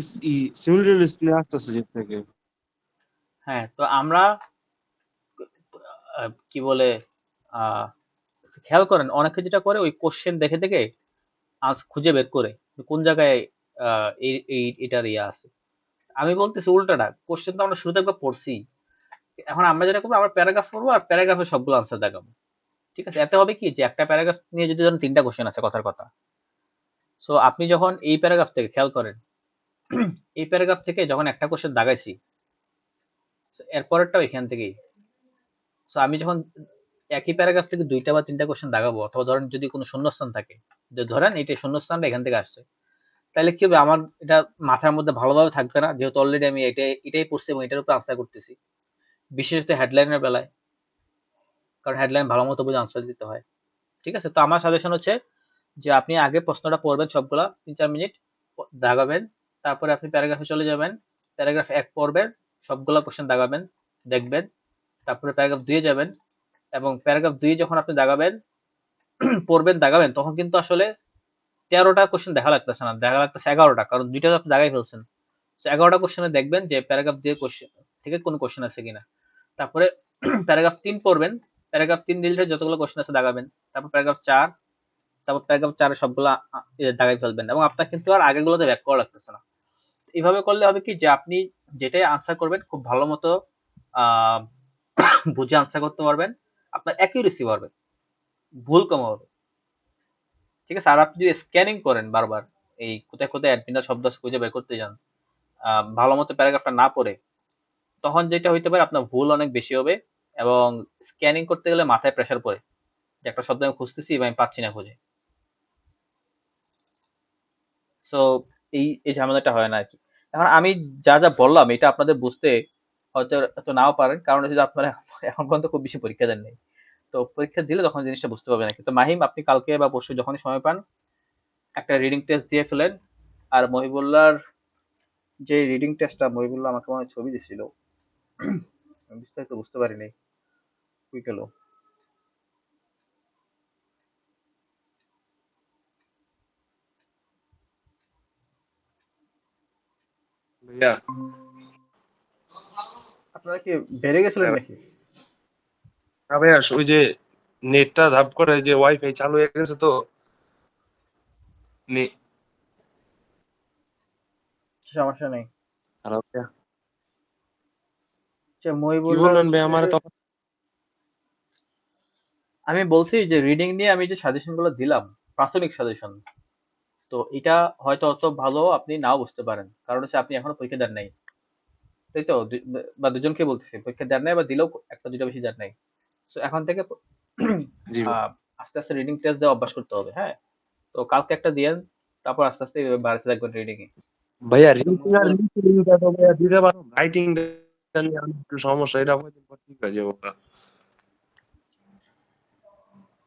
[SPEAKER 3] সিমিলার আসতেছে যে থেকে।
[SPEAKER 1] হ্যাঁ, তো আমরা কি বলে, আহ খেয়াল করেন অনেকে যেটা করে, ওই কোশ্চেন দেখে দেখে খুঁজে বের করে কোন জায়গায় এটার ইয়ে আছে। আমি বলতেছি উল্টাটা, কোশ্চেন তো আমরা শুরুতে একবার পড়ছি। এখন আমরা যেটা করবো, আমরা প্যারাগ্রাফ পড়বো আর প্যারাগ্রাফে সবগুলো আনসার দেখাবো। ঠিক আছে, এতে হবে কি, যে একটা প্যারাগ্রাফ নিয়ে যদি ধরেন 3টা কোশ্চেন আছে কথার কথা, সো আপনি যখন এই প্যারাগ্রাফ থেকে খেয়াল করেন, এই প্যারাগ্রাফ থেকে যখন একটা কোশ্চেন দাগাইছি, so এরপরেরটাও এখান থেকেই। সো আমি যখন একই প্যারাগ্রাফ থেকে 2টা বা 3টা কোশ্চেন দাগাবো, অথবা ধরেন যদি কোনো শূন্যস্থান থাকে, যে ধরেন এটা শূন্যস্থানটা এখান থেকে আসছে, তাহলে কি হবে, আমার এটা মাথার মধ্যে ভালোভাবে থাকবে না, যেহেতু অলরেডি আমি এটাই পড়ছি এবং এটার উপর আনসার করতেছি, বিশেষত হেডলাইনের বেলায়। কারণ হেডলাইন ভালো মতো বুঝে আনসার দিতে হয়। ঠিক আছে, তো আমার সাজেশন হচ্ছে যে আপনি আগে প্রশ্নটা পড়বেন সবগুলা 3-4 মিনিট দাগাবেন, তারপরে আপনি প্যারাগ্রাফে চলে যাবেন, প্যারাগ্রাফ 1 পড়বেন, সবগুলা কোশ্চেন দাগাবেন, দেখবেন, তারপরে প্যারাগ্রাফ 2 যাবেন, এবং প্যারাগ্রাফ 2 যখন আপনি দাগাবেন, পড়বেন, দাগাবেন, তখন কিন্তু আসলে 13টা কোশ্চেন দেখা লাগতেছে না, দেখা লাগতেছে 11টা, কারণ 2টা তো আপনি দাগাই ফেলছেন। তো 11টা কোশ্চেনে দেখবেন যে প্যারাগ্রাফ 2 কোশ্চেন থেকে কোনো কোশ্চেন আছে কিনা। তারপরে প্যারাগ্রাফ 3 পড়বেন, প্যারাগ্রাফ 3 রিলেটেড যতগুলো কোশ্চেন আছে দাগাবেন, তারপর প্যারাগ্রাফ 4, তারপর প্যারাগ্রাফ 4 সবগুলা দাগাই ফেলবেন, এবং আপনার কিন্তু আর আগেগুলোতে ব্যাক করা লাগতেছে না। এভাবে করলে হবে কি, যে আপনি যেটাই আনসার করবেন খুব ভালো মতো আহ বুঝে আনসার করতে পারবেন, আপনার অ্যাকিউরেসি বাড়বে, ভুল কম হবে। ঠিক আছে, আর আপনি যদি স্ক্যানিং করেন বারবার, এই কোথায় কোথায় অ্যাডমিনার শব্দ আছে খুঁজে বের করতে যান, ভালো মতো প্যারাগ্রাফটা না পড়ে, তখন যেটা হইতে পারে আপনার ভুল অনেক বেশি হবে, এবং স্ক্যানিং করতে গেলে মাথায় প্রেসার পড়ে, যে একটা শব্দ আমি খুঁজতেছি এবং আমি পাচ্ছি না খুঁজে। সো এই ঝামেলাটা হয় না আরকি। এখন আমি যা যা বললাম এটা আপনাদের বুঝতে হয়তো এত নাও পারেন, কারণ হচ্ছে যে আপনারা এখন পর্যন্ত খুব বেশি পরীক্ষা দেন নাই। তো পরীক্ষা দিলে তখন জিনিসটা বুঝতে পারবেন আরকি। তো মাহিম, আপনি কালকে বা পরশু যখনই সময় পান একটা রিডিং টেস্ট দিয়ে ফেলেন। আর মহিবুল্লাহর যে রিডিং টেস্টটা, মহিবুল্লাহ আমাকে মনে হয় ছবি দিছিল, আমি বিস্তারিত বুঝতে পারি নাই, কই গেল?
[SPEAKER 2] ভাইয়া,
[SPEAKER 1] আপনারা কি বেড়ে গেছিলেন নাকি?
[SPEAKER 2] না ভাইয়া, ওই যে নেটটা ধাপ করে যে ওয়াইফাই চালু হয়ে গেছে তো নে-
[SPEAKER 1] সমস্যা নেই।
[SPEAKER 2] হ্যালো ভাইয়া।
[SPEAKER 1] আচ্ছা,
[SPEAKER 2] কি
[SPEAKER 1] মহিবুল্লাহ
[SPEAKER 2] বললেন ভাই
[SPEAKER 1] হচ্ছে,
[SPEAKER 2] আমার তো?
[SPEAKER 1] আমি বলছি যে রিডিং নিয়ে আমি যে সাজেশন গুলো দিলাম, প্রাথমিক সাজেশন, তো এটা হয়তো অত ভালো আপনি নাও বুঝতে পারেন, কারণ হচ্ছে আপনি এখনো পরীক্ষা দেন নাই, তাই তো? বা দুজনকে বলতেছি পরীক্ষা দেন নাই, বা দিলেও একটা দুইটা বেশি দেন নাই। তো এখন থেকে
[SPEAKER 2] জি ভাই।
[SPEAKER 1] আহ, আস্তে আস্তে রিডিং টেস্ট দেওয়া অভ্যাস করতে হবে, হ্যাঁ। তো কালকে একটা দিয়েন, তারপর আস্তে আস্তে এভাবে বাড়তে থাকবেন রিডিং এ।
[SPEAKER 2] ভাইয়া,
[SPEAKER 1] তো
[SPEAKER 2] রিডিং আর
[SPEAKER 1] মহিবুল,
[SPEAKER 2] লিসেনিংটা তো ভাইয়া দিতে পারো, রাইটিং নিয়ে আমার একটু সমস্যা, এটা হয়তো ঠিক হয়ে যাবে ওটা।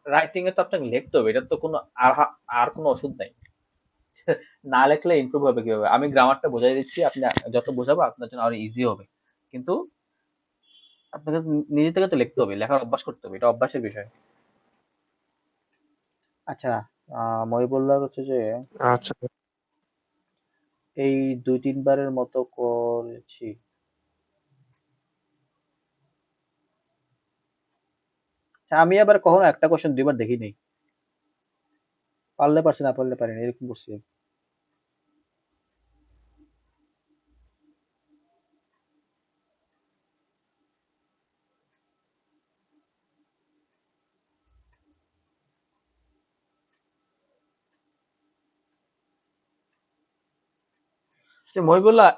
[SPEAKER 1] রাইটিং এ তো আপনাকে লিখতে হবে, এটা তো কোনো আর কোনো ওষুধ নাই। না লেখলে ইমপ্রুভ হবে কিভাবে? আমি গ্রামারটা বোঝাই দিচ্ছি, আপনি যত বোঝাবো আপনার জন্য আরো ইজি হবে। কিন্তু আপনাকে নিজে থেকে তো লিখতে হবে, লেখার অভ্যাস করতে হবে, এটা অভ্যাসের বিষয়। আচ্ছা, মহিবুল্লাহ হচ্ছে যে
[SPEAKER 2] আচ্ছা
[SPEAKER 1] এই 2-3 বারের মতো করেছি। আচ্ছা, আমি আবার কখনো একটা কোশ্চেন 2 বার দেখি নাই, পারলে পারছি না পারলে পারিনি এরকম করছি। সে মহিবুল্লাহ,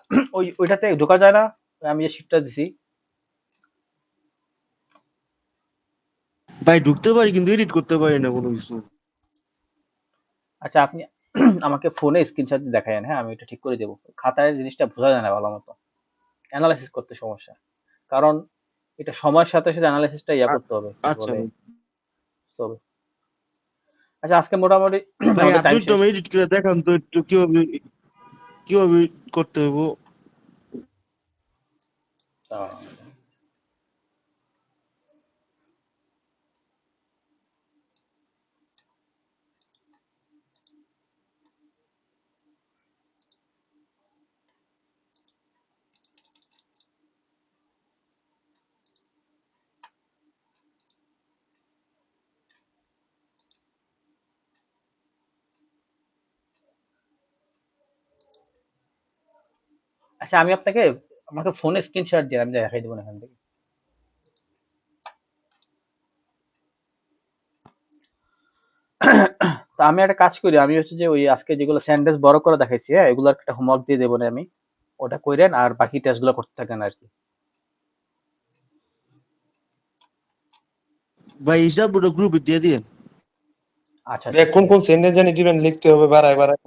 [SPEAKER 1] ওইটাতে ঢোকা যায় না? আমি যে শিটটা দিছি।
[SPEAKER 3] ভাই ঢুকতে পারি কিন্তু এডিট করতে পারি না কোনো কিছু।
[SPEAKER 1] আচ্ছা, আপনি আমাকে ফোনে স্ক্রিনশট দেখায়েন, হ্যাঁ আমি এটা ঠিক করে দেবো। খাতায় জিনিসটা বোঝা যায় না ভালো মতো, অ্যানালাইসিস করতে সমস্যা। কারণ এটা সময়ের সাথে সাথে অ্যানালাইসিসটা
[SPEAKER 3] আ-
[SPEAKER 1] করতে হবে, কি
[SPEAKER 3] আচ্ছা
[SPEAKER 1] বলে,
[SPEAKER 3] ভাই।
[SPEAKER 1] তবে। আচ্ছা, আজকে মোটামুটি
[SPEAKER 3] ভাই
[SPEAKER 1] আমাদের
[SPEAKER 3] আপনি
[SPEAKER 1] টাইম
[SPEAKER 3] একটু
[SPEAKER 1] শেষ।
[SPEAKER 3] আমি এডিট করে দেখান তো একটু কিভাবে কিভাবে করতে হইব।
[SPEAKER 1] আহ, আচ্ছা, আমি আপনাকে আমাকে ফোনে স্ক্রিনশট দিয়ে আমি দেখাই দেবো না এখান থেকে। তা আমি একটা কাজ করি, আমি হচ্ছে যে ওই আজকে যেগুলো সেন্টেন্স বড় করে দেখাইছি, হ্যাঁ এগুলো একটা হোমওয়ার্ক দিয়ে দেবো না আমি, ওটা কইরেন আর বাকি টেস্ট গুলো করতে থাকেন আর কি।
[SPEAKER 3] ভাই হিসাব ওটা গ্রুপে দিয়ে দিন।
[SPEAKER 1] আচ্ছা
[SPEAKER 2] ভাই
[SPEAKER 1] আচ্ছা,
[SPEAKER 2] কোন
[SPEAKER 1] ঠিক
[SPEAKER 2] কোন
[SPEAKER 1] আছে।
[SPEAKER 2] সেন্টেন্স জানি দিবেন লিখতে হবে বাড়ায় বাড়ায়।